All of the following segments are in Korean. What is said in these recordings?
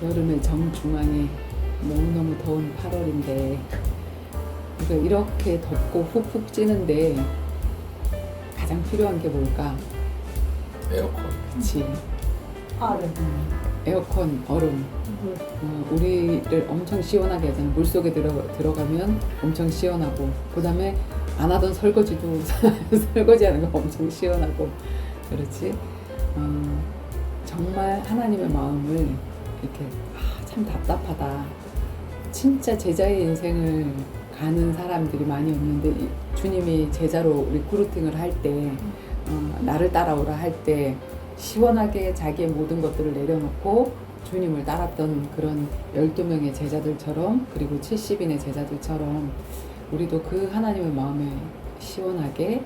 여름의 정중앙에 너무너무 더운 8월인데 우리가 이렇게 덥고 훅훅 찌는데 가장 필요한 게 뭘까? 에어컨. 그치? 얼음. 에어컨, 얼음. 우리를 엄청 시원하게 하잖아. 물속에 들어가면 엄청 시원하고, 그 다음에 안 하던 설거지도 설거지하는 거 엄청 시원하고, 그렇지? 정말 하나님의 마음을 이렇게 참 답답하다. 진짜 제자의 인생을 가는 사람들이 많이 없는데 주님이 제자로 리크루팅을 할 때 나를 따라오라 할 때 시원하게 자기의 모든 것들을 내려놓고 주님을 따랐던 그런 12명의 제자들처럼, 그리고 70인의 제자들처럼 우리도 그 하나님의 마음에 시원하게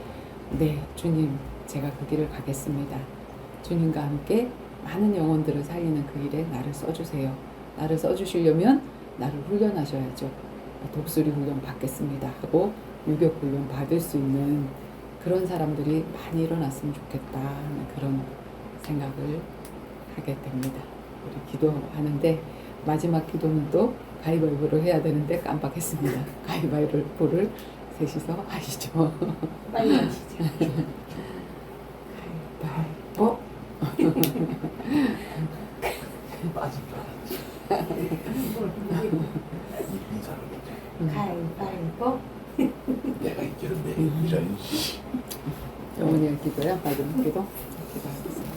네 주님 제가 그 길을 가겠습니다. 주님과 함께 많은 영혼들을 살리는 그 일에 나를 써주세요. 나를 써주시려면 나를 훈련하셔야죠. 독수리 훈련 받겠습니다 하고 유격 훈련 받을 수 있는 그런 사람들이 많이 일어났으면 좋겠다 하는 그런 생각을 하게 됩니다. 우리 기도하는데 마지막 기도는 또 가위바위보를 해야 되는데 깜빡했습니다. 가위바위보를 셋이서 하시죠. 빨리 하시죠. 가위바위보. 빠질 줄 알았지. 인사를 못해. 가위바위보. 내가 이제는 내일이라. 어머니의 기도야? 마지막 기도? 기도하겠습니다.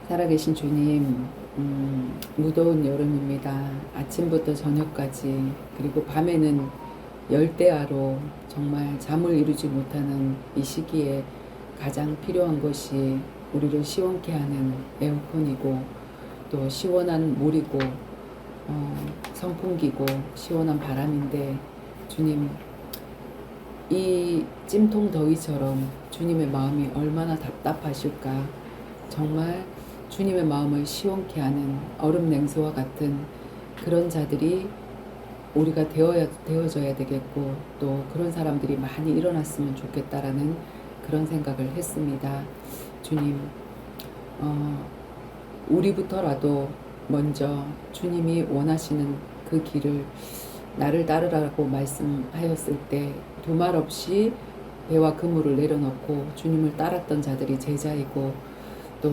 살아계신 주님, 무더운 여름입니다. 아침부터 저녁까지, 그리고 밤에는 열대야로 정말 잠을 이루지 못하는 이 시기에 가장 필요한 것이 우리를 시원케 하는 에어컨이고, 또 시원한 물이고, 선풍기고, 시원한 바람인데, 주님, 이 찜통 더위처럼 주님의 마음이 얼마나 답답하실까. 정말 주님의 마음을 시원케 하는 얼음 냉수와 같은 그런 자들이 우리가 되어져야 되겠고, 또 그런 사람들이 많이 일어났으면 좋겠다라는 그런 생각을 했습니다. 주님, 우리부터라도 먼저 주님이 원하시는 그 길을 나를 따르라고 말씀하였을 때 두 말 없이 배와 그물을 내려놓고 주님을 따랐던 자들이 제자이고, 또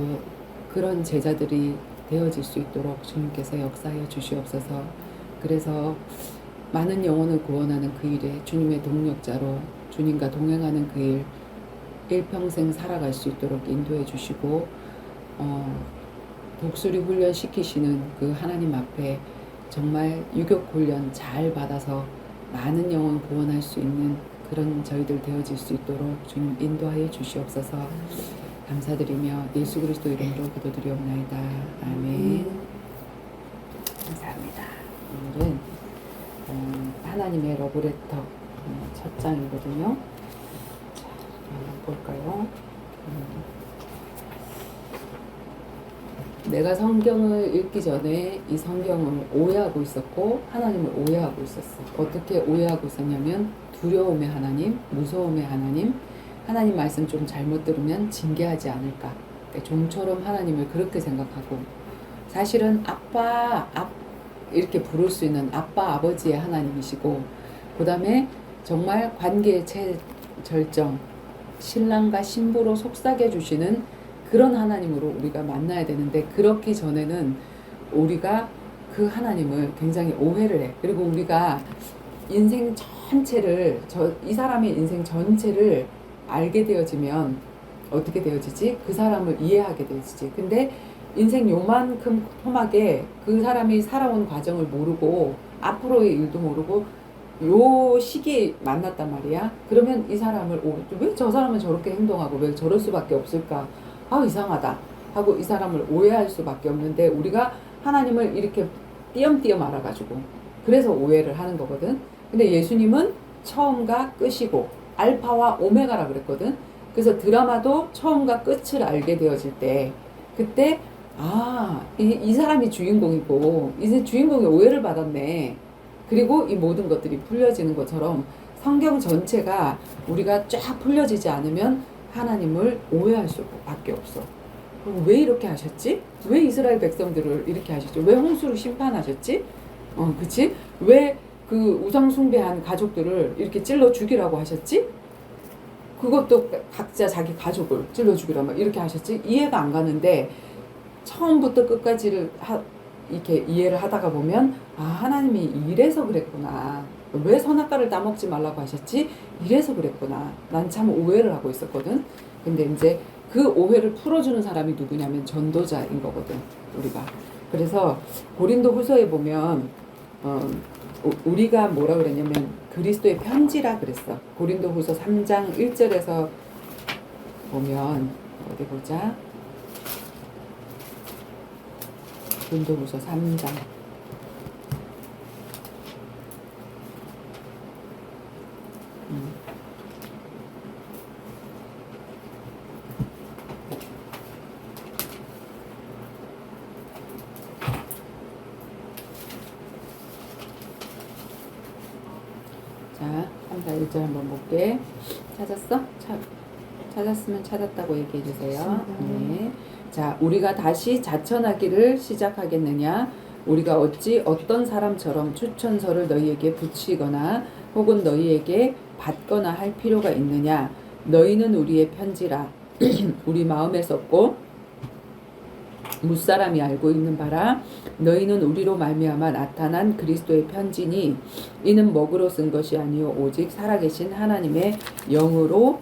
그런 제자들이 되어질 수 있도록 주님께서 역사하여 주시옵소서. 그래서 많은 영혼을 구원하는 그 일에 주님의 동력자로 주님과 동행하는 그 일 일평생 살아갈 수 있도록 인도해 주시고, 독수리 훈련 시키시는 그 하나님 앞에 정말 유격 훈련 잘 받아서 많은 영혼 구원할 수 있는 그런 저희들 되어질 수 있도록 주님 인도하여 주시옵소서. 감사드리며 예수 그리스도 이름으로 기도드리옵나이다. 아멘. 감사합니다. 오늘은 하나님의 러브레터 첫 장이거든요. 자, 한번 볼까요? 내가 성경을 읽기 전에 이 성경을 오해하고 있었고 하나님을 오해하고 있었어. 어떻게 오해하고 있었냐면 두려움의 하나님, 무서움의 하나님, 하나님 말씀 좀 잘못 들으면 징계하지 않을까. 그러니까 좀처럼 하나님을 그렇게 생각하고, 사실은 아빠, 이렇게 부를 수 있는 아빠, 아버지의 하나님이시고, 그 다음에 정말 관계의 최절정, 신랑과 신부로 속삭여 주시는 그런 하나님으로 우리가 만나야 되는데, 그렇기 전에는 우리가 그 하나님을 굉장히 오해를 해. 그리고 우리가 인생 전체를, 이 사람의 인생 전체를 알게 되어지면 어떻게 되어지지? 그 사람을 이해하게 되어지지. 근데 인생 요만큼 험하게 그 사람이 살아온 과정을 모르고 앞으로의 일도 모르고 요 시기에 만났단 말이야. 그러면 이 사람을 왜 저 사람은 저렇게 행동하고 왜 저럴 수밖에 없을까? 아, 이상하다 하고 이 사람을 오해할 수밖에 없는데, 우리가 하나님을 이렇게 띄엄띄엄 알아가지고 그래서 오해를 하는 거거든. 근데 예수님은 처음과 끝이고 알파와 오메가라 그랬거든. 그래서 드라마도 처음과 끝을 알게 되어질 때, 그때 이 사람이 주인공이고 이제 주인공이 오해를 받았네. 그리고 이 모든 것들이 풀려지는 것처럼 성경 전체가 우리가 쫙 풀려지지 않으면 하나님을 오해할 수밖에 없어. 그럼 왜 이렇게 하셨지? 왜 이스라엘 백성들을 이렇게 하셨죠? 왜 홍수로 심판하셨지? 그치? 왜 그 우상 숭배한 가족들을 이렇게 찔러 죽이라고 하셨지? 그것도 각자 자기 가족을 찔러 죽이라고 막 이렇게 하셨지? 이해가 안 가는데 처음부터 끝까지를 이렇게 이해를 하다가 보면 하나님이 이래서 그랬구나. 왜 선악과를 따먹지 말라고 하셨지? 이래서 그랬구나. 난 참 오해를 하고 있었거든. 근데 이제 그 오해를 풀어주는 사람이 누구냐면 전도자인 거거든, 우리가. 그래서 고린도 후서에 보면 우리가 뭐라 그랬냐면 그리스도의 편지라 그랬어. 고린도 후서 3장 1절에서 보면 어디 보자. 고린도 후서 3장 자, 3장 1절 한번 볼게. 찾았어? 찾았으면 찾았다고 얘기해 주세요. 네. 자, 우리가 다시 자천하기를 시작하겠느냐? 우리가 어찌 어떤 사람처럼 추천서를 너희에게 붙이거나 혹은 너희에게 받거나 할 필요가 있느냐? 너희는 우리의 편지라. 우리 마음에 썼고 무사람이 알고 있는 바라. 너희는 우리로 말미암아 나타난 그리스도의 편지니 이는 먹으로 쓴 것이 아니요 오직 살아계신 하나님의 영으로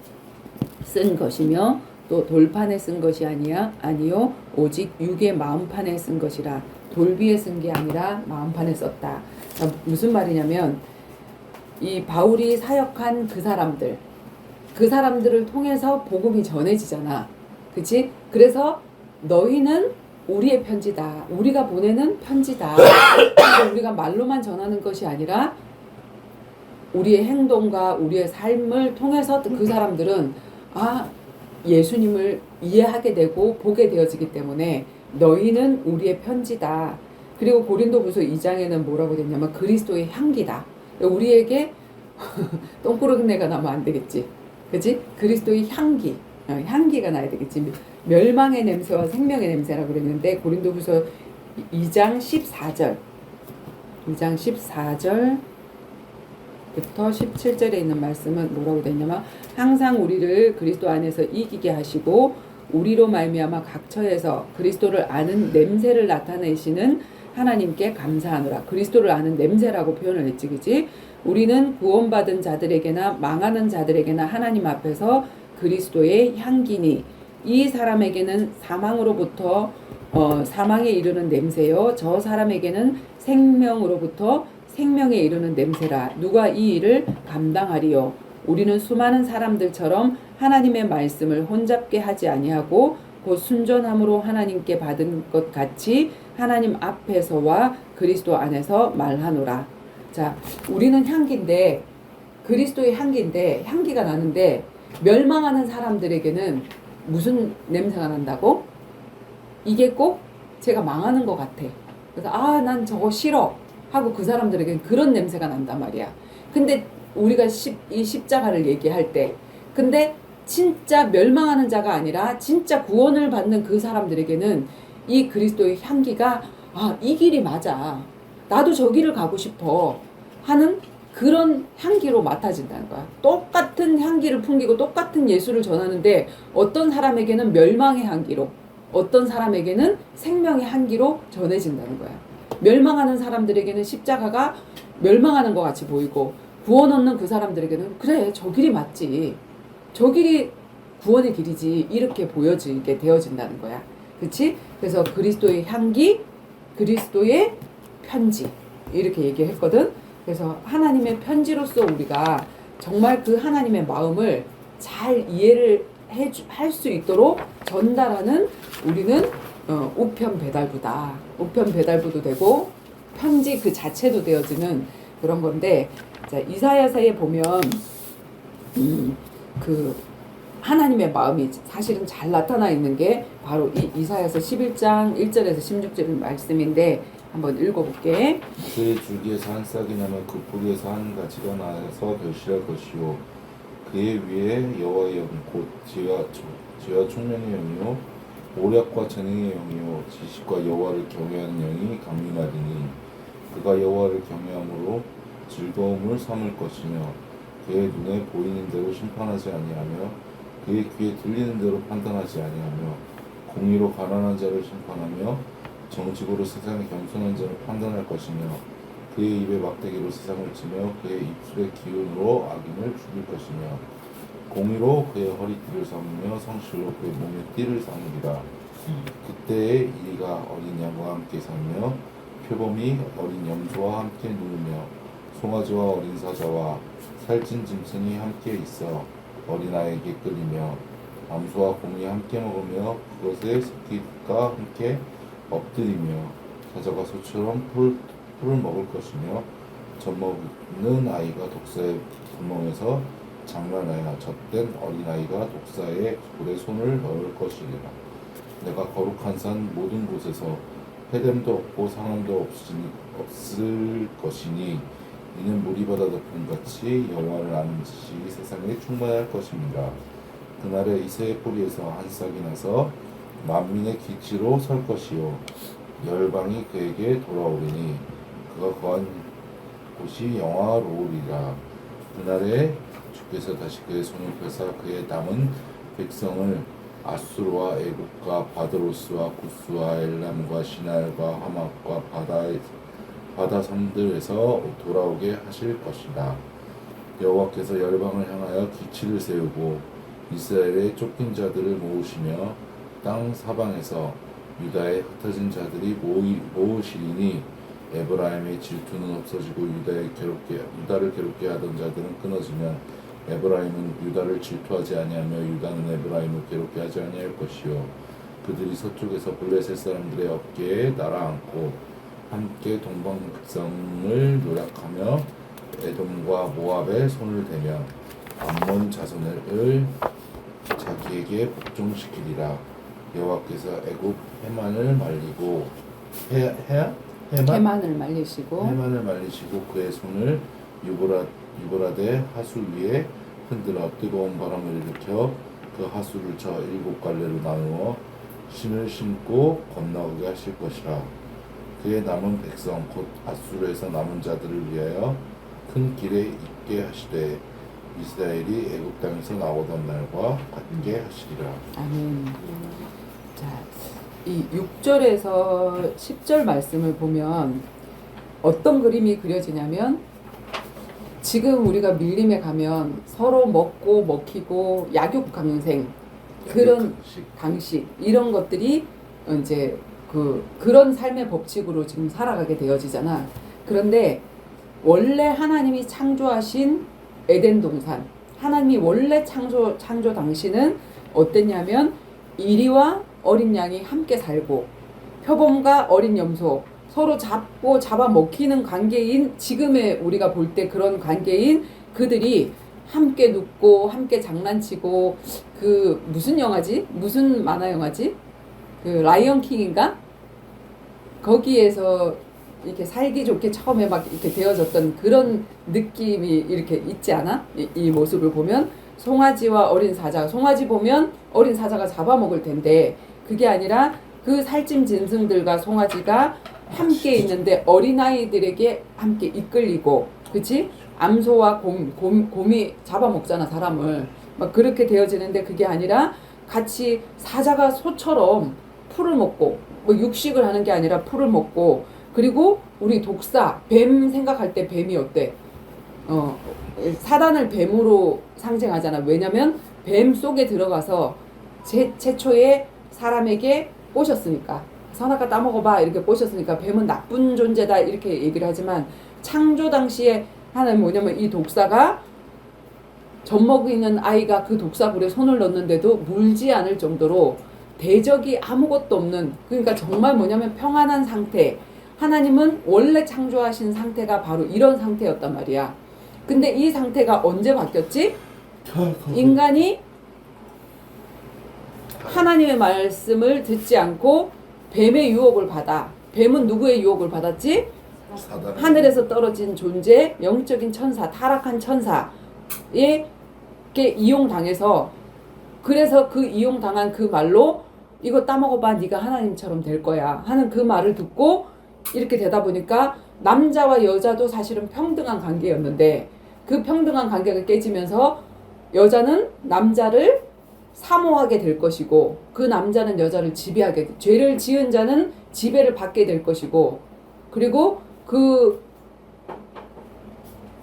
쓴 것이며 또 돌판에 쓴 것이 아니요 오직 육의 마음판에 쓴 것이라. 돌비에 쓴 게 아니라 마음판에 썼다. 자, 무슨 말이냐면 이 바울이 사역한 그 사람들을 통해서 복음이 전해지잖아. 그치? 그래서 너희는 우리의 편지다. 우리가 보내는 편지다. 우리가 말로만 전하는 것이 아니라 우리의 행동과 우리의 삶을 통해서 그 사람들은 예수님을 이해하게 되고 보게 되어지기 때문에 너희는 우리의 편지다. 그리고 고린도후서 2장에는 뭐라고 됐냐면 그리스도의 향기다. 우리에게 똥꾸러기내가 나면 안 되겠지. 그치? 그리스도의 향기. 향기가 나야 되겠지. 멸망의 냄새와 생명의 냄새라고 그랬는데 고린도후서 2장 14절 2장 14절부터 17절에 있는 말씀은 뭐라고 되냐면 항상 우리를 그리스도 안에서 이기게 하시고 우리로 말미암아 각처에서 그리스도를 아는 냄새를 나타내시는 하나님께 감사하노라. 그리스도를 아는 냄새라고 표현을 했지, 그치? 우리는 구원받은 자들에게나 망하는 자들에게나 하나님 앞에서 그리스도의 향기니 이 사람에게는 사망으로부터 사망에 이르는 냄새요 저 사람에게는 생명으로부터 생명에 이르는 냄새라. 누가 이 일을 감당하리요? 우리는 수많은 사람들처럼 하나님의 말씀을 혼잡게 하지 아니하고 곧 순전함으로 하나님께 받은 것 같이 하나님 앞에서와 그리스도 안에서 말하노라. 자, 우리는 향기인데 그리스도의 향기인데 향기가 나는데 멸망하는 사람들에게는 무슨 냄새가 난다고? 이게 꼭 제가 망하는 것 같아. 그래서 난 저거 싫어 하고 그 사람들에게는 그런 냄새가 난단 말이야. 근데 우리가 이 십자가를 얘기할 때 근데 진짜 멸망하는 자가 아니라 진짜 구원을 받는 그 사람들에게는 이 그리스도의 향기가 이 길이 맞아. 나도 저 길을 가고 싶어 하는 그런 향기로 맡아진다는 거야. 똑같은 향기를 풍기고 똑같은 예수를 전하는데 어떤 사람에게는 멸망의 향기로 어떤 사람에게는 생명의 향기로 전해진다는 거야. 멸망하는 사람들에게는 십자가가 멸망하는 것 같이 보이고 구원 얻는 그 사람들에게는 그래 저 길이 맞지. 저 길이 구원의 길이지 이렇게 보여지게 되어진다는 거야. 그치? 그래서 그리스도의 향기, 그리스도의 편지 이렇게 얘기했거든. 그래서 하나님의 편지로서 우리가 정말 그 하나님의 마음을 잘 이해를 할 수 있도록 전달하는 우리는 우편 배달부다. 우편 배달부도 되고 편지 그 자체도 되어지는 그런 건데 자, 이사야서에 보면 그 하나님의 마음이 사실은 잘 나타나 있는 게 바로 이 이사야서 11장 1절에서 16절 말씀인데 한번 읽어볼게. 그의 줄기에서 한 싹이 나면 그 뿌리에서 한 가지가 나서 결실할 것이요 그의 위에 여호와의 영 곧 지와 총명의 영이요 오략과 재능의 영이요 지식과 여호와를 경외하는 영이 강림하리니 그가 여호와를 경외함으로 즐거움을 삼을 것이며 그의 눈에 보이는 대로 심판하지 아니하며 그의 귀에 들리는 대로 판단하지 아니하며 공의로 가난한 자를 심판하며 정직으로 세상의 겸손한 자를 판단할 것이며 그의 입에 막대기로 세상을 치며 그의 입술의 기운으로 악인을 죽일 것이며 공의로 그의 허리띠를 삼으며 성실로 그의 몸에 띠를 삼으리라. 그때에 이리가 어린 양과 함께 살며 표범이 어린 염소와 함께 누우며 송아지와 어린 사자와 살찐 짐승이 함께 있어 어린아이에게 끌리며 암소와 곰이 함께 먹으며 그것의 새끼가 함께 엎드리며 사자가 소처럼 풀을 먹을 것이며 젖먹는 아이가 독사의 구멍에서 장난하여 젖된 어린아이가 독사의 볼에 손을 넣을 것이니라. 내가 거룩한 산 모든 곳에서 해됨도 없고 상함도 없을 것이니 이는 물이 바다 덮음같이 여호와를 아는 지식이 세상에 충만할 것입니다. 그날에 이새의 뿌리에서 한 싹이 나서 만민의 기치로 설 것이요 열방이 그에게 돌아오리니 그가 거한 곳이 영화로우리라. 그날에 주께서 다시 그의 손을 펴사 그의 남은 백성을 아수르와 애국과 바드로스와 구스와 엘람과 시날과 하막과 바다 섬들에서 돌아오게 하실 것이다. 여호와께서 열방을 향하여 기치를 세우고 이스라엘의 쫓긴 자들을 모으시며 땅 사방에서 유다의 흩어진 자들이 모으시리니 에브라임의 질투는 없어지고 유다를 괴롭게 하던 자들은 끊어지면 에브라임은 유다를 질투하지 아니하며 유다는 에브라임을 괴롭게 하지 아니할 것이요 그들이 서쪽에서 블레셋 사람들의 어깨에 날아앉고 함께 동방 백성을 노략하며 에돔과 모압에 손을 대며 암몬 자손을 자기에게 복종시키리라. 여호와께서 애굽 해만을 말리고 해만을 말리시고 그의 손을 유브라데 하수 위에 흔들어 뜨거운 바람을 일으켜 그 하수를 저 7갈래로 나누어 신을 심고 건너게 하실 것이라. 그의 남은 백성 곧 아수르에서 남은 자들을 위하여 큰 길에 있게 하시되 이스라엘이 애굽 땅에서 나오던 날과 같게 하시리라. 아멘. 자, 이 6절에서 10절 말씀을 보면 어떤 그림이 그려지냐면 지금 우리가 밀림에 가면 서로 먹고 먹히고 약육강생 그런 강식 이런 것들이 이제 그런 삶의 법칙으로 지금 살아가게 되어지잖아. 그런데 원래 하나님이 창조하신 에덴 동산, 하나님이 원래 창조 당시는 어땠냐면 이리와 어린 양이 함께 살고 표범과 어린 염소 서로 잡고 잡아먹히는 관계인 지금의 우리가 볼 때 그런 관계인 그들이 함께 눕고 함께 장난치고 그 무슨 영화지? 무슨 만화 영화지? 그 라이언 킹인가? 거기에서 이렇게 살기 좋게 처음에 막 이렇게 되어졌던 그런 느낌이 이렇게 있지 않아? 이 모습을 보면 송아지와 어린 사자, 송아지 보면 어린 사자가 잡아먹을 텐데 그게 아니라 그 살찐 짐승들과 송아지가 함께 있는데 어린아이들에게 함께 이끌리고, 그치? 암소와 곰이 잡아먹잖아, 사람을. 막 그렇게 되어지는데 그게 아니라 같이 사자가 소처럼 풀을 먹고, 뭐 육식을 하는 게 아니라 풀을 먹고, 그리고 우리 독사, 뱀 생각할 때 뱀이 어때? 사단을 뱀으로 상징하잖아. 왜냐면 뱀 속에 들어가서 최초에 사람에게 꼬셨으니까. 선악과 따먹어봐 이렇게 꼬셨으니까 뱀은 나쁜 존재다 이렇게 얘기를 하지만 창조 당시에 하나는 뭐냐면 이 독사가 젖먹이는 아이가 그 독사불에 손을 넣는데도 물지 않을 정도로 대적이 아무것도 없는, 그러니까 정말 뭐냐면 평안한 상태. 하나님은 원래 창조하신 상태가 바로 이런 상태였단 말이야. 근데 이 상태가 언제 바뀌었지? 인간이 하나님의 말씀을 듣지 않고 뱀의 유혹을 받아. 뱀은 누구의 유혹을 받았지? 하늘에서 떨어진 존재, 영적인 천사, 타락한 천사에게 이용당해서, 그래서 그 이용당한 그 말로 이거 따먹어봐 네가 하나님처럼 될 거야 하는 그 말을 듣고 이렇게 되다 보니까 남자와 여자도 사실은 평등한 관계였는데 그 평등한 관계가 깨지면서 여자는 남자를 사모하게 될 것이고 그 남자는 여자를 지배하게 죄를 지은 자는 지배를 받게 될 것이고 그리고 그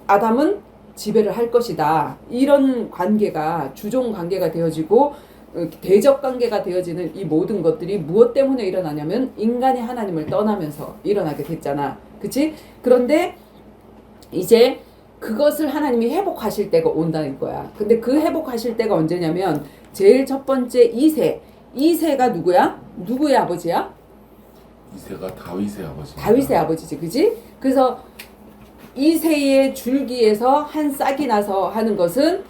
아담은 지배를 할 것이다. 이런 관계가 주종 관계가 되어지고 대적 관계가 되어지는 이 모든 것들이 무엇 때문에 일어나냐면 인간이 하나님을 떠나면서 일어나게 됐잖아. 그치? 그런데 이제 그것을 하나님이 회복하실 때가 온다는 거야. 근데 그 회복하실 때가 언제냐면 제일 첫 번째 이세가 누구야? 누구의 아버지야? 이세가 다윗의 아버지. 다윗의 아버지지, 그지? 그래서 이세의 줄기에서 한 싹이 나서 하는 것은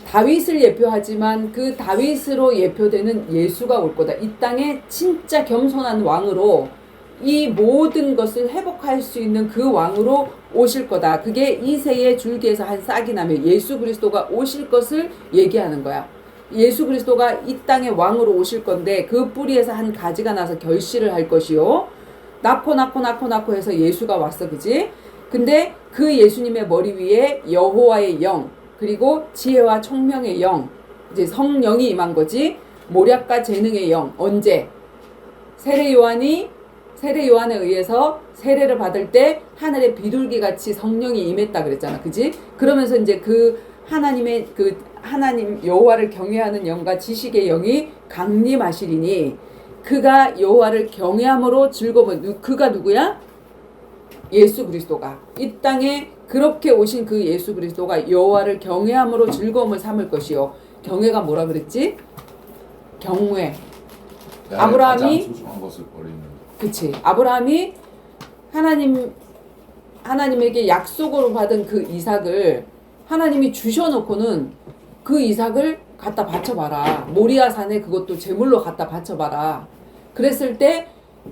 다윗을 예표하지만 그 다윗으로 예표되는 예수가 올 거다. 이 땅에 진짜 겸손한 왕으로 이 모든 것을 회복할 수 있는 그 왕으로 오실 거다. 그게 이세의 줄기에서 한 싹이 나면 예수 그리스도가 오실 것을 얘기하는 거야. 예수 그리스도가 이 땅의 왕으로 오실 건데 그 뿌리에서 한 가지가 나서 결실을 할 것이요. 낳고 해서 예수가 왔어, 그지? 근데 그 예수님의 머리 위에 여호와의 영 그리고 지혜와 총명의 영 이제 성령이 임한 거지. 모략과 재능의 영 언제? 세례 요한에 의해서 세례를 받을 때 하늘의 비둘기 같이 성령이 임했다 그랬잖아, 그지? 그러면서 이제 그 하나님의 그 하나님 여호와를 경외하는 영과 지식의 영이 강림하시리니 그가 여호와를 경외함으로 즐거운 그가 누구야? 예수 그리스도가 이 땅에 그렇게 오신 그 예수 그리스도가 여호와를 경외함으로 즐거움을 삼을 것이요. 경외가 뭐라 그랬지? 경외. 아브라함이 소중한 것을 버리는. 그치. 아브라함이 하나님에게 약속으로 받은 그 이삭을 하나님이 주셔놓고는 그 이삭을 갖다 바쳐봐라. 모리아 산에 그것도 제물로 갖다 바쳐봐라. 그랬을 때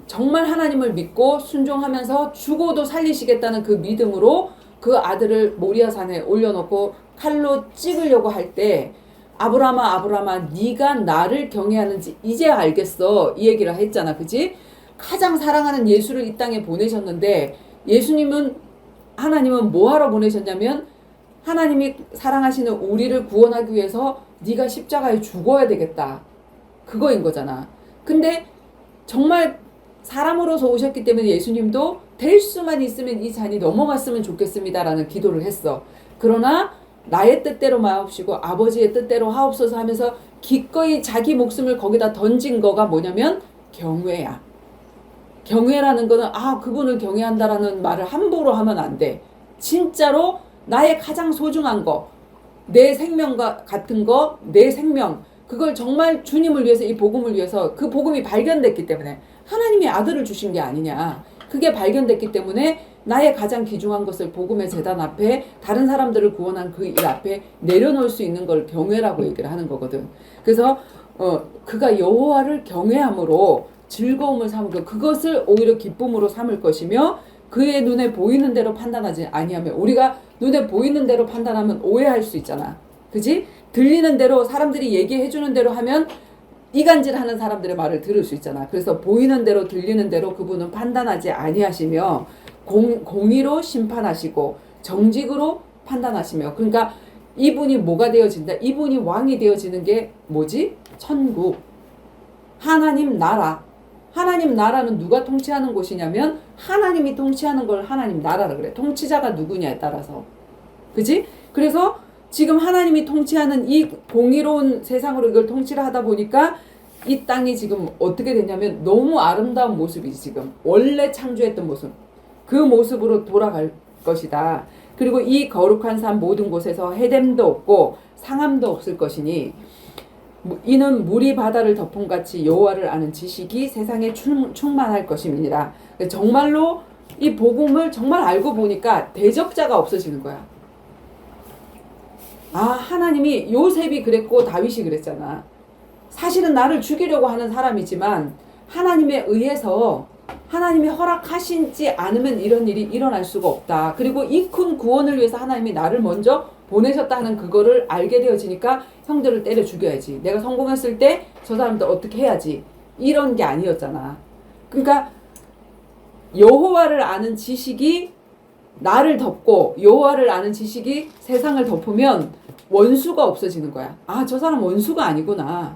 정말 하나님을 믿고 순종하면서 죽어도 살리시겠다는 그 믿음으로 그 아들을 모리아 산에 올려놓고 칼로 찍으려고 할 때 아브라함아 네가 나를 경외하는지 이제 알겠어 이 얘기를 했잖아, 그지? 가장 사랑하는 예수를 이 땅에 보내셨는데 하나님은 뭐하러 보내셨냐면 하나님이 사랑하시는 우리를 구원하기 위해서 네가 십자가에 죽어야 되겠다 그거인 거잖아. 근데 정말 사람으로서 오셨기 때문에 예수님도 될 수만 있으면 이 잔이 넘어갔으면 좋겠습니다라는 기도를 했어. 그러나 나의 뜻대로 마옵시고 아버지의 뜻대로 하옵소서 하면서 기꺼이 자기 목숨을 거기다 던진 거가 뭐냐면 경외야. 경외라는 거는 그분을 경외한다라는 말을 함부로 하면 안 돼. 진짜로 나의 가장 소중한 거, 내 생명과 같은 거, 내 생명 그걸 정말 주님을 위해서 이 복음을 위해서 그 복음이 발견됐기 때문에 하나님이 아들을 주신 게 아니냐. 그게 발견됐기 때문에 나의 가장 귀중한 것을 복음의 제단 앞에 다른 사람들을 구원한 그 일 앞에 내려놓을 수 있는 걸 경외라고 얘기를 하는 거거든. 그래서 그가 여호와를 경외함으로 즐거움을 삼고 그것을 오히려 기쁨으로 삼을 것이며 그의 눈에 보이는 대로 판단하지 아니하면 우리가 눈에 보이는 대로 판단하면 오해할 수 있잖아. 그지? 들리는 대로 사람들이 얘기해 주는 대로 하면 이간질하는 사람들의 말을 들을 수 있잖아. 그래서 보이는 대로 들리는 대로 그분은 판단하지 아니하시며 공의로 심판하시고 정직으로 판단하시며 그러니까 이분이 뭐가 되어진다? 이분이 왕이 되어지는 게 뭐지? 천국. 하나님 나라. 하나님 나라는 누가 통치하는 곳이냐면 하나님이 통치하는 걸 하나님 나라라 그래. 통치자가 누구냐에 따라서. 그지? 그래서 지금 하나님이 통치하는 이 공의로운 세상으로 이걸 통치를 하다 보니까 이 땅이 지금 어떻게 되냐면 너무 아름다운 모습이지 지금. 원래 창조했던 모습. 그 모습으로 돌아갈 것이다. 그리고 이 거룩한 산 모든 곳에서 해됨도 없고 상함도 없을 것이니 이는 물이 바다를 덮음같이 여호와를 아는 지식이 세상에 충만할 것임이니라. 정말로 이 복음을 정말 알고 보니까 대적자가 없어지는 거야. 하나님이 요셉이 그랬고 다윗이 그랬잖아. 사실은 나를 죽이려고 하는 사람이지만 하나님에 의해서 하나님이 허락하시지 않으면 이런 일이 일어날 수가 없다. 그리고 이 큰 구원을 위해서 하나님이 나를 먼저 보내셨다 하는 그거를 알게 되어지니까 형들을 때려 죽여야지. 내가 성공했을 때 저 사람들 어떻게 해야지. 이런 게 아니었잖아. 그러니까 여호와를 아는 지식이 나를 덮고 여호와를 아는 지식이 세상을 덮으면 원수가 없어지는 거야. 아, 저 사람 원수가 아니구나.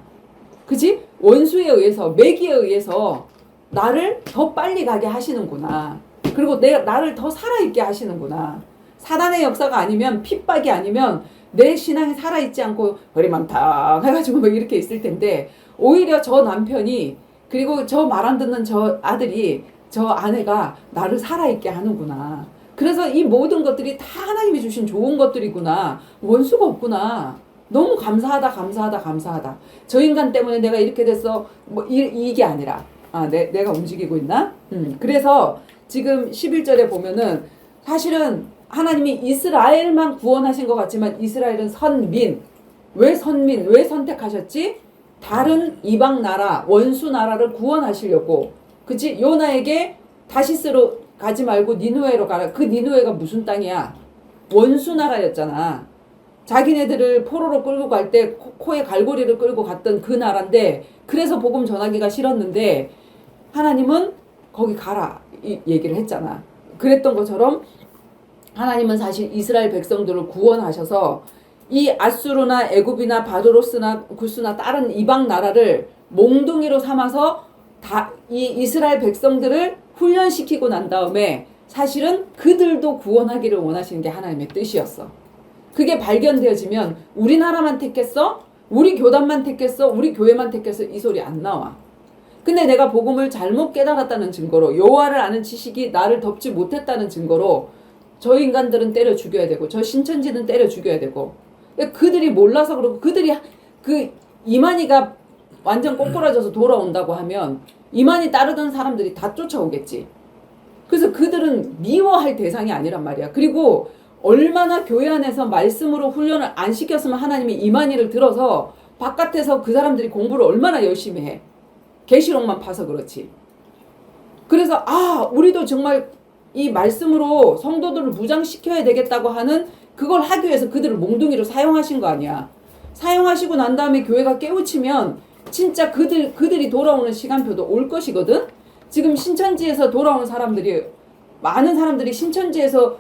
그지? 원수에 의해서, 매기에 의해서 나를 더 빨리 가게 하시는구나. 그리고 나를 더 살아있게 하시는구나. 사단의 역사가 아니면, 핍박이 아니면 내 신앙이 살아있지 않고 허리망탕 해가지고 막 이렇게 있을 텐데, 오히려 저 남편이, 그리고 저 말 안 듣는 저 아들이, 저 아내가 나를 살아있게 하는구나. 그래서 이 모든 것들이 다 하나님이 주신 좋은 것들이구나. 원수가 없구나. 너무 감사하다, 감사하다, 감사하다. 저 인간 때문에 내가 이렇게 됐어. 뭐 이게 아니라, 아, 내가 움직이고 있나? 그래서 지금 11절에 보면은 사실은 하나님이 이스라엘만 구원하신 것 같지만 이스라엘은 선민. 왜 선민? 왜 선택하셨지? 다른 이방 나라, 원수 나라를 구원하시려고. 그치? 요나에게 다시스로 가지 말고 니누에로 가라. 그 니누에가 무슨 땅이야? 원수 나라였잖아. 자기네들을 포로로 끌고 갈 때 코에 갈고리를 끌고 갔던 그 나라인데, 그래서 복음 전하기가 싫었는데 하나님은 거기 가라 이 얘기를 했잖아. 그랬던 것처럼 하나님은 사실 이스라엘 백성들을 구원하셔서 이 아수르나 애굽이나 바드로스나 구스나 다른 이방 나라를 몽둥이로 삼아서 다 이 이스라엘 백성들을 훈련시키고 난 다음에 사실은 그들도 구원하기를 원하시는 게 하나님의 뜻이었어. 그게 발견되어지면 우리나라만 택했어? 우리 교단만 택했어? 우리 교회만 택했어? 이 소리 안 나와. 근데 내가 복음을 잘못 깨달았다는 증거로, 여호와를 아는 지식이 나를 덮지 못했다는 증거로 저 인간들은 때려 죽여야 되고 저 신천지는 때려 죽여야 되고, 그들이 몰라서 그러고, 그들이 그 이만희가 완전 꼬꾸라져서 돌아온다고 하면 이만희 따르던 사람들이 다 쫓아오겠지. 그래서 그들은 미워할 대상이 아니란 말이야. 그리고 얼마나 교회 안에서 말씀으로 훈련을 안 시켰으면 하나님이 이만희를 들어서 바깥에서 그 사람들이 공부를 얼마나 열심히 해. 계시록만 파서 그렇지. 그래서 우리도 정말 이 말씀으로 성도들을 무장시켜야 되겠다고 하는 그걸 하기 위해서 그들을 몽둥이로 사용하신 거 아니야. 사용하시고 난 다음에 교회가 깨우치면 진짜 그들이 돌아오는 시간표도 올 것이거든. 지금 신천지에서 돌아오는 사람들이, 많은 사람들이 신천지에서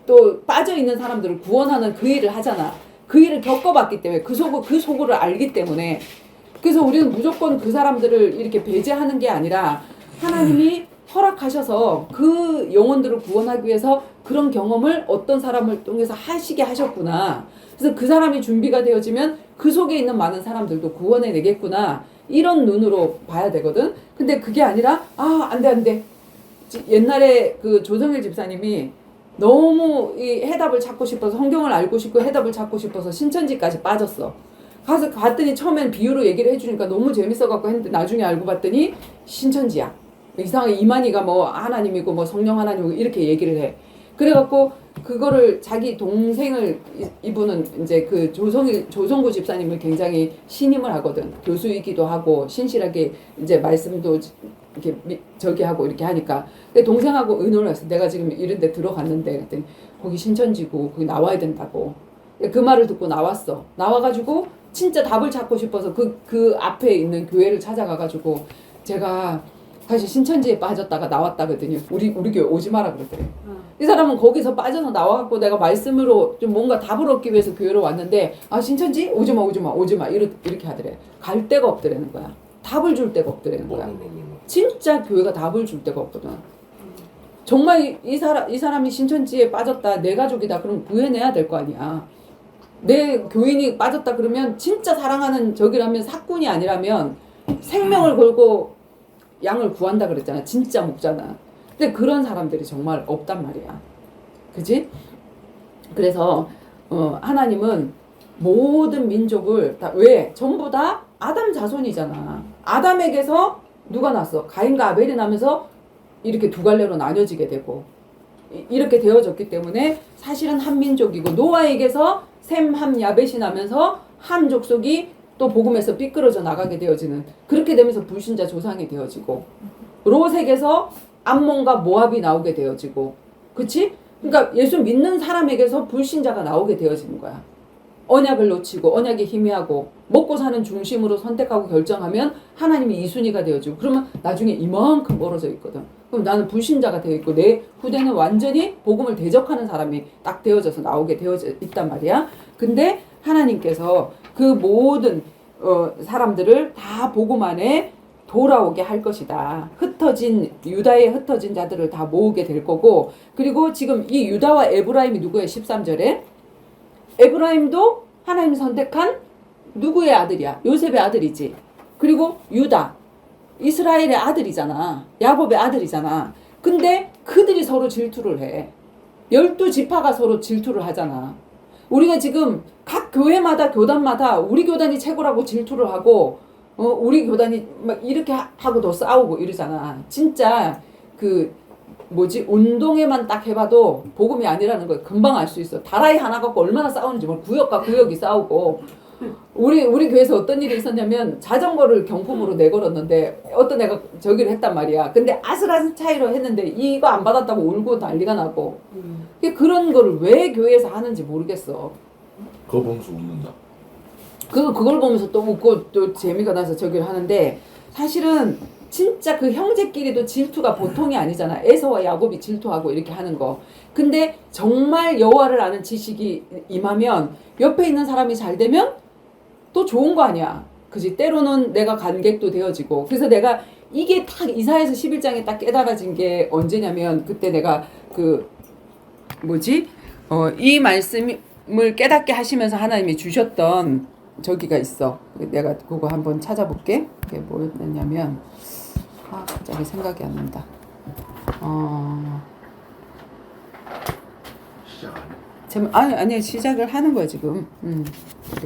또 빠져있는 사람들을 구원하는 그 일을 하잖아. 그 일을 겪어봤기 때문에, 그 속을 알기 때문에. 그래서 우리는 무조건 그 사람들을 이렇게 배제하는 게 아니라 하나님이 허락하셔서 그 영혼들을 구원하기 위해서 그런 경험을 어떤 사람을 통해서 하시게 하셨구나. 그래서 그 사람이 준비가 되어지면 그 속에 있는 많은 사람들도 구원해내겠구나. 이런 눈으로 봐야 되거든. 근데 그게 아니라 안 돼. 옛날에 그 조성일 집사님이 너무 이 해답을 찾고 싶어서, 성경을 알고 싶고 해답을 찾고 싶어서 신천지까지 빠졌어. 가서 봤더니 처음엔 비유로 얘기를 해주니까 너무 재밌어갖고 했는데 나중에 알고 봤더니 신천지야. 이상하게 이만희가 뭐 하나님이고 뭐 성령 하나님이고 이렇게 얘기를 해. 그래갖고 그거를 자기 동생을, 이분은 이제 그 조성구 집사님을 굉장히 신임을 하거든. 교수이기도 하고 신실하게 이제 말씀도 이렇게 저기 하고 이렇게 하니까. 근데 동생하고 의논을 했어. 내가 지금 이런 데 들어갔는데 그랬더니 거기 신천지고 거기 나와야 된다고. 그 말을 듣고 나왔어. 나와가지고 진짜 답을 찾고 싶어서 그 앞에 있는 교회를 찾아가가지고 제가 사실 신천지에 빠졌다가 나왔다거든요. 우리 교회 오지 마라 그랬더래. 이 사람은 거기서 빠져서 나와갖고 내가 말씀으로 좀 뭔가 답을 얻기 위해서 교회로 왔는데, 신천지? 오지마. 이렇게 하더래. 갈 데가 없더라는 거야. 답을 줄 데가 없더라는 거야. 진짜 교회가 답을 줄 데가 없거든. 정말 이 사람이 신천지에 빠졌다, 내 가족이다, 그럼 구해내야 될 거 아니야. 내 교인이 빠졌다 그러면 진짜 사랑하는 적이라면, 사꾼이 아니라면 생명을 걸고 양을 구한다 그랬잖아. 진짜 목자나. 근데 그런 사람들이 정말 없단 말이야. 그지? 그래서 하나님은 모든 민족을 다, 왜? 전부 다 아담 자손이잖아. 아담에게서 누가 났어? 가인과 아벨이 나면서 이렇게 두 갈래로 나뉘어지게 되고 이렇게 되어졌기 때문에 사실은 한 민족이고, 노아에게서 셈, 함, 야벳이 나면서 한 족속이 또 복음에서 삐뚤어져 나가게 되어지는, 그렇게 되면서 불신자 조상이 되어지고, 롯에게서 암몬과 모압이 나오게 되어지고, 그치? 그러니까 예수 믿는 사람에게서 불신자가 나오게 되어지는 거야. 언약을 놓치고 언약이 희미하고 먹고 사는 중심으로 선택하고 결정하면 하나님이 2순위가 되어지고 그러면 나중에 이만큼 멀어져 있거든. 그럼 나는 불신자가 되어 있고 내 후대는 완전히 복음을 대적하는 사람이 딱 되어져서 나오게 되어져 있단 말이야. 근데 하나님께서 그 모든 사람들을 다 복음 안에 돌아오게 할 것이다. 유다에 흩어진 자들을 다 모으게 될 거고, 그리고 지금 이 유다와 에브라임이 누구예요? 13절에 에브라임도 하나님이 선택한 누구의 아들이야? 요셉의 아들이지. 그리고 유다, 이스라엘의 아들이잖아. 야곱의 아들이잖아. 근데 그들이 서로 질투를 해. 12지파가 서로 질투를 하잖아. 우리가 지금 각 교회마다 교단마다 우리 교단이 최고라고 질투를 하고 우리 교단이 막 이렇게 하고 더 싸우고 이러잖아. 진짜 운동회만 딱 해봐도 복음이 아니라는 걸 금방 알 수 있어. 다라이 하나 갖고 얼마나 싸우는지 구역과 구역이 싸우고. 우리 교회에서 어떤 일이 있었냐면 자전거를 경품으로 내걸었는데 어떤 애가 저기를 했단 말이야. 근데 아슬아슬 차이로 했는데 이거 안 받았다고 울고 난리가 나고. 그런 거를 왜 교회에서 하는지 모르겠어. 그거 보면서 웃는다. 그걸 보면서 또 웃고 또 재미가 나서 저기를 하는데, 사실은 진짜 그 형제끼리도 질투가 보통이 아니잖아. 에서와 야곱이 질투하고 이렇게 하는 거. 근데 정말 여호와를 아는 지식이 임하면 옆에 있는 사람이 잘 되면 또 좋은 거 아니야. 그지? 때로는 내가 간객도 되어지고. 그래서 내가 이게 딱 이사야서 11장에 딱 깨달아진 게 언제냐면, 그때 내가 이 말씀을 깨닫게 하시면서 하나님이 주셨던 저기가 있어. 내가 그거 한번 찾아볼게. 그게 뭐였냐면, 갑자기 생각이 안 난다. 시작 안 해. 아니 시작을 하는 거야 지금.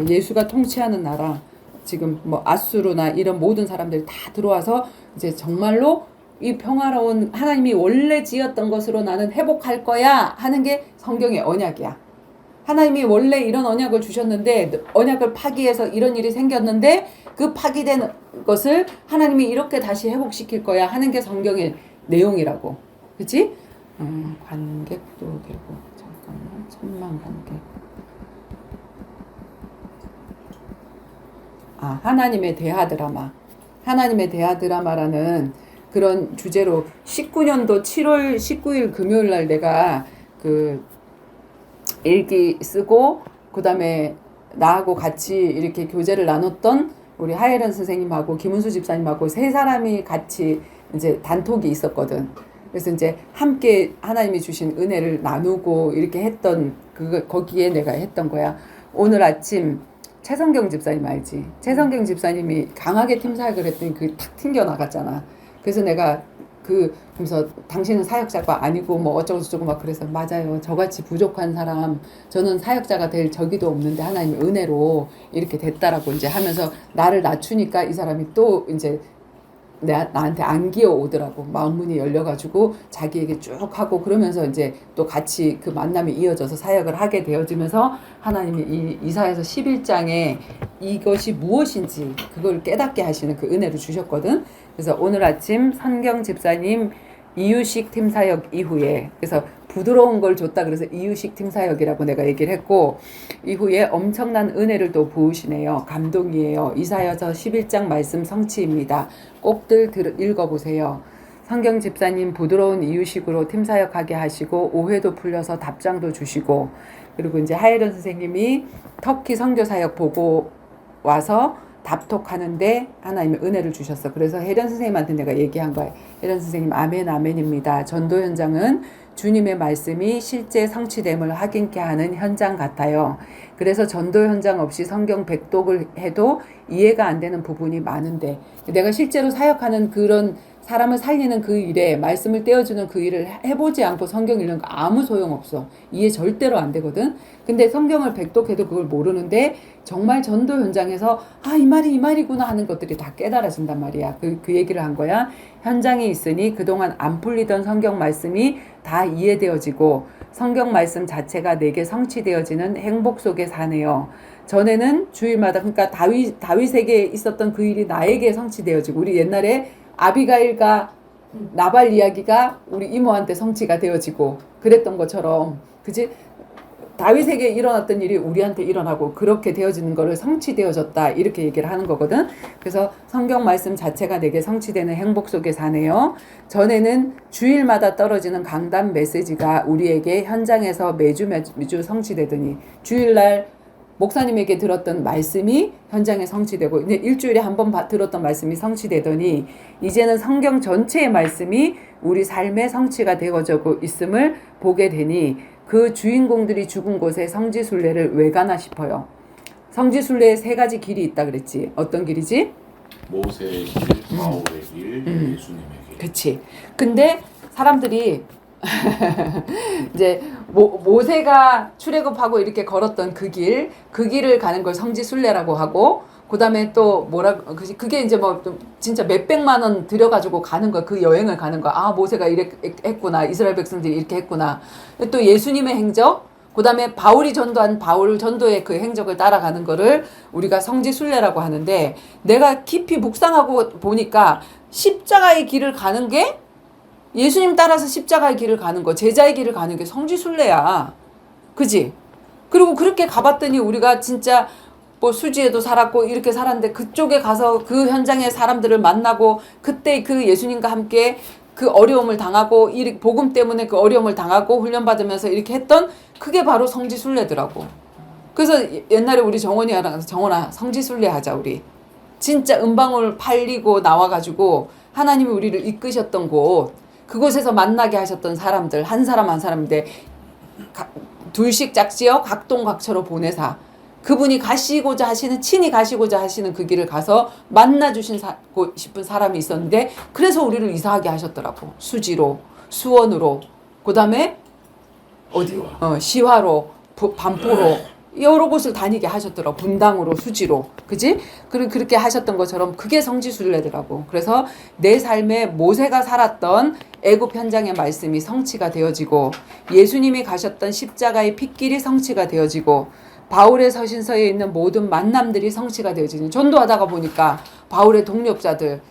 예수가 통치하는 나라, 지금 뭐 아수르나 이런 모든 사람들이 다 들어와서 이제 정말로 이 평화로운 하나님이 원래 지었던 것으로 나는 회복할 거야 하는 게 성경의 언약이야. 하나님이 원래 이런 언약을 주셨는데 언약을 파기해서 이런 일이 생겼는데 그 파기된 것을 하나님이 이렇게 다시 회복시킬 거야 하는 게 성경의 내용이라고. 그치? 관객도 되고. 잠깐만. 천만 관객. 하나님의 대하 드라마. 하나님의 대하 드라마라는 그런 주제로 19년도 7월 19일 금요일 날 내가 일기 쓰고, 그 다음에 나하고 같이 이렇게 교제를 나눴던 우리 하예련 선생님하고 김은수 집사님하고 세 사람이 같이 이제 단톡이 있었거든. 그래서 이제 함께 하나님이 주신 은혜를 나누고 이렇게 했던 거기에 내가 했던 거야. 오늘 아침 최성경 집사님 알지? 최성경 집사님이 강하게 팀 사역을 했더니 탁 튕겨 나갔잖아. 그래서 내가 그러면서 당신은 사역자가 아니고 뭐 어쩌고저쩌고 막 그래서, 맞아요. 저같이 부족한 사람, 저는 사역자가 될 적이도 없는데 하나님의 은혜로 이렇게 됐다라고 이제 하면서 나를 낮추니까 이 사람이 또 이제 나한테 안 기어 오더라고. 마음문이 열려가지고 자기에게 쭉 하고, 그러면서 이제 또 같이 그 만남이 이어져서 사역을 하게 되어지면서 하나님이 이사야서 11장에 이것이 무엇인지 그걸 깨닫게 하시는 그 은혜를 주셨거든. 그래서 오늘 아침 선경 집사님 이유식 팀 사역 이후에, 그래서 부드러운 걸 줬다 그래서 이유식 팀 사역이라고 내가 얘기를 했고, 이후에 엄청난 은혜를 또 부으시네요. 감동이에요. 이사야서 11장 말씀 성취입니다. 꼭들 읽어보세요. 성경 집사님 부드러운 이유식으로 팀 사역하게 하시고 오해도 풀려서 답장도 주시고, 그리고 이제 하예련 선생님이 터키 선교 사역 보고 와서 답톡하는데 하나님의 은혜를 주셨어. 그래서 혜련 선생님한테 내가 얘기한 거야. 혜련 선생님 아멘 아멘입니다. 전도 현장은 주님의 말씀이 실제 성취됨을 확인케 하는 현장 같아요. 그래서 전도 현장 없이 성경 백독을 해도 이해가 안 되는 부분이 많은데, 내가 실제로 사역하는 그런 사람을 살리는 그 일에 말씀을 떼어주는 그 일을 해보지 않고 성경 읽는 거 아무 소용없어. 이해 절대로 안 되거든. 근데 성경을 백독해도 그걸 모르는데 정말 전도 현장에서 이 말이 이 말이구나 하는 것들이 다 깨달아진단 말이야. 그 얘기를 한 거야. 현장에 있으니 그동안 안 풀리던 성경 말씀이 다 이해되어지고 성경 말씀 자체가 내게 성취되어지는 행복 속에 사네요. 전에는 주일마다, 그러니까 다윗에게 있었던 그 일이 나에게 성취되어지고, 우리 옛날에 아비가일과 나발 이야기가 우리 이모한테 성취가 되어지고 그랬던 것처럼, 그지? 다윗에게 일어났던 일이 우리한테 일어나고 그렇게 되어지는 거를 성취되어졌다, 이렇게 얘기를 하는 거거든. 그래서 성경 말씀 자체가 내게 성취되는 행복 속에 사네요. 전에는 주일마다 떨어지는 강단 메시지가 우리에게 현장에서 매주 성취되더니, 주일날 목사님에게 들었던 말씀이 현장에 성취되고, 이제 일주일에 한 번 들었던 말씀이 성취되더니, 이제는 성경 전체의 말씀이 우리 삶의 성취가 되어지고 있음을 보게 되니, 그 주인공들이 죽은 곳에 성지순례를 왜 가나 싶어요. 성지순례에 세 가지 길이 있다 그랬지. 어떤 길이지? 모세의 길, 바울의 길, 예수님의 길. 그치. 근데 사람들이 이제 모세가 출애굽하고 이렇게 걸었던 그 길을 가는 걸 성지순례라고 하고, 그 다음에 또 그게 이제 뭐 진짜 몇백만 원 들여가지고 가는 거야. 그 여행을 가는 거야. 아, 모세가 이렇게 했구나. 이스라엘 백성들이 이렇게 했구나. 또 예수님의 행적, 그 다음에 바울이 전도한 바울 전도의 그 행적을 따라가는 거를 우리가 성지순례라고 하는데, 내가 깊이 묵상하고 보니까 십자가의 길을 가는 게, 예수님 따라서 십자가의 길을 가는 거, 제자의 길을 가는 게 성지순례야. 그지? 그리고 그렇게 가봤더니 우리가 진짜 뭐 수지에도 살았고 이렇게 살았는데, 그쪽에 가서 그 현장의 사람들을 만나고 그때 그 예수님과 함께 그 어려움을 당하고, 이 복음 때문에 그 어려움을 당하고 훈련받으면서 이렇게 했던, 그게 바로 성지순례더라고. 그래서 옛날에 우리 정원이랑, 정원아 성지순례 하자 우리. 진짜 은방울 팔리고 나와가지고 하나님이 우리를 이끄셨던 곳, 그곳에서 만나게 하셨던 사람들 한 사람 한 사람인데, 둘씩 짝지어 각동각처로 보내사 그분이 가시고자 하시는, 친히 가시고자 하시는 그 길을 가서 만나주신 싶은 사람이 있었는데, 그래서 우리를 이사하게 하셨더라고. 수지로, 수원으로, 그 다음에 어디? 시화로, 반포로, 여러 곳을 다니게 하셨더라고. 분당으로, 수지로, 그지? 그렇게 하셨던 것처럼 그게 성지순례더라고. 그래서 내 삶에 모세가 살았던 애굽 현장의 말씀이 성취가 되어지고, 예수님이 가셨던 십자가의 핏길이 성취가 되어지고, 바울의 서신서에 있는 모든 만남들이 성취가 되어지는, 전도하다가 보니까 바울의 동력자들,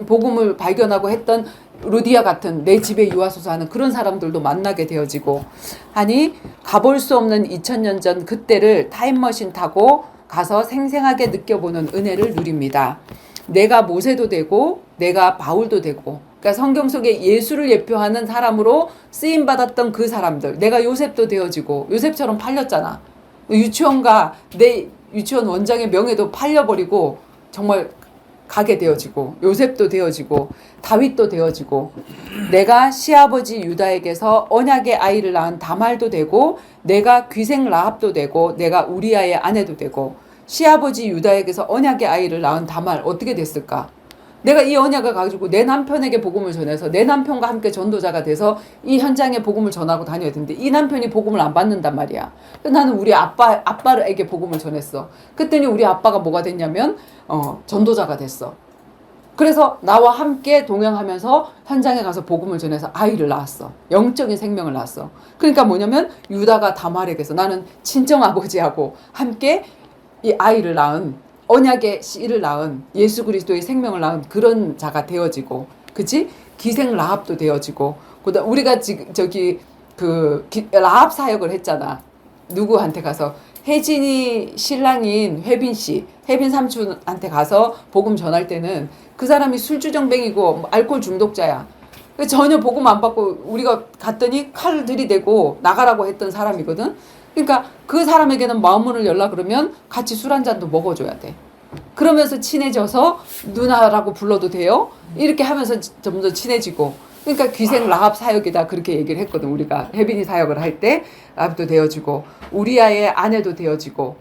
복음을 발견하고 했던 루디아 같은, 내 집에 유하소서 하는 그런 사람들도 만나게 되어지고 하니, 가볼 수 없는 2000년 전 그때를 타임머신 타고 가서 생생하게 느껴보는 은혜를 누립니다. 내가 모세도 되고 내가 바울도 되고, 그러니까 성경 속에 예수를 예표하는 사람으로 쓰임받았던 그 사람들, 내가 요셉도 되어지고, 요셉처럼 팔렸잖아. 유치원가, 내 유치원 원장의 명예도 팔려버리고 정말 가게 되어지고, 요셉도 되어지고, 다윗도 되어지고, 내가 시아버지 유다에게서 언약의 아이를 낳은 다말도 되고, 내가 귀생 라합도 되고, 내가 우리아의 아내도 되고. 시아버지 유다에게서 언약의 아이를 낳은 다말 어떻게 됐을까? 내가 이 언약을 가지고 내 남편에게 복음을 전해서 내 남편과 함께 전도자가 돼서 이 현장에 복음을 전하고 다녀야 되는데, 이 남편이 복음을 안 받는단 말이야. 나는 우리 아빠에게 복음을 전했어. 그랬더니 우리 아빠가 뭐가 됐냐면 전도자가 됐어. 그래서 나와 함께 동행하면서 현장에 가서 복음을 전해서 아이를 낳았어. 영적인 생명을 낳았어. 그러니까 뭐냐면 유다가 다말에게서, 나는 친정아버지하고 함께 이 아이를 낳은, 언약의 씨를 낳은, 예수 그리스도의 생명을 낳은 그런 자가 되어지고, 그치? 기생 라합도 되어지고, 그다음 우리가 지금 라합 사역을 했잖아. 누구한테 가서, 혜진이 신랑인 혜빈 씨, 혜빈 삼촌한테 가서 복음 전할 때는 그 사람이 술주정뱅이고 알코올 중독자야. 전혀 복음 안 받고 우리가 갔더니 칼을 들이대고 나가라고 했던 사람이거든. 그러니까 그 사람에게는 마음문을 열라 그러면 같이 술 한 잔도 먹어줘야 돼. 그러면서 친해져서 누나라고 불러도 돼요. 이렇게 하면서 좀 더 친해지고. 그러니까 귀생 라합 사역이다, 그렇게 얘기를 했거든. 우리가 혜빈이 사역을 할 때 라합도 되어지고, 우리아의 아내도 되어지고.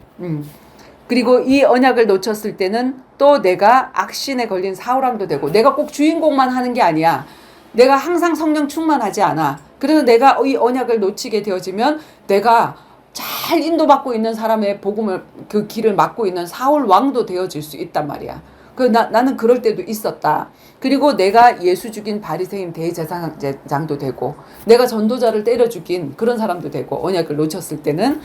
그리고 이 언약을 놓쳤을 때는 또 내가 악신에 걸린 사울왕도 되고, 내가 꼭 주인공만 하는 게 아니야. 내가 항상 성령 충만하지 않아. 그래서 내가 이 언약을 놓치게 되어지면 내가 잘 인도받고 있는 사람의 복음을, 그 길을 막고 있는 사울 왕도 되어질 수 있단 말이야. 나는 그럴 때도 있었다. 그리고 내가 예수 죽인 바리새인 대제사장도 되고, 내가 전도자를 때려 죽인 그런 사람도 되고, 언약을 놓쳤을 때는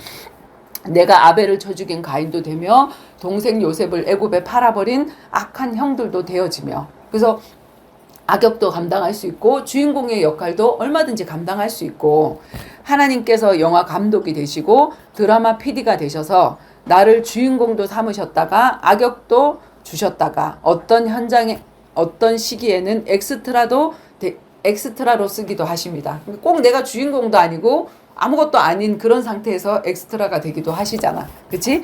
내가 아벨을 쳐 죽인 가인도 되며, 동생 요셉을 애굽에 팔아버린 악한 형들도 되어지며. 그래서 악역도 감당할 수 있고 주인공의 역할도 얼마든지 감당할 수 있고 하나님께서 영화 감독이 되시고 드라마 PD가 되셔서 나를 주인공도 삼으셨다가 악역도 주셨다가 어떤 현장에 어떤 시기에는 엑스트라로 쓰기도 하십니다. 꼭 내가 주인공도 아니고 아무것도 아닌 그런 상태에서 엑스트라가 되기도 하시잖아. 그치?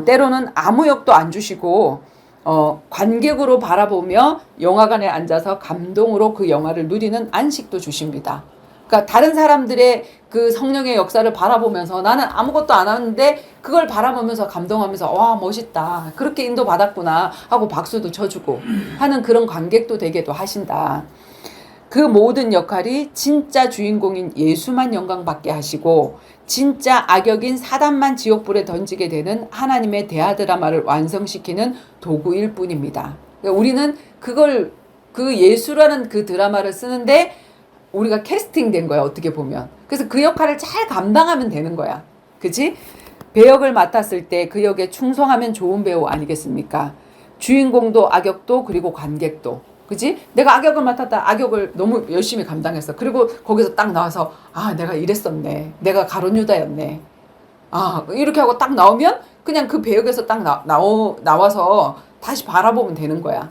때로는 아무 역도 안 주시고 관객으로 바라보며 영화관에 앉아서 감동으로 그 영화를 누리는 안식도 주십니다. 그러니까 다른 사람들의 그 성령의 역사를 바라보면서 나는 아무것도 안 하는데 그걸 바라보면서 감동하면서 와 멋있다 그렇게 인도받았구나 하고 박수도 쳐주고 하는 그런 관객도 되게도 하신다. 그 모든 역할이 진짜 주인공인 예수만 영광받게 하시고 진짜 악역인 사단만 지옥불에 던지게 되는 하나님의 대하 드라마를 완성시키는 도구일 뿐입니다. 그러니까 우리는 그 예수라는 그 드라마를 쓰는데 우리가 캐스팅된 거야 어떻게 보면. 그래서 그 역할을 잘 감당하면 되는 거야. 그치? 배역을 맡았을 때 그 역에 충성하면 좋은 배우 아니겠습니까? 주인공도 악역도 그리고 관객도. 그치? 내가 악역을 맡았다. 악역을 너무 열심히 감당했어. 그리고 거기서 딱 나와서 내가 이랬었네. 내가 가룟 유다였네. 이렇게 하고 딱 나오면 그냥 그 배역에서 딱 나와서 다시 바라보면 되는 거야.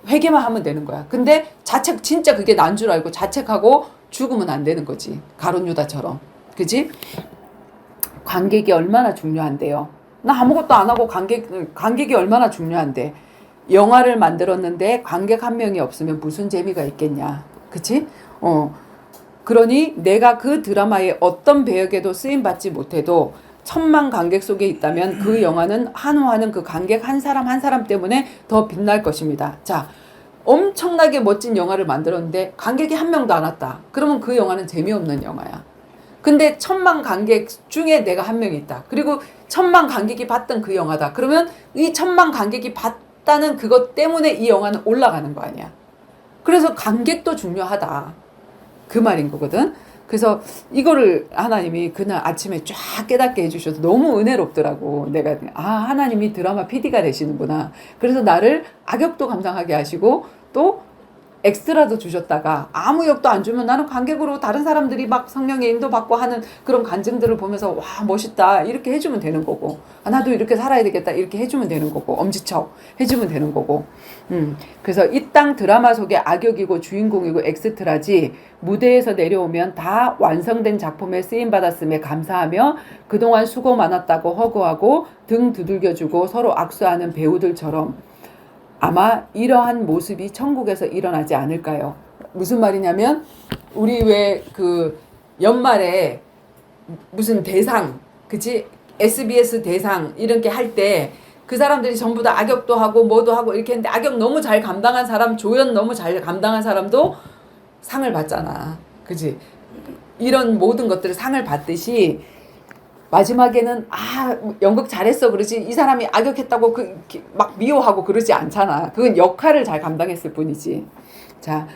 회개만 하면 되는 거야. 근데 자책 진짜 그게 난 줄 알고 자책하고 죽으면 안 되는 거지. 가룟 유다처럼. 그치? 관객이 얼마나 중요한데요. 나 아무것도 안 하고 관객이 얼마나 중요한데. 영화를 만들었는데 관객 한 명이 없으면 무슨 재미가 있겠냐. 그치? 그러니 내가 그 드라마의 어떤 배역에도 쓰임받지 못해도 1000만 관객 속에 있다면 그 영화는 한호하는 그 관객 한 사람 한 사람 때문에 더 빛날 것입니다. 자, 엄청나게 멋진 영화를 만들었는데 관객이 한 명도 안 왔다. 그러면 그 영화는 재미없는 영화야. 근데 1000만 관객 중에 내가 한 명이 있다. 그리고 1000만 관객이 봤던 그 영화다. 그러면 이 1000만 관객이 봤다는 그것 때문에 이 영화는 올라가는 거 아니야. 그래서 관객도 중요하다. 그 말인 거거든. 그래서 이거를 하나님이 그날 아침에 쫙 깨닫게 해주셔서 너무 은혜롭더라고. 내가 하나님이 드라마 PD가 되시는구나. 그래서 나를 악역도 감당하게 하시고 또 엑스트라도 주셨다가 아무 역도 안 주면 나는 관객으로 다른 사람들이 막 성령의 인도받고 하는 그런 간증들을 보면서 와 멋있다 이렇게 해주면 되는 거고 나도 이렇게 살아야 되겠다 이렇게 해주면 되는 거고 엄지척 해주면 되는 거고 그래서 이 땅 드라마 속의 악역이고 주인공이고 엑스트라지 무대에서 내려오면 다 완성된 작품에 쓰임받았음에 감사하며 그동안 수고 많았다고 허구하고 등 두들겨주고 서로 악수하는 배우들처럼 아마 이러한 모습이 천국에서 일어나지 않을까요? 무슨 말이냐면 우리 왜 그 연말에 무슨 대상 그치? SBS 대상 이런 게 할 때 그 사람들이 전부 다 악역도 하고 뭐도 하고 이렇게 했는데 악역 너무 잘 감당한 사람 조연 너무 잘 감당한 사람도 상을 받잖아. 그치? 이런 모든 것들을 상을 받듯이 마지막에는 연극 잘했어 그러지 이 사람이 악역했다고 막 미워하고 그러지 않잖아. 그건 역할을 잘 감당했을 뿐이지. 자,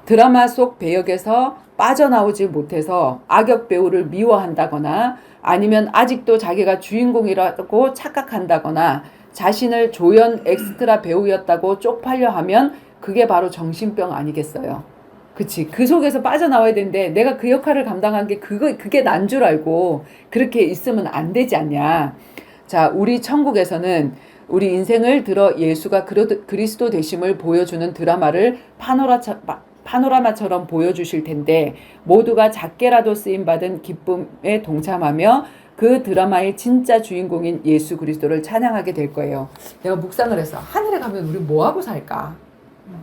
드라마 속 배역에서 빠져나오지 못해서 악역 배우를 미워한다거나 아니면 아직도 자기가 주인공이라고 착각한다거나 자신을 조연 엑스트라 배우였다고 쪽팔려 하면 그게 바로 정신병 아니겠어요. 그치. 그 속에서 빠져나와야 되는데 내가 그 역할을 감당한 게 그게 난 줄 알고 그렇게 있으면 안 되지 않냐. 자, 우리 천국에서는 우리 인생을 들어 예수가 그리스도 되심을 보여주는 드라마를 파노라마처럼 보여주실 텐데 모두가 작게라도 쓰임받은 기쁨에 동참하며 그 드라마의 진짜 주인공인 예수 그리스도를 찬양하게 될 거예요. 내가 묵상을 했어. 하늘에 가면 우리 뭐하고 살까?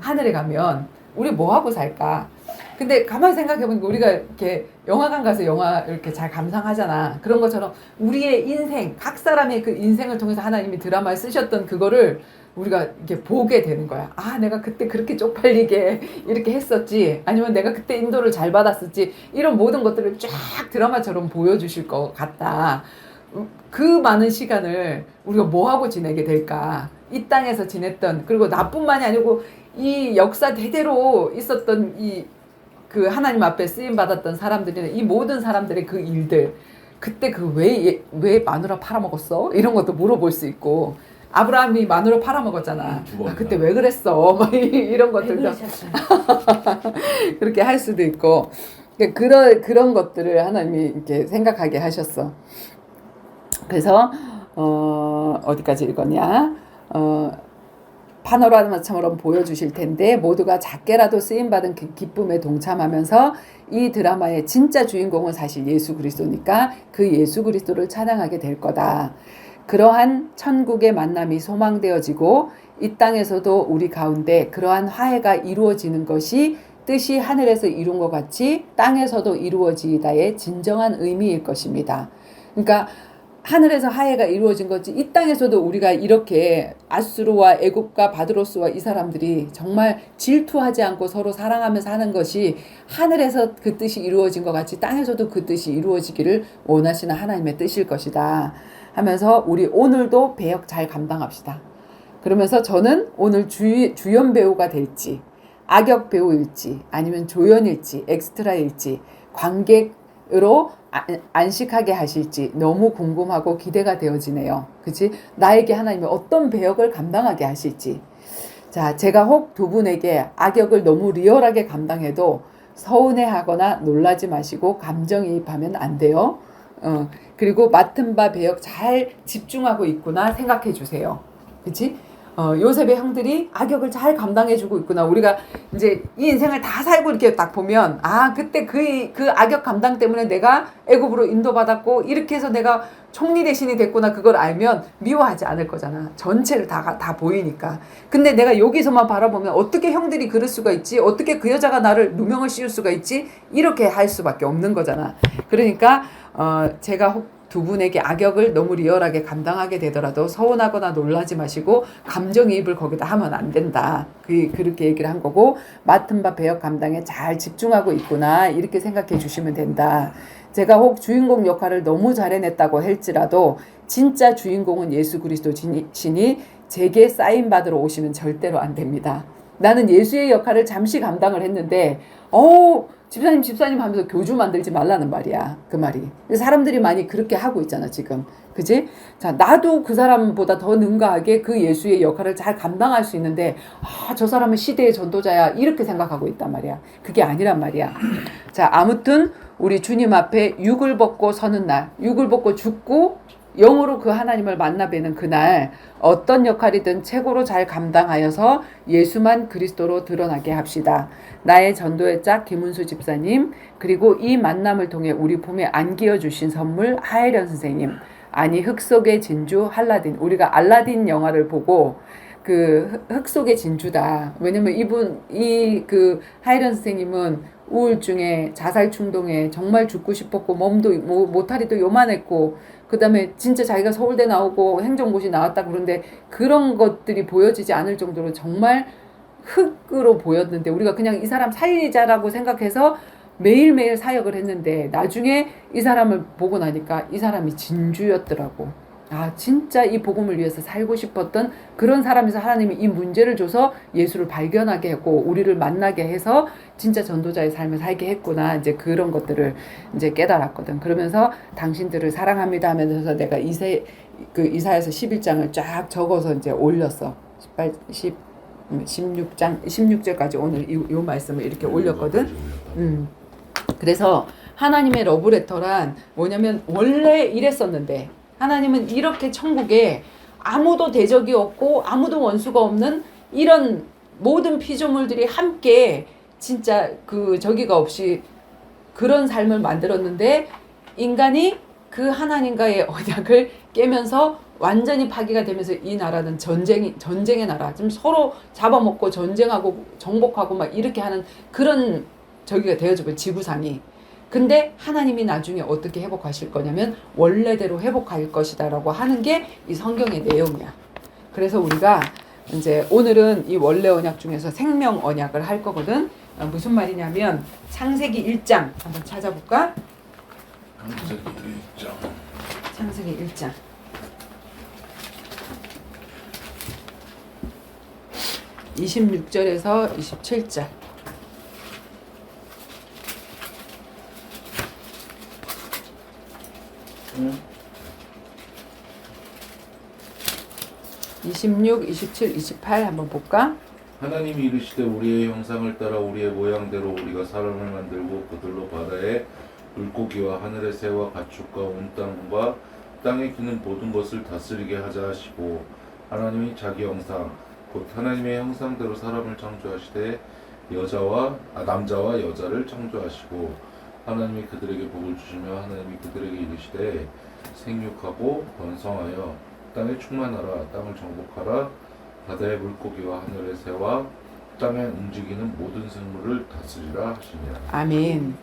하늘에 가면 우리 뭐하고 살까? 근데 가만히 생각해보니까 우리가 이렇게 영화관 가서 영화 이렇게 잘 감상하잖아. 그런 것처럼 우리의 인생, 각 사람의 그 인생을 통해서 하나님이 드라마에 쓰셨던 그거를 우리가 이렇게 보게 되는 거야. 내가 그때 그렇게 쪽팔리게 이렇게 했었지. 아니면 내가 그때 인도를 잘 받았었지. 이런 모든 것들을 쫙 드라마처럼 보여주실 것 같다. 그 많은 시간을 우리가 뭐하고 지내게 될까? 이 땅에서 지냈던, 그리고 나뿐만이 아니고 이 역사 대대로 있었던 그 하나님 앞에 쓰임받았던 사람들이나 이 모든 사람들의 그 일들, 그때 왜 마누라 팔아먹었어? 이런 것도 물어볼 수 있고, 아브라함이 마누라 팔아먹었잖아. 두 번. 아, 그때 왜 그랬어? 막 이런 왜 것들도 그러셨어요? 그렇게 할 수도 있고 그런 것들을 하나님이 이렇게 생각하게 하셨어. 그래서 어디까지 읽었냐? 파노라마처럼 보여주실 텐데 모두가 작게라도 쓰임받은 그 기쁨에 동참하면서 이 드라마의 진짜 주인공은 사실 예수 그리스도니까 그 예수 그리스도를 찬양하게 될 거다. 그러한 천국의 만남이 소망되어지고 이 땅에서도 우리 가운데 그러한 화해가 이루어지는 것이 뜻이 하늘에서 이룬 것 같이 땅에서도 이루어지다의 진정한 의미일 것입니다. 그러니까 하늘에서 화해가 이루어진 거지 이 땅에서도 우리가 이렇게 아수르와 애굽과 바드로스와 이 사람들이 정말 질투하지 않고 서로 사랑하면서 하는 것이 하늘에서 그 뜻이 이루어진 것 같이 땅에서도 그 뜻이 이루어지기를 원하시는 하나님의 뜻일 것이다 하면서 우리 오늘도 배역 잘 감당합시다. 그러면서 저는 오늘 주연 배우가 될지 악역 배우일지 아니면 조연일지 엑스트라일지 관객으로 안식하게 하실지 너무 궁금하고 기대가 되어지네요. 그치? 나에게 하나님이 어떤 배역을 감당하게 하실지. 자, 제가 혹 두 분에게 악역을 너무 리얼하게 감당해도 서운해하거나 놀라지 마시고 감정이입하면 안 돼요. 그리고 맡은 바 배역 잘 집중하고 있구나 생각해 주세요. 그치? 요셉의 형들이 악역을 잘 감당해주고 있구나. 우리가 이제 이 인생을 다 살고 이렇게 딱 보면 아 그때 그 악역 감당 때문에 내가 애굽으로 인도받았고 이렇게 해서 내가 총리 대신이 됐구나. 그걸 알면 미워하지 않을 거잖아. 전체를 다 보이니까. 근데 내가 여기서만 바라보면 어떻게 형들이 그럴 수가 있지? 어떻게 그 여자가 나를 누명을 씌울 수가 있지? 이렇게 할 수밖에 없는 거잖아. 그러니까 제가 혹 두 분에게 악역을 너무 리얼하게 감당하게 되더라도 서운하거나 놀라지 마시고 감정이입을 거기다 하면 안 된다. 그렇게 얘기를 한 거고 맡은 바 배역 감당에 잘 집중하고 있구나 이렇게 생각해 주시면 된다. 제가 혹 주인공 역할을 너무 잘 해냈다고 할지라도 진짜 주인공은 예수 그리스도시니 제게 사인 받으러 오시면 절대로 안 됩니다. 나는 예수의 역할을 잠시 감당을 했는데 집사님 하면서 교주 만들지 말라는 말이야. 그 말이. 사람들이 많이 그렇게 하고 있잖아, 지금. 그지? 자, 나도 그 사람보다 더 능가하게 그 예수의 역할을 잘 감당할 수 있는데, 저 사람은 시대의 전도자야. 이렇게 생각하고 있단 말이야. 그게 아니란 말이야. 자, 아무튼, 우리 주님 앞에 육을 벗고 서는 날, 육을 벗고 죽고, 영으로 그 하나님을 만나 뵈는 그날 어떤 역할이든 최고로 잘 감당하여서 예수만 그리스도로 드러나게 합시다. 나의 전도의 짝 김은수 집사님 그리고 이 만남을 통해 우리 품에 안기어 주신 선물 하혜련 선생님 아니 흙 속의 진주 할라딘 우리가 알라딘 영화를 보고 그 흙 속의 진주다. 왜냐면 그 하혜련 선생님은 우울증에 자살 충동에 정말 죽고 싶었고 몸도 모타리도 요만했고 그 다음에 진짜 자기가 서울대 나오고 행정고시 나왔다 그런데 그런 것들이 보여지지 않을 정도로 정말 흙으로 보였는데 우리가 그냥 이 사람 살리자라고 생각해서 매일매일 사역을 했는데 나중에 이 사람을 보고 나니까 이 사람이 진주였더라고. 진짜 이 복음을 위해서 살고 싶었던 그런 사람에서 하나님이 이 문제를 줘서 예수를 발견하게 했고 우리를 만나게 해서 진짜 전도자의 삶을 살게 했구나. 이제 그런 것들을 이제 깨달았거든. 그러면서 당신들을 사랑합니다 하면서 내가 이사야서 11장을 쫙 적어서 이제 올렸어. 16절까지 오늘 요 말씀을 이렇게 올렸거든. 그래서 하나님의 러브레터란 뭐냐면 원래 이랬었는데 하나님은 이렇게 천국에 아무도 대적이 없고 아무도 원수가 없는 이런 모든 피조물들이 함께 진짜 저기가 없이 그런 삶을 만들었는데 인간이 그 하나님과의 언약을 깨면서 완전히 파괴가 되면서 이 나라는 전쟁의 나라. 좀 서로 잡아먹고 전쟁하고 정복하고 막 이렇게 하는 그런 저기가 되어지고 지구상이. 근데 하나님이 나중에 어떻게 회복하실 거냐면 원래대로 회복할 것이다라고 하는 게 이 성경의 내용이야. 그래서 우리가 이제 오늘은 이 원래 언약 중에서 생명 언약을 할 거거든. 무슨 말이냐면 창세기 1장 한번 찾아볼까? 창세기 1장. 26절에서 27절. 26, 27, 28 한번 볼까? 하나님이 이르시되 우리의 형상을 따라 우리의 모양대로 우리가 사람을 만들고 그들로 바다의 물고기와 하늘의 새와 가축과 온 땅과 땅에 기는 모든 것을 다스리게 하자 하시고 하나님이 자기 형상 곧 하나님의 형상대로 사람을 창조하시되 남자와 여자를 창조하시고 하나님이 그들에게 복을 주시며 하나님이 그들에게 이르시되 생육하고 번성하여 땅에 충만하라 땅을 정복하라 바다의 물고기와 하늘의 새와 땅에 움직이는 모든 생물을 다스리라 하시니라. 아멘.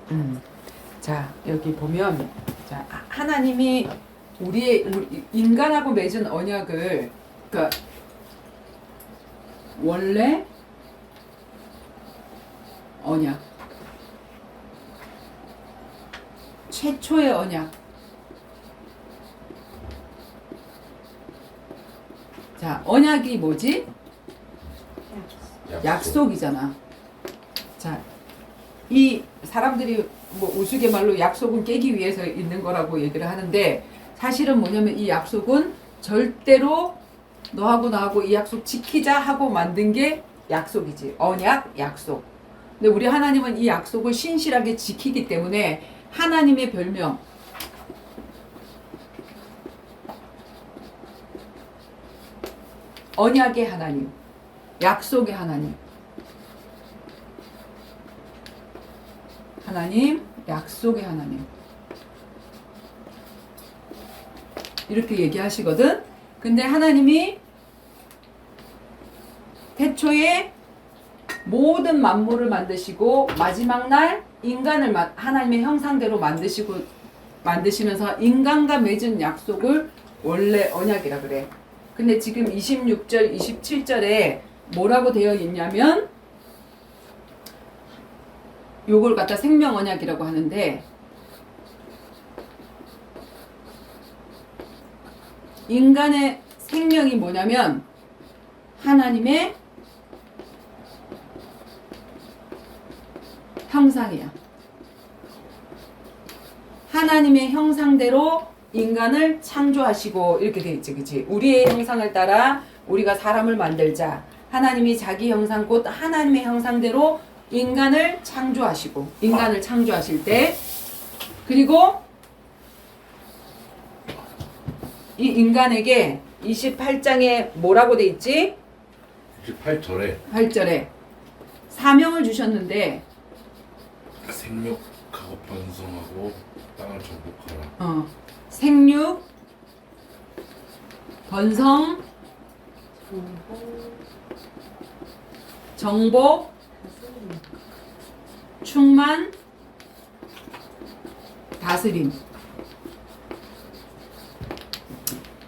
자, 여기 보면 자, 하나님이 우리 인간하고 맺은 언약을 그러니까 원래 언약 최초의 언약 자, 언약이 뭐지? 약속이잖아. 자, 이 사람들이 뭐 우스갯말로 약속은 깨기 위해서 있는 거라고 얘기를 하는데 사실은 뭐냐면 이 약속은 절대로 너하고 나하고 이 약속 지키자 하고 만든 게 약속이지. 언약, 약속. 근데 우리 하나님은 이 약속을 신실하게 지키기 때문에 하나님의 별명 언약의 하나님, 약속의 하나님. 하나님, 약속의 하나님. 이렇게 얘기하시거든. 근데 하나님이 태초에 모든 만물을 만드시고 마지막 날 인간을 하나님의 형상대로 만드시면서 인간과 맺은 약속을 원래 언약이라 그래. 근데 지금 26절, 27절에 뭐라고 되어 있냐면 요걸 갖다 생명 언약이라고 하는데 인간의 생명이 뭐냐면 하나님의 형상이야. 하나님의 형상대로 인간을 창조하시고 이렇게 돼 있지, 그치? 우리의 형상을 따라 우리가 사람을 만들자. 하나님이 자기 형상 곧 하나님의 형상대로 인간을 창조하실 때 그리고 이 인간에게 28장에 뭐라고 돼 있지? 28절에 8절에 사명을 주셨는데 생육하고 번성하고 땅을 정복하라. 생육, 번성, 정복, 충만, 다스림.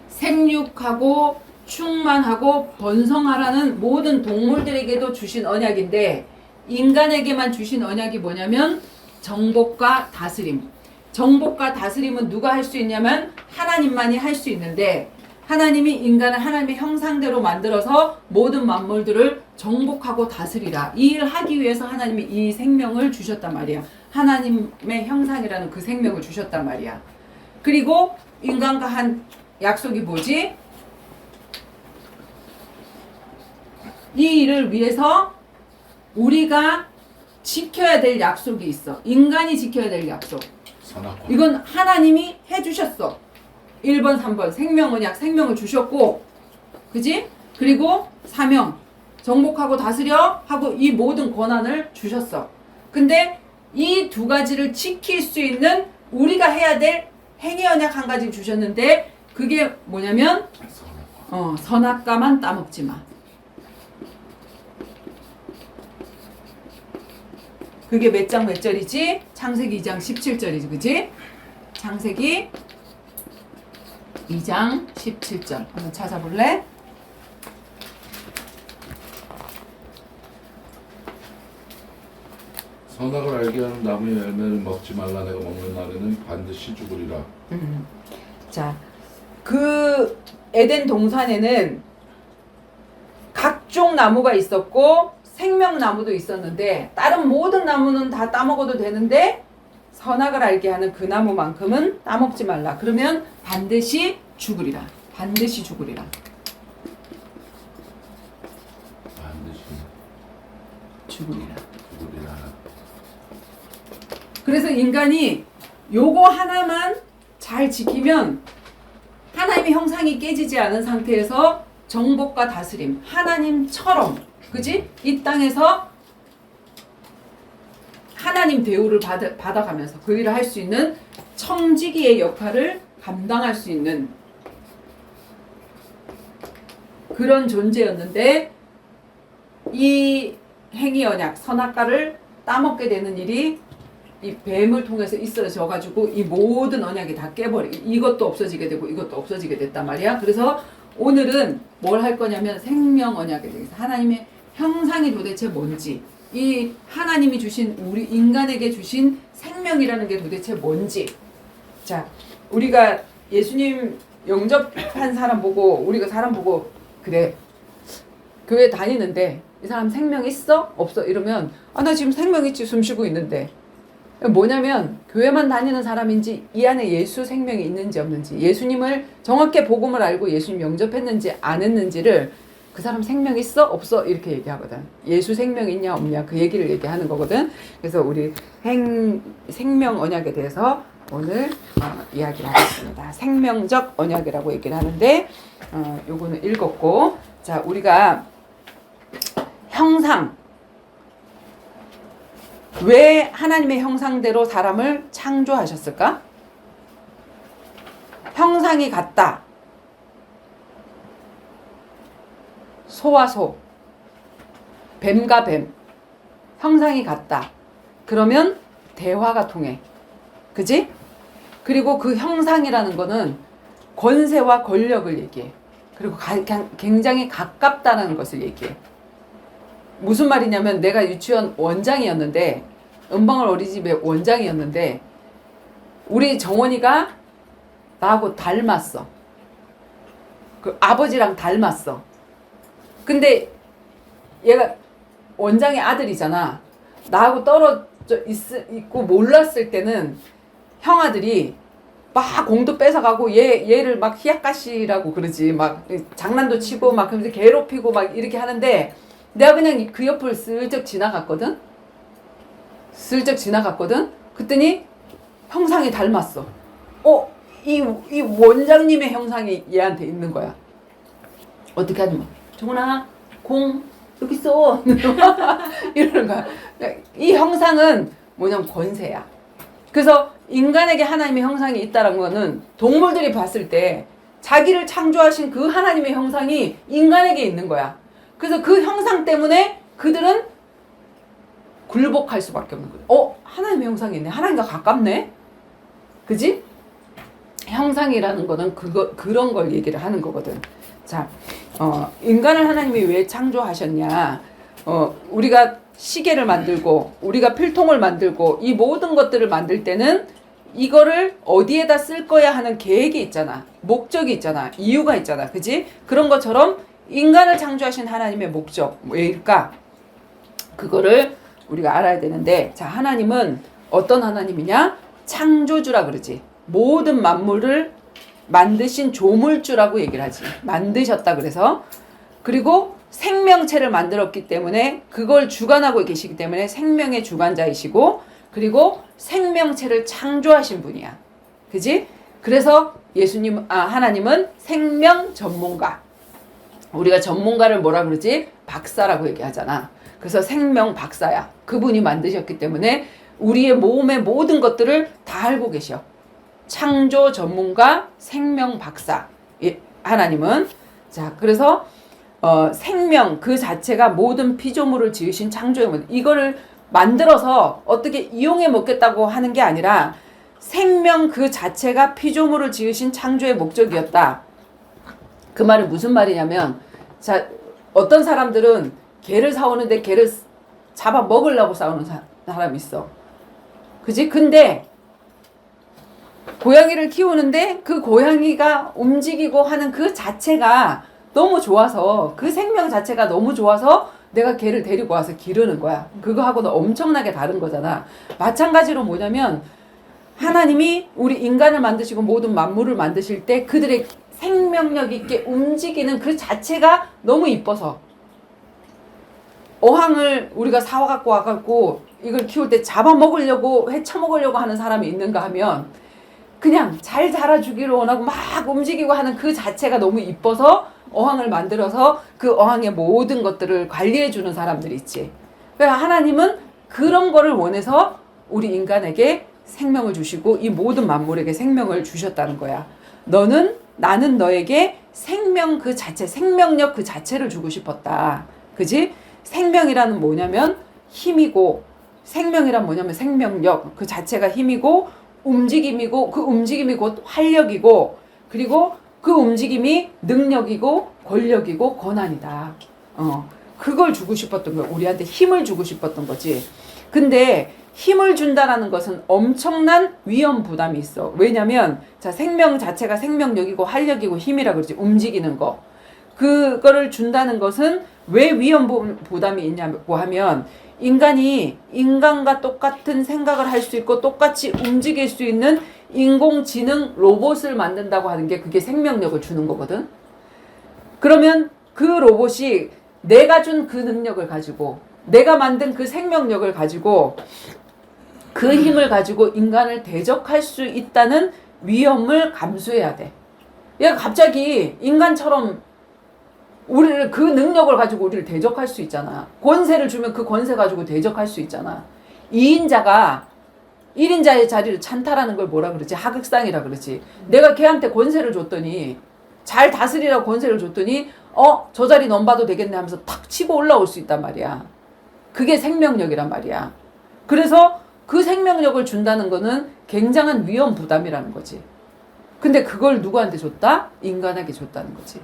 생육하고 충만하고 번성하라는 모든 동물들에게도 주신 언약인데 인간에게만 주신 언약이 뭐냐면 정복과 다스림. 정복과 다스림은 누가 할 수 있냐면 하나님만이 할 수 있는데 하나님이 인간을 하나님의 형상대로 만들어서 모든 만물들을 정복하고 다스리라. 이 일을 하기 위해서 하나님이 이 생명을 주셨단 말이야. 하나님의 형상이라는 그 생명을 주셨단 말이야. 그리고 인간과 한 약속이 뭐지? 이 일을 위해서 우리가 지켜야 될 약속이 있어. 인간이 지켜야 될 약속. 선악과. 이건 하나님이 해주셨어. 1번, 3번 생명 언약, 생명을 주셨고 그지? 그리고 사명, 정복하고 다스려 하고 이 모든 권한을 주셨어. 근데 이 두 가지를 지킬 수 있는 우리가 해야 될 행위 언약 한 가지 주셨는데 그게 뭐냐면 선악과만 따먹지 마. 그게 몇 장 몇 절이지? 창세기 2장 17절이지, 그치? 창세기 2장 17절 한번 찾아볼래? 선악을 알게 하는 나무의 열매를 먹지 말라. 내가 먹는 날에는 반드시 죽으리라. 자, 그 에덴 동산에는 각종 나무가 있었고 생명나무도 있었는데 다른 모든 나무는 다 따먹어도 되는데 선악을 알게 하는 그 나무만큼은 따먹지 말라. 그러면 반드시 죽으리라. 반드시 죽으리라. 죽으리라. 죽으리라. 그래서 인간이 요거 하나만 잘 지키면 하나님의 형상이 깨지지 않은 상태에서 정복과 다스림, 하나님처럼, 그지? 이 땅에서 하나님 대우를 받아가면서 그 일을 할 수 있는 청지기의 역할을 감당할 수 있는 그런 존재였는데, 이 행위 언약, 선악과를 따먹게 되는 일이 이 뱀을 통해서 있어져 가지고 이 모든 언약이 다 이것도 없어지게 되고 이것도 없어지게 됐단 말이야. 그래서 오늘은 뭘 할 거냐면 생명 언약에 대해서, 하나님의 형상이 도대체 뭔지, 이 하나님이 주신 우리 인간에게 주신 생명이라는 게 도대체 뭔지. 자, 우리가 예수님 영접한 사람 보고, 우리가 사람 보고, 그래, 교회 다니는데 이 사람 생명 있어? 없어? 이러면 나 지금 생명 있지, 숨 쉬고 있는데. 뭐냐면 교회만 다니는 사람인지 이 안에 예수 생명이 있는지 없는지, 예수님을 정확히 복음을 알고 예수님 영접했는지 안 했는지를 그 사람 생명 있어? 없어? 이렇게 얘기하거든. 예수 생명 있냐 없냐 그 얘기를 얘기하는 거거든. 그래서 우리 생명 언약에 대해서 오늘 이야기를 하겠습니다. 생명적 언약이라고 얘기를 하는데 요거는 읽었고, 자, 우리가 형상, 왜 하나님의 형상대로 사람을 창조하셨을까? 형상이 같다. 소와 소, 뱀과 뱀, 형상이 같다. 그러면 대화가 통해. 그지? 그리고 그 형상이라는 거는 권세와 권력을 얘기해. 그리고 굉장히 가깝다는 것을 얘기해. 무슨 말이냐면, 내가 유치원 원장이었는데, 은방울 어린이집의 원장이었는데, 우리 정원이가 나하고 닮았어. 그 아버지랑 닮았어. 근데 얘가 원장의 아들이잖아. 나하고 떨어져 있고 몰랐을 때는 형아들이 막 공도 뺏어가고 얘를 막 히야카시라고 그러지. 막 장난도 치고 막 그러면서 괴롭히고 막 이렇게 하는데, 내가 그냥 그 옆을 슬쩍 지나갔거든? 그랬더니 형상이 닮았어. 이 원장님의 형상이 얘한테 있는 거야. 어떻게 하냐면, 정훈아, 공 여기 있어. 이러는 거야. 이 형상은 뭐냐면 권세야. 그래서 인간에게 하나님의 형상이 있다는 거는 동물들이 봤을 때 자기를 창조하신 그 하나님의 형상이 인간에게 있는 거야. 그래서 그 형상 때문에 그들은 굴복할 수밖에 없는 거야. 하나님의 형상이 있네. 하나님과 가깝네. 그지? 형상이라는 거는 그런 걸 얘기를 하는 거거든. 자, 인간을 하나님이 왜 창조하셨냐? 우리가 시계를 만들고, 우리가 필통을 만들고, 이 모든 것들을 만들 때는 이거를 어디에다 쓸 거야 하는 계획이 있잖아. 목적이 있잖아. 이유가 있잖아. 그지? 그런 것처럼 인간을 창조하신 하나님의 목적, 왜일까? 그거를 우리가 알아야 되는데, 자, 하나님은 어떤 하나님이냐? 창조주라 그러지. 모든 만물을 만드신 조물주라고 얘기를 하지. 만드셨다 그래서. 그리고 생명체를 만들었기 때문에, 그걸 주관하고 계시기 때문에 생명의 주관자이시고, 그리고 생명체를 창조하신 분이야. 그지? 그래서 하나님은 생명 전문가. 우리가 전문가를 뭐라 그러지? 박사라고 얘기하잖아. 그래서 생명 박사야. 그분이 만드셨기 때문에 우리의 몸의 모든 것들을 다 알고 계셔. 창조 전문가, 생명 박사. 하나님은. 자, 그래서 생명 그 자체가 모든 피조물을 지으신 창조의 문. 이거를 만들어서 어떻게 이용해 먹겠다고 하는 게 아니라 생명 그 자체가 피조물을 지으신 창조의 목적이었다. 그 말은 무슨 말이냐면, 자, 어떤 사람들은 개를 사오는데 개를 잡아 먹으려고 싸우는 사람이 있어. 그지? 근데 고양이를 키우는데 그 고양이가 움직이고 하는 그 자체가 너무 좋아서, 그 생명 자체가 너무 좋아서 내가 걔를 데리고 와서 기르는 거야. 그거하고는 엄청나게 다른 거잖아. 마찬가지로 뭐냐면, 하나님이 우리 인간을 만드시고 모든 만물을 만드실 때 그들의 생명력 있게 움직이는 그 자체가 너무 이뻐서, 어항을 우리가 사와 갖고 와갖고 이걸 키울 때 잡아먹으려고 헤쳐먹으려고 하는 사람이 있는가 하면 그냥 잘 자라주기를 원하고 막 움직이고 하는 그 자체가 너무 이뻐서 어항을 만들어서 그 어항의 모든 것들을 관리해주는 사람들이 있지. 그러니까 하나님은 그런 거를 원해서 우리 인간에게 생명을 주시고 이 모든 만물에게 생명을 주셨다는 거야. 나는 너에게 생명 그 자체, 생명력 그 자체를 주고 싶었다. 그지? 생명이라는 뭐냐면 힘이고, 생명이란 뭐냐면 생명력 그 자체가 힘이고, 움직임이고, 그 움직임이 곧 활력이고, 그리고 그 움직임이 능력이고 권력이고 권한이다. 그걸 주고 싶었던 거야. 우리한테 힘을 주고 싶었던 거지. 근데 힘을 준다라는 것은 엄청난 위험 부담이 있어. 왜냐면 자, 생명 자체가 생명력이고 활력이고 힘이라 그러지. 움직이는 거. 그거를 준다는 것은 왜 위험 부담이 있냐고 하면 인간이 인간과 똑같은 생각을 할 수 있고 똑같이 움직일 수 있는 인공지능 로봇을 만든다고 하는 게 그게 생명력을 주는 거거든. 그러면 그 로봇이 내가 준 그 능력을 가지고 내가 만든 그 생명력을 가지고 그 힘을 가지고 인간을 대적할 수 있다는 위험을 감수해야 돼. 얘가 갑자기 인간처럼 우리를 그 능력을 가지고 우리를 대적할 수 있잖아. 권세를 주면 그 권세 가지고 대적할 수 있잖아. 2인자가 1인자의 자리를 찬탈하는 걸 뭐라 그러지? 하극상이라 그러지. 내가 걔한테 권세를 줬더니 잘 다스리라고 권세를 줬더니 저 자리 넘봐도 되겠네 하면서 탁 치고 올라올 수 있단 말이야. 그게 생명력이란 말이야. 그래서 그 생명력을 준다는 거는 굉장한 위험 부담이라는 거지. 근데 그걸 누구한테 줬다? 인간에게 줬다는 거지.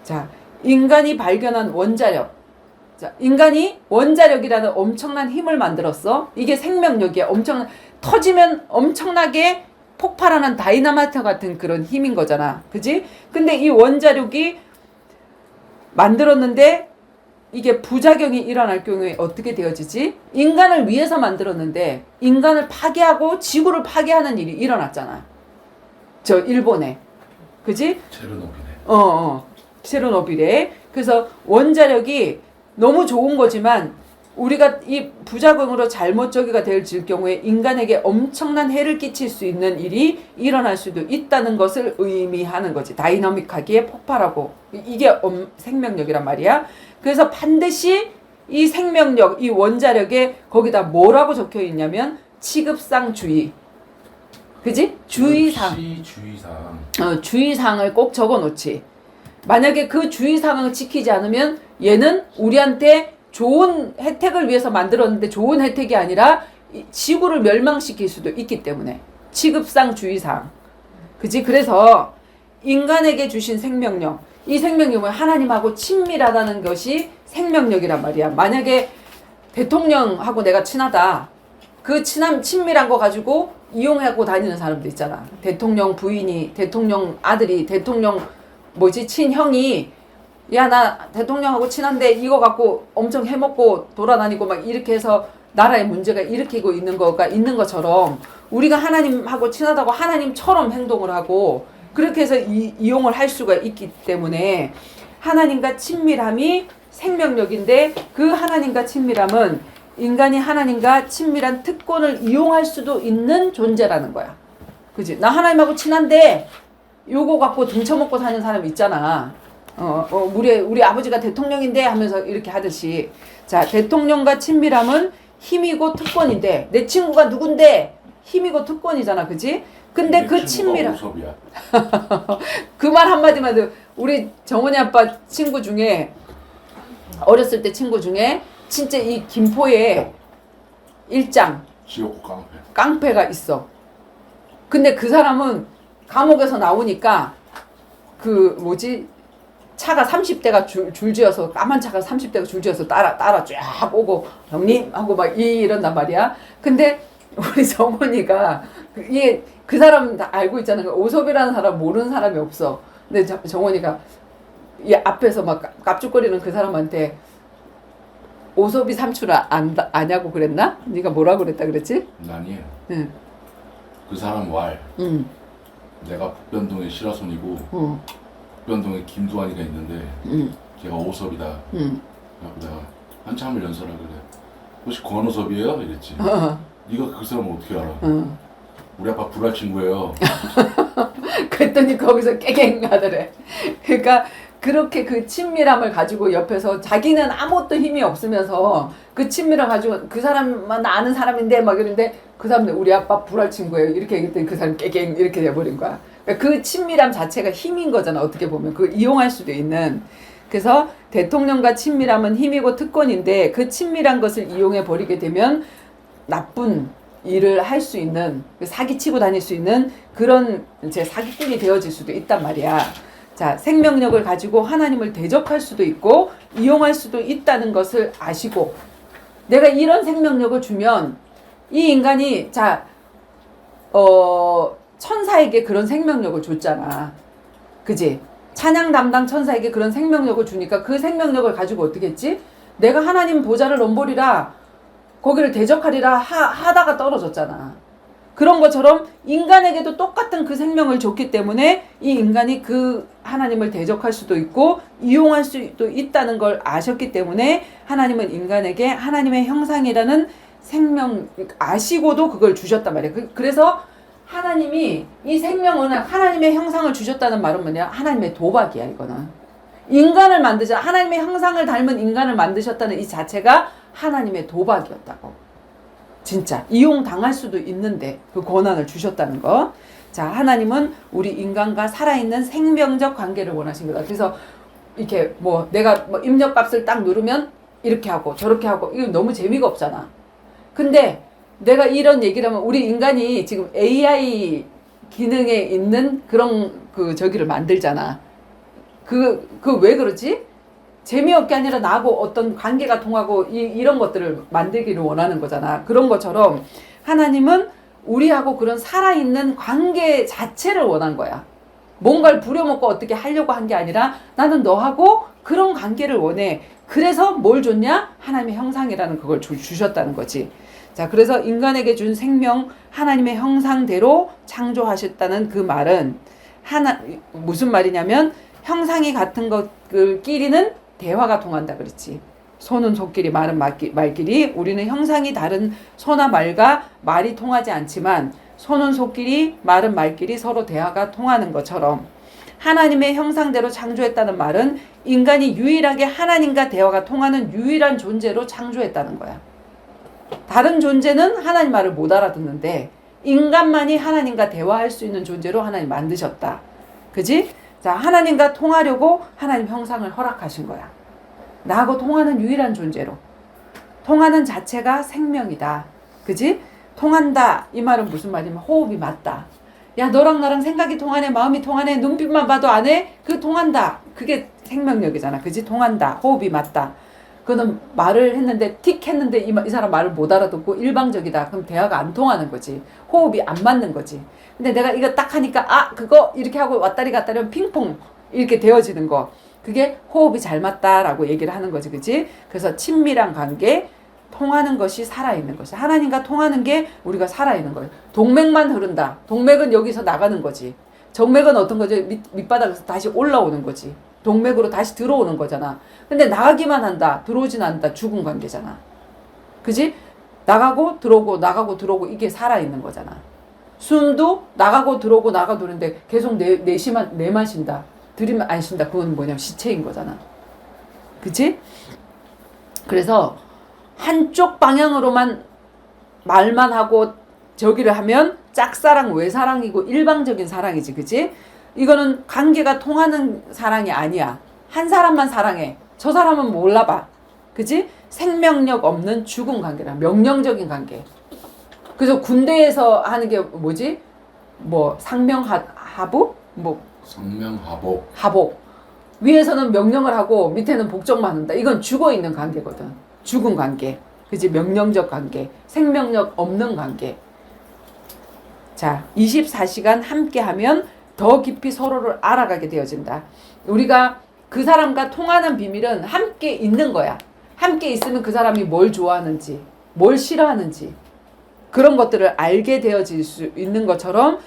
자, 인간이 발견한 원자력. 자, 인간이 원자력이라는 엄청난 힘을 만들었어. 이게 생명력이야. 터지면 엄청나게 폭발하는 다이나마이트 같은 그런 힘인 거잖아. 그지? 근데 이 원자력이 만들었는데 이게 부작용이 일어날 경우에 어떻게 되어지지? 인간을 위해서 만들었는데 인간을 파괴하고 지구를 파괴하는 일이 일어났잖아. 저 일본에. 그지? 체르노빌에. 체르노빌에. 그래서 원자력이 너무 좋은 거지만 우리가 이 부작용으로 잘못 저기가 될 경우에 인간에게 엄청난 해를 끼칠 수 있는 일이 일어날 수도 있다는 것을 의미하는 거지. 다이나믹하게 폭발하고. 이게 생명력이란 말이야. 그래서 반드시 이 생명력, 이 원자력에 거기다 뭐라고 적혀 있냐면 취급상주의. 그지? 주의사항. 주의사항을 꼭 적어 놓지. 만약에 그 주의사항을 지키지 않으면 얘는 우리한테 좋은 혜택을 위해서 만들었는데 좋은 혜택이 아니라 지구를 멸망시킬 수도 있기 때문에. 취급상 주의사항. 그지? 그래서 인간에게 주신 생명력. 이 생명력은 하나님하고 친밀하다는 것이 생명력이란 말이야. 만약에 대통령하고 내가 친하다. 그 친밀한 거 가지고 이용하고 다니는 사람들 있잖아. 대통령 부인이, 대통령 아들이, 대통령 친형이 야, 나 대통령하고 친한데 이거 갖고 엄청 해먹고 돌아다니고 막 이렇게 해서 나라의 문제가 일으키고 있는 거가 있는 것처럼 우리가 하나님하고 친하다고 하나님처럼 행동을 하고 그렇게 해서 이용을 할 수가 있기 때문에 하나님과 친밀함이 생명력인데 그 하나님과 친밀함은 인간이 하나님과 친밀한 특권을 이용할 수도 있는 존재라는 거야. 그지? 나 하나님하고 친한데 요거 갖고 등쳐먹고 사는 사람 있잖아. 우리 아버지가 대통령인데 하면서 이렇게 하듯이. 자, 대통령과 친밀함은 힘이고 특권인데 내 친구가 누군데 힘이고 특권이잖아. 그지? 근데 그 친밀함. 그 말 한마디만 우리 정원이 아빠 친구 중에 어렸을 때 친구 중에 진짜 이 김포에 일장 지옥고 깡패가 있어. 근데 그 사람은 감옥에서 나오니까 차가 30대가 줄지어서 까만 차가 30대가 줄지어서 따라 쫙 오고 형님 하고 막 이런단 말이야. 근데 우리 정원이가 그 사람 다 알고 있잖아. 오섭이라는 사람 모르는 사람이 없어. 근데 정원이가 이 앞에서 막 깝죽거리는 그 사람한테 오섭이 삼촌을 아냐고 그랬나? 네가 뭐라고 그랬다 그랬지? 아니에요. 응. 그 사람 왈. 응. 내가 북변동의 시라손이고 북변동에 김두한이가 있는데 걔가 오섭이다. 그래서 내가 한참을 연설하길래 혹시 권호섭이에요? 이랬지. 네가 그 사람 어떻게 알아? 우리 아빠 불알 친구예요. 그랬더니 거기서 깨갱하더래. 그러니까 그렇게 그 친밀함을 가지고 옆에서 자기는 아무것도 힘이 없으면서 그 친밀함 가지고 그 사람만 아는 사람인데 막 이러는데 그 사람들 우리 아빠 불알 친구예요. 이렇게 얘기했더니 그 사람 깨갱 이렇게 돼버린 거야. 그러니까 그 친밀함 자체가 힘인 거잖아. 어떻게 보면 그 이용할 수도 있는. 그래서 대통령과 친밀함은 힘이고 특권인데 그 친밀한 것을 이용해 버리게 되면 나쁜 일을 할 수 있는 사기치고 다닐 수 있는 그런 이제 사기꾼이 되어질 수도 있단 말이야. 자, 생명력을 가지고 하나님을 대적할 수도 있고 이용할 수도 있다는 것을 아시고 내가 이런 생명력을 주면 이 인간이 천사에게 그런 생명력을 줬잖아. 그지? 찬양 담당 천사에게 그런 생명력을 주니까 그 생명력을 가지고 어떻게 했지? 내가 하나님 보좌를 넘보리라 거기를 대적하리라 하다가 떨어졌잖아. 그런 것처럼 인간에게도 똑같은 그 생명을 줬기 때문에 이 인간이 그 하나님을 대적할 수도 있고 이용할 수도 있다는 걸 아셨기 때문에 하나님은 인간에게 하나님의 형상이라는 생명 아시고도 그걸 주셨단 말이야. 그래서 하나님이 이 생명은 하나님의 형상을 주셨다는 말은 뭐냐? 하나님의 도박이야 이거는. 인간을 만드자 하나님의 형상을 닮은 인간을 만드셨다는 이 자체가 하나님의 도박이었다고. 진짜 이용당할 수도 있는데 그 권한을 주셨다는 거. 자, 하나님은 우리 인간과 살아있는 생명적 관계를 원하신 거다. 그래서 이렇게 뭐 내가 뭐 입력값을 딱 누르면 이렇게 하고 저렇게 하고 이거 너무 재미가 없잖아. 근데 내가 이런 얘기를 하면 우리 인간이 지금 AI 기능에 있는 그런 저기를 만들잖아. 그 왜 그러지? 재미없게 아니라 나하고 어떤 관계가 통하고 이런 것들을 만들기를 원하는 거잖아. 그런 것처럼 하나님은 우리하고 그런 살아있는 관계 자체를 원한 거야. 뭔가를 부려먹고 어떻게 하려고 한 게 아니라 나는 너하고 그런 관계를 원해. 그래서 뭘 줬냐? 하나님의 형상이라는 그걸 주셨다는 거지. 자, 그래서 인간에게 준 생명 하나님의 형상대로 창조하셨다는 그 말은 무슨 말이냐면 형상이 같은 것끼리는 대화가 통한다 그랬지. 소는 소끼리 말은 말끼리 우리는 형상이 다른 소나 말과 말이 통하지 않지만 소는 소끼리 말은 말끼리 서로 대화가 통하는 것처럼 하나님의 형상대로 창조했다는 말은 인간이 유일하게 하나님과 대화가 통하는 유일한 존재로 창조했다는 거야. 다른 존재는 하나님 말을 못 알아듣는데 인간만이 하나님과 대화할 수 있는 존재로 하나님 만드셨다. 그지? 자, 하나님과 통하려고 하나님 형상을 허락하신 거야. 나하고 통하는 유일한 존재로. 통하는 자체가 생명이다. 그지? 통한다. 이 말은 무슨 말이냐면 호흡이 맞다. 야, 너랑 나랑 생각이 통하네, 마음이 통하네, 눈빛만 봐도 안 해? 그 통한다. 그게 생명력이잖아. 그지? 통한다. 호흡이 맞다. 그거는 말을 했는데 틱 했는데 이 사람 말을 못 알아듣고 일방적이다. 그럼 대화가 안 통하는 거지. 호흡이 안 맞는 거지. 근데 내가 이거 딱 하니까 그거 이렇게 하고 왔다리 갔다리 하면 핑퐁 이렇게 되어지는 거. 그게 호흡이 잘 맞다라고 얘기를 하는 거지. 그치? 그래서 친밀한 관계, 통하는 것이 살아있는 것이. 하나님과 통하는 게 우리가 살아있는 거예요. 동맥만 흐른다. 동맥은 여기서 나가는 거지. 정맥은 어떤 거지? 밑바닥에서 다시 올라오는 거지. 동맥으로 다시 들어오는 거잖아. 근데 나가기만 한다. 들어오진 않는다. 죽은 관계잖아. 그지? 나가고 들어오고 나가고 들어오고 이게 살아있는 거잖아. 숨도 나가고 들어오고 나가고 들어오는데 계속 내만 쉰다. 들이면 안 쉰다. 그건 뭐냐면 시체인 거잖아. 그치? 그래서 한쪽 방향으로만 말만 하고 저기를 하면 짝사랑, 외사랑이고 일방적인 사랑이지. 그치? 이거는 관계가 통하는 사랑이 아니야. 한 사람만 사랑해. 저 사람은 몰라봐. 그치? 생명력 없는 죽은 관계라. 명령적인 관계. 그래서 군대에서 하는 게 뭐지? 뭐 상명하부? 뭐 상명하복. 하복. 위에서는 명령을 하고 밑에는 복종만 한다. 이건 죽어있는 관계거든. 죽은 관계. 그치? 명령적 관계. 생명력 없는 관계. 자, 24시간 함께하면 더 깊이 서로를 알아가게 되어진다. 우리가 그 사람과 통하는 비밀은 함께 있는 거야. 함께 있으면 그 사람이 뭘 좋아하는지, 뭘 싫어하는지 그런 것들을 알게 되어질 수 있는 것처럼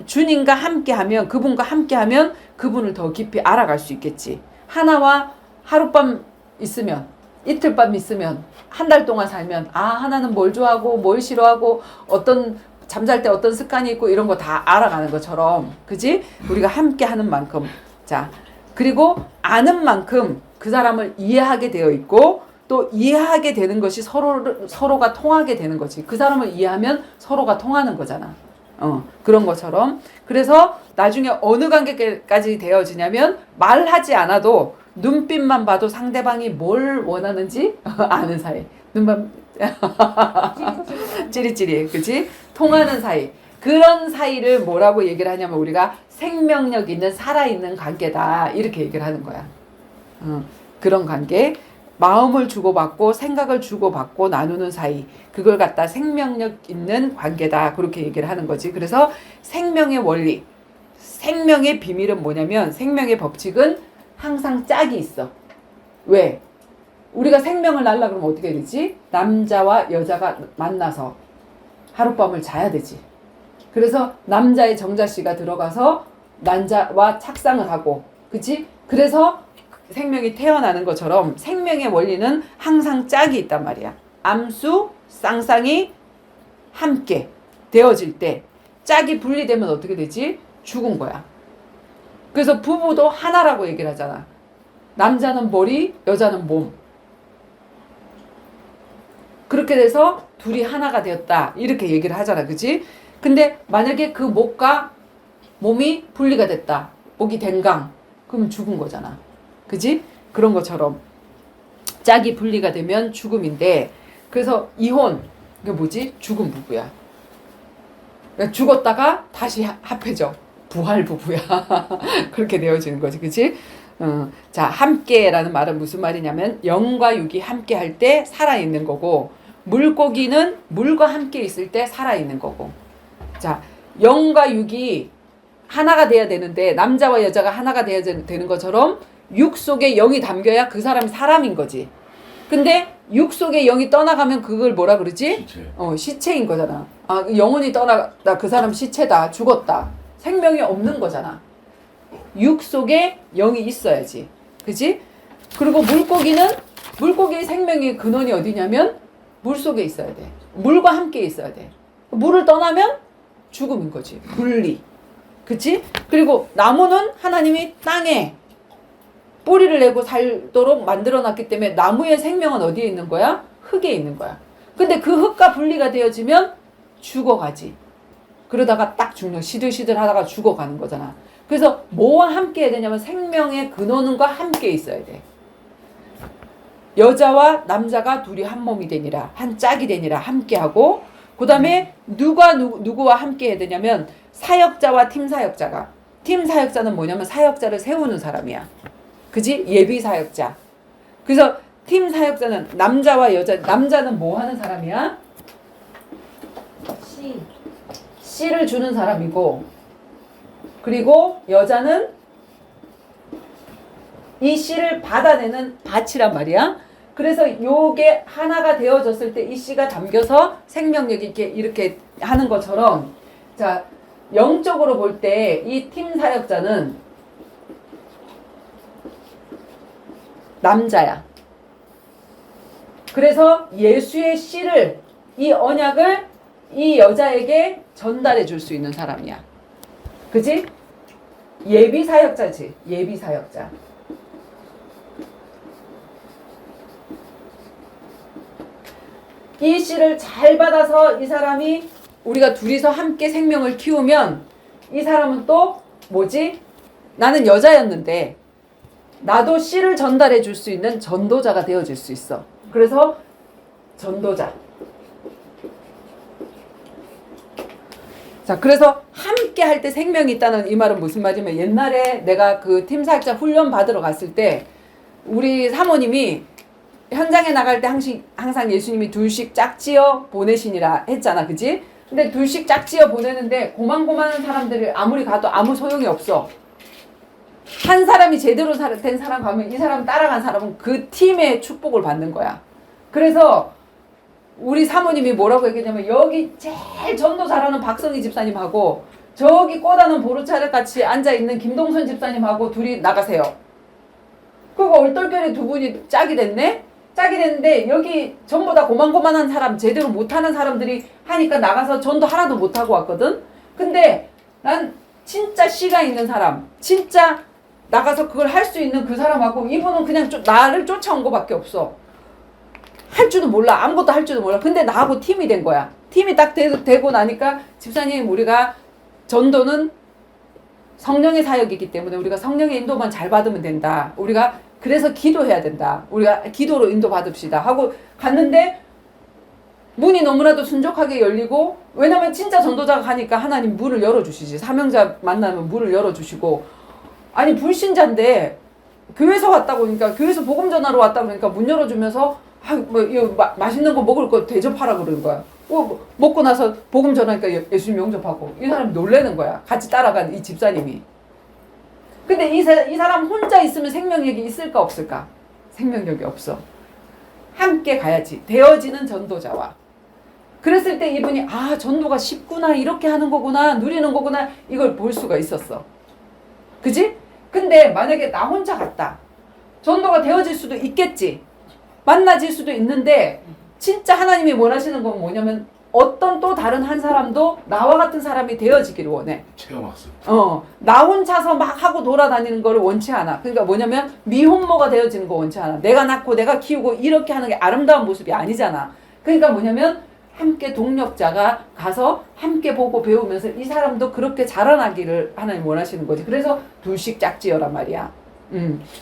주님과 함께하면, 그분과 함께하면 그분을 더 깊이 알아갈 수 있겠지. 하나와 하룻밤 있으면 이틀 밤 있으면 한 달 동안 살면 아 하나는 뭘 좋아하고 뭘 싫어하고 어떤 잠잘 때 어떤 습관이 있고 이런 거 다 알아가는 것처럼 그지? 우리가 함께 하는 만큼 자 그리고 아는 만큼 그 사람을 이해하게 되어 있고 또 이해하게 되는 것이 서로가 통하게 되는 거지. 그 사람을 이해하면 서로가 통하는 거잖아. 그런 것처럼. 그래서 나중에 어느 관계까지 되어지냐면 말하지 않아도 눈빛만 봐도 상대방이 뭘 원하는지 아는 사이. 눈만 찌릿찌릿, 그치? 통하는 사이. 그런 사이를 뭐라고 얘기를 하냐면 우리가 생명력 있는 살아있는 관계다. 이렇게 얘기를 하는 거야. 그런 관계. 마음을 주고받고 생각을 주고받고 나누는 사이. 그걸 갖다 생명력 있는 관계다. 그렇게 얘기를 하는 거지. 그래서 생명의 원리, 생명의 비밀은 뭐냐면 생명의 법칙은 항상 짝이 있어. 왜? 우리가 생명을 날라 그러면 어떻게 되지? 남자와 여자가 만나서 하룻밤을 자야 되지. 그래서 남자의 정자씨가 들어가서 남자와 착상을 하고, 그치? 그래서 생명이 태어나는 것처럼 생명의 원리는 항상 짝이 있단 말이야. 암수, 쌍쌍이 함께 되어질 때 짝이 분리되면 어떻게 되지? 죽은 거야. 그래서 부부도 하나라고 얘기를 하잖아. 남자는 머리, 여자는 몸. 그렇게 돼서 둘이 하나가 되었다. 이렇게 얘기를 하잖아. 그치? 근데 만약에 그 목과 몸이 분리가 됐다. 목이 댕강. 그럼 죽은 거잖아. 그지? 그런 것처럼 짝이 분리가 되면 죽음인데 그래서 이혼 이게 뭐지? 죽은 부부야. 그러니까 죽었다가 다시 합해져. 부활 부부야. 그렇게 되어지는 거지. 그치? 자, 함께라는 말은 무슨 말이냐면 영과 육이 함께 할 때 살아있는 거고 물고기는 물과 함께 있을 때 살아있는 거고 자, 영과 육이 하나가 돼야 되는데 남자와 여자가 하나가 돼야 되는 것처럼 육 속에 영이 담겨야 그 사람이 사람인 거지. 근데 육 속에 영이 떠나가면 그걸 뭐라 그러지? 시체. 시체인 거잖아. 아, 영혼이 떠나다 그 사람 시체다. 죽었다. 생명이 없는 거잖아. 육 속에 영이 있어야지. 그지? 그리고 물고기의 생명의 근원이 어디냐면 물 속에 있어야 돼. 물과 함께 있어야 돼. 물을 떠나면 죽음인 거지. 분리. 그치? 그리고 나무는 하나님이 땅에 뿌리를 내고 살도록 만들어놨기 때문에 나무의 생명은 어디에 있는 거야? 흙에 있는 거야. 근데 그 흙과 분리가 되어지면 죽어가지. 그러다가 딱 죽는 시들시들 하다가 죽어가는 거잖아. 그래서 뭐와 함께 해야 되냐면 생명의 근원과 함께 있어야 돼. 여자와 남자가 둘이 한 몸이 되니라, 한 짝이 되니라 함께하고 그 다음에 누구와 함께 해야 되냐면 사역자와 팀 사역자는 뭐냐면 사역자를 세우는 사람이야. 그지? 예비 사역자. 그래서 팀 사역자는 남자와 여자, 남자는 뭐 하는 사람이야? 씨를 주는 사람이고 그리고 여자는 이 씨를 받아내는 밭이란 말이야. 그래서 요게 하나가 되어졌을 때 이 씨가 담겨서 생명력이 이렇게 하는 것처럼 자, 영적으로 볼 때 이 팀 사역자는 남자야. 그래서 예수의 씨를 이 언약을 이 여자에게 전달해 줄 수 있는 사람이야. 그지? 예비 사역자지. 예비 사역자. 이 씨를 잘 받아서 이 사람이 우리가 둘이서 함께 생명을 키우면 이 사람은 또 뭐지? 나는 여자였는데 나도 씨를 전달해 줄 수 있는 전도자가 되어질 수 있어. 그래서 전도자. 자, 그래서 함께 할 때 생명이 있다는 이 말은 무슨 말이냐면 옛날에 내가 그 팀 사역자 훈련 받으러 갔을 때 우리 사모님이 현장에 나갈 때 항상 예수님이 둘씩 짝지어 보내시니라 했잖아. 그지? 근데 둘씩 짝지어 보내는데 고만고만한 사람들을 아무리 가도 아무 소용이 없어. 한 사람이 제대로 된 사람 가면 이 사람 따라간 사람은 그 팀의 축복을 받는 거야. 그래서 우리 사모님이 뭐라고 얘기했냐면 여기 제일 전도 잘하는 박성희 집사님하고 저기 꼬다는 보루차를 같이 앉아있는 김동선 집사님하고 둘이 나가세요. 그거 얼떨결에 두 분이 짝이 됐네? 짝이 됐는데 여기 전부 다 고만고만한 사람, 제대로 못하는 사람들이 하니까 나가서 전도 하나도 못하고 왔거든. 근데 난 진짜 씨가 있는 사람, 진짜 나가서 그걸 할 수 있는 그 사람하고 이분은 그냥 나를 쫓아온 거밖에 없어. 할 줄도 몰라. 아무것도 할 줄도 몰라. 근데 나하고 팀이 된 거야. 팀이 딱 되고 나니까 집사님, 우리가 전도는 성령의 사역이기 때문에 우리가 성령의 인도만 잘 받으면 된다. 우리가 그래서 기도해야 된다. 우리가 기도로 인도 받읍시다 하고 갔는데 문이 너무나도 순적하게 열리고, 왜냐면 진짜 전도자가 가니까 하나님 문을 열어주시지. 사명자 만나면 문을 열어주시고, 아니 불신자인데 교회에서 왔다고 그러니까, 교회에서 복음 전하러 왔다고 그러니까 문 열어주면서 뭐 이거 맛있는 거 먹을 거 대접하라 그러는 거야. 먹고 나서 복음 전하니까 예수님 영접하고, 이 사람이 놀라는 거야. 같이 따라간 이 집사님이. 근데 이 사람 혼자 있으면 생명력이 있을까 없을까? 생명력이 없어. 함께 가야지. 되어지는 전도자와. 그랬을 때 이분이 전도가 쉽구나, 이렇게 하는 거구나, 누리는 거구나, 이걸 볼 수가 있었어. 그지? 근데 만약에 나 혼자 갔다. 전도가 되어질 수도 있겠지. 만나질 수도 있는데 진짜 하나님이 원하시는 건 뭐냐면 어떤 또 다른 한 사람도 나와 같은 사람이 되어지기를 원해. 체험학습. 나 혼자서 막 하고 돌아다니는 거를 원치 않아. 그러니까 뭐냐면 미혼모가 되어지는 거 원치 않아. 내가 낳고 내가 키우고 이렇게 하는 게 아름다운 모습이 아니잖아. 그러니까 뭐냐면 함께 동력자가 가서 함께 보고 배우면서 이 사람도 그렇게 자라나기를 하나님 원하시는 거지. 그래서 둘씩 짝지어란 말이야.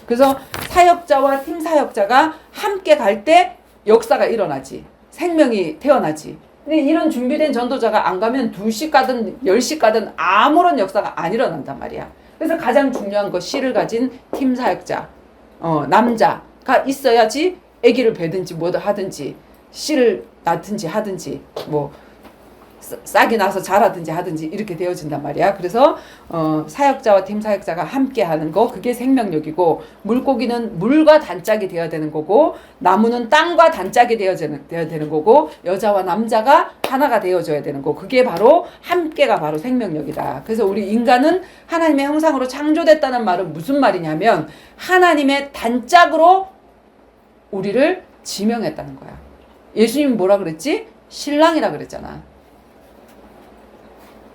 그래서 사역자와 팀 사역자가 함께 갈 때 역사가 일어나지. 생명이 태어나지. 근데 이런 준비된 전도자가 안 가면 2씩 가든 10씩 가든 아무런 역사가 안 일어난단 말이야. 그래서 가장 중요한 거, 씨를 가진 팀 사역자, 남자가 있어야지 아기를 배든지 뭐든 하든지 씨를 낳든지 하든지 뭐 싹이 나서 자라든지 하든지 이렇게 되어진단 말이야. 그래서 사역자와 팀 사역자가 함께 하는 거, 그게 생명력이고, 물고기는 물과 단짝이 되어야 되는 거고, 나무는 땅과 단짝이 되어야 되는 거고, 여자와 남자가 하나가 되어줘야 되는 거, 그게 바로 함께가 바로 생명력이다. 그래서 우리 인간은 하나님의 형상으로 창조됐다는 말은 무슨 말이냐면 하나님의 단짝으로 우리를 지명했다는 거야. 예수님이 뭐라 그랬지? 신랑이라 그랬잖아.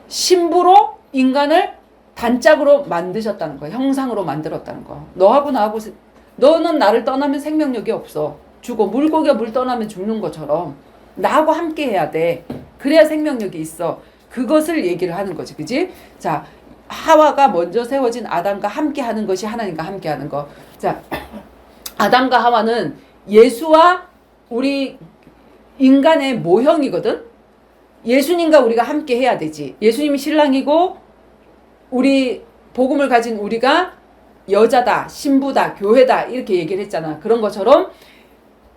신부로 인간을 단짝으로 만드셨다는 거야. 형상으로 만들었다는 거. 너하고 나하고, 너는 나를 떠나면 생명력이 없어. 죽어. 물고기가 물 떠나면 죽는 것처럼 나하고 함께 해야 돼. 그래야 생명력이 있어. 그것을 얘기를 하는 거지. 그지? 자, 하와가 먼저 세워진 아담과 함께 하는 것이 하나님과 함께 하는 거. 자, 아담과 하와는 예수와 우리 인간의 모형이거든. 예수님과 우리가 함께 해야 되지. 예수님이 신랑이고 우리 복음을 가진 우리가 여자다, 신부다, 교회다 이렇게 얘기를 했잖아. 그런 것처럼,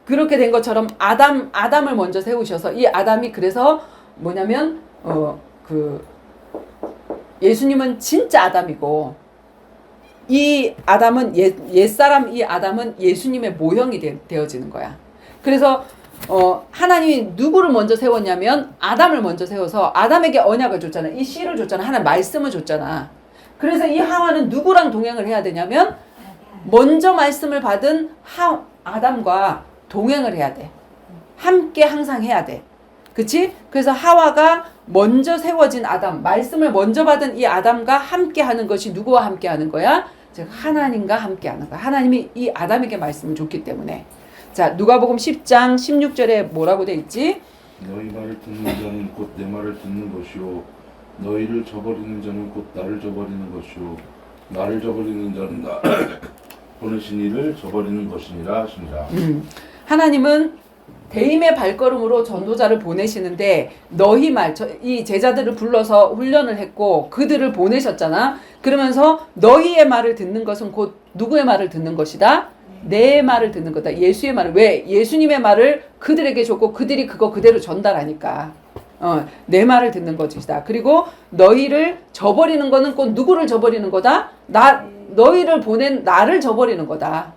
그렇게 된 것처럼 아담을 먼저 세우셔서, 이 아담이 그래서 뭐냐면 예수님은 진짜 아담이고, 이 아담은 옛사람, 이 아담은 예수님의 모형이 되어지는 거야. 그래서 하나님이 누구를 먼저 세웠냐면 아담을 먼저 세워서 아담에게 언약을 줬잖아. 이 씨를 줬잖아. 하나님 말씀을 줬잖아. 그래서 이 하와는 누구랑 동행을 해야 되냐면 먼저 말씀을 받은 아담과 동행을 해야 돼. 함께 항상 해야 돼. 그치? 그래서 하와가 먼저 세워진 아담, 말씀을 먼저 받은 이 아담과 함께 하는 것이 누구와 함께 하는 거야? 즉 하나님과 함께 하는 거야. 하나님이 이 아담에게 말씀을 줬기 때문에. 자, 누가복음 10장 16절에 뭐라고 돼 있지? 너희 말을 듣는 자는 곧 내 말을 듣는 것이요 너희를 저버리는 자는 곧 나를 저버리는 것이요 나를 저버리는 자는 나 보내신 이를 저버리는 것이니라 하시니라. 하나님은 대임의 발걸음으로 전도자를 보내시는데 너희 말, 이 제자들을 불러서 훈련을 했고 그들을 보내셨잖아. 그러면서 너희의 말을 듣는 것은 곧 누구의 말을 듣는 것이다? 내 말을 듣는 거다. 예수의 말을. 왜? 예수님의 말을 그들에게 줬고 그들이 그거 그대로 전달하니까. 내 말을 듣는 것이다. 그리고 너희를 저버리는 거는 꼭 누구를 저버리는 거다? 너희를 보낸 나를 저버리는 거다.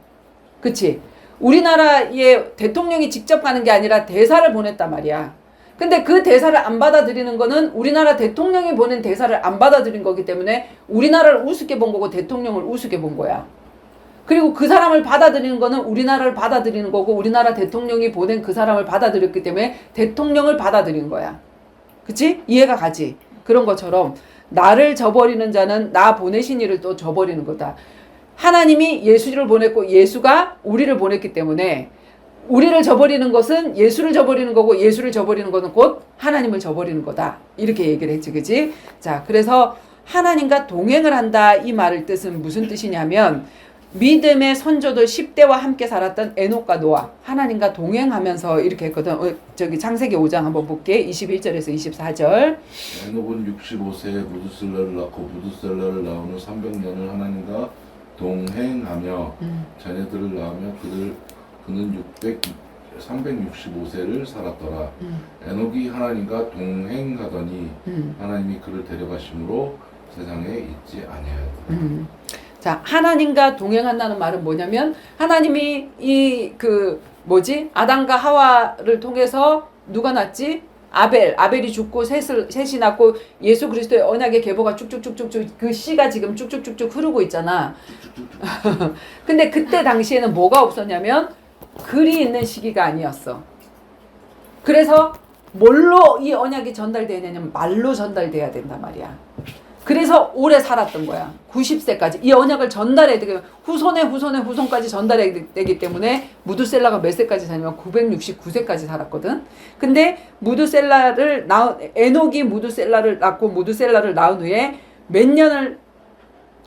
그치? 우리나라의 대통령이 직접 가는 게 아니라 대사를 보냈단 말이야. 근데 그 대사를 안 받아들이는 거는 우리나라 대통령이 보낸 대사를 안 받아들인 거기 때문에 우리나라를 우습게 본 거고 대통령을 우습게 본 거야. 그리고 그 사람을 받아들이는 거는 우리나라를 받아들이는 거고 우리나라 대통령이 보낸 그 사람을 받아들였기 때문에 대통령을 받아들인 거야. 그치? 이해가 가지? 그런 것처럼 나를 저버리는 자는 나 보내신 이를 또 저버리는 거다. 하나님이 예수를 보냈고 예수가 우리를 보냈기 때문에 우리를 저버리는 것은 예수를 저버리는 거고 예수를 저버리는 것은 곧 하나님을 저버리는 거다. 이렇게 얘기를 했지. 그치? 자, 그래서 하나님과 동행을 한다 이 말의 뜻은 무슨 뜻이냐면 믿음의 선조들 10대와 함께 살았던 에녹과 노아 하나님과 동행하면서 이렇게 했거든. 저기 창세기 5장 한번 볼게. 21절에서 24절. 에녹은 65세에 무드셀라를 낳고 무드셀라를 낳은 후 300년을 하나님과 동행하며 자녀들을 낳으며 그는 365세를 살았더라. 에녹이 하나님과 동행하더니 하나님이 그를 데려가심으로 세상에 있지 아니하였더라. 자, 하나님과 동행한다는 말은 뭐냐면 하나님이 아담과 하와를 통해서 누가 낳지? 아벨이 죽고 셋이 낳고 예수 그리스도의 언약의 계보가 쭉쭉쭉쭉 그 씨가 지금 쭉쭉쭉쭉 흐르고 있잖아. 근데 그때 당시에는 뭐가 없었냐면 글이 있는 시기가 아니었어. 그래서 뭘로 이 언약이 전달되냐면 말로 전달돼야 된단 말이야. 그래서 오래 살았던 거야. 90세까지. 이 언약을 전달해야 되게 후손까지 전달해야 되기 때문에 무드셀라가 몇 세까지 살냐면 969세까지 살았거든. 근데 에녹이 무드셀라를 낳고 무드셀라를 낳은 후에 몇 년을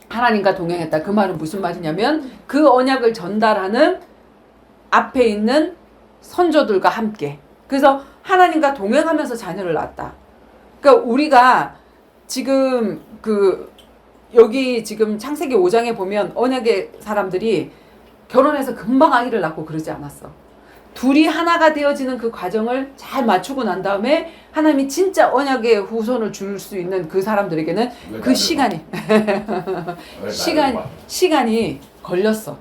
하나님과 동행했다. 그 말은 무슨 말이냐면 그 언약을 전달하는 앞에 있는 선조들과 함께. 그래서 하나님과 동행하면서 자녀를 낳았다. 그러니까 우리가 지금 여기 지금 창세기 5장에 보면 언약의 사람들이 결혼해서 금방 아이를 낳고 그러지 않았어. 둘이 하나가 되어지는 그 과정을 잘 맞추고 난 다음에 하나님이 진짜 언약의 후손을 줄 수 있는 그 사람들에게는 그 시간이 걸렸어.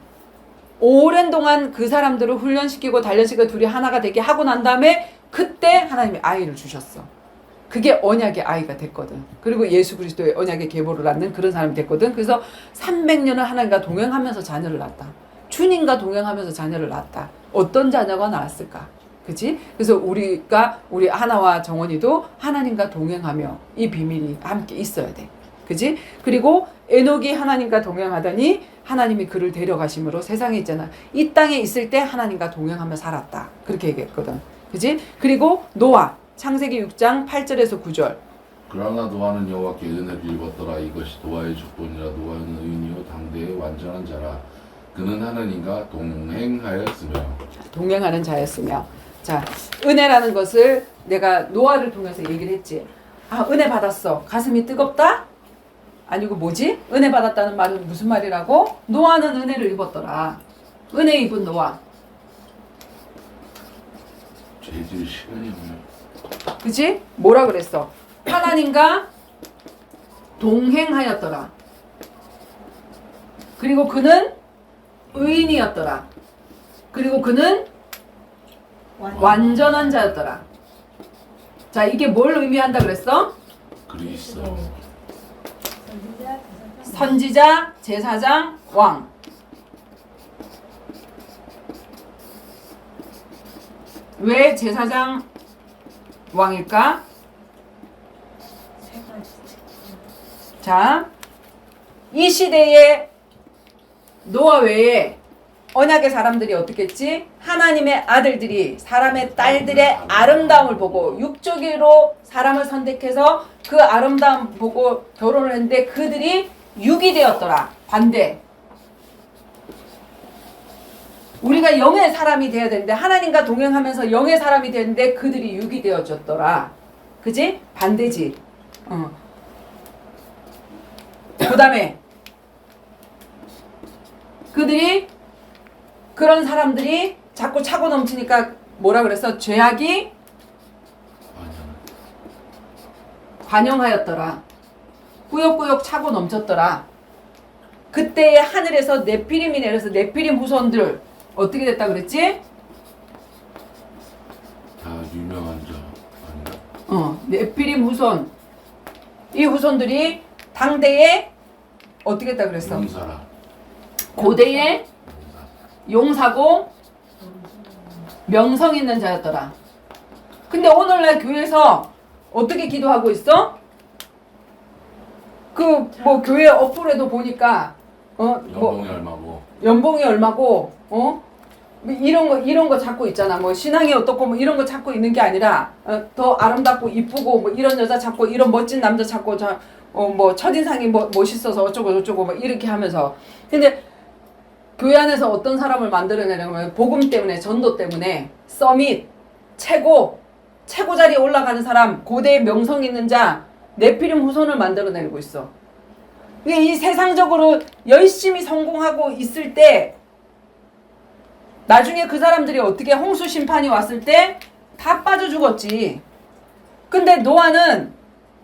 오랜 동안 그 사람들을 훈련시키고 단련시키고 둘이 하나가 되게 하고 난 다음에 그때 하나님이 아이를 주셨어. 그게 언약의 아이가 됐거든. 그리고 예수 그리스도의 언약의 계보를 낳는 그런 사람이 됐거든. 그래서 300년을 하나님과 동행하면서 자녀를 낳았다. 주님과 동행하면서 자녀를 낳았다. 어떤 자녀가 나왔을까? 그치? 그래서 우리 하나와 정원이도 하나님과 동행하며 이 비밀이 함께 있어야 돼. 그치? 그리고 에녹이 하나님과 동행하더니 하나님이 그를 데려가심으로 세상에 있잖아. 이 땅에 있을 때 하나님과 동행하며 살았다. 그렇게 얘기했거든. 그치? 그리고 노아. 창세기 6장 8절에서 9절. 그러나 노아는 여호와께 은혜를 입었더라. 이것이 노아의 조건이라. 노아는 의인이요 당대의 완전한 자라. 그는 하나님과 동행하는 자였으며. 자, 은혜라는 것을 내가 노아를 통해서 얘기를 했지. 아, 은혜 받았어. 가슴이 뜨겁다? 아니고 뭐지? 은혜 받았다는 말은 무슨 말이라고? 노아는 은혜를 입었더라. 은혜 입은 노아. 죄질 시간이 없네. 그치? 뭐라 그랬어? 하나님과 동행하였더라. 그리고 그는 의인이었더라. 그리고 그는 완전한 자였더라. 자, 이게 뭘 의미한다 그랬어? 그리스도. 선지자, 제사장, 왕. 왜 제사장 왕일까? 자, 이 시대에 노아 외에 언약의 사람들이 어떻게 했지? 하나님의 아들들이 사람의 딸들의 아름다움을 보고 육적으로 사람을 선택해서 그 아름다움 보고 결혼을 했는데 그들이 육이 되었더라. 반대. 우리가 영의 사람이 되어야 되는데 하나님과 동행하면서 영의 사람이 되는데 그들이 육이 되어졌더라. 그지? 반대지. 그 다음에 그런 사람들이 자꾸 차고 넘치니까 뭐라 그랬어? 죄악이 관영하였더라. 꾸역꾸역 차고 넘쳤더라. 그때의 하늘에서 네피림이 내려서 네피림 후손들 어떻게 됐다 그랬지? 다 유명한 자 아닌가? 네피림 후손. 이 후손들이 당대에 어떻게 했다 그랬어? 용사라. 고대의 용사고 명성 있는 자였더라. 근데 오늘날 교회에서 어떻게 기도하고 있어? 그 뭐 교회 어플에도 보니까 연봉이 얼마고 연봉이 얼마고 뭐 이런 거 찾고 있잖아. 뭐 신앙이 어떻고 뭐 이런 거 찾고 있는 게 아니라 더 아름답고 이쁘고 뭐 이런 여자 찾고 이런 멋진 남자 찾고 뭐 첫인상이 뭐 멋있어서 어쩌고 저쩌고 뭐 이렇게 하면서. 근데 교회 안에서 어떤 사람을 만들어내려면 복음 때문에, 전도 때문에 서밋 최고 자리에 올라가는 사람, 고대의 명성 있는 자, 네피림 후손을 만들어내고 있어. 이 세상적으로 열심히 성공하고 있을 때 나중에 그 사람들이 어떻게 홍수 심판이 왔을 때 다 빠져 죽었지. 근데 노아는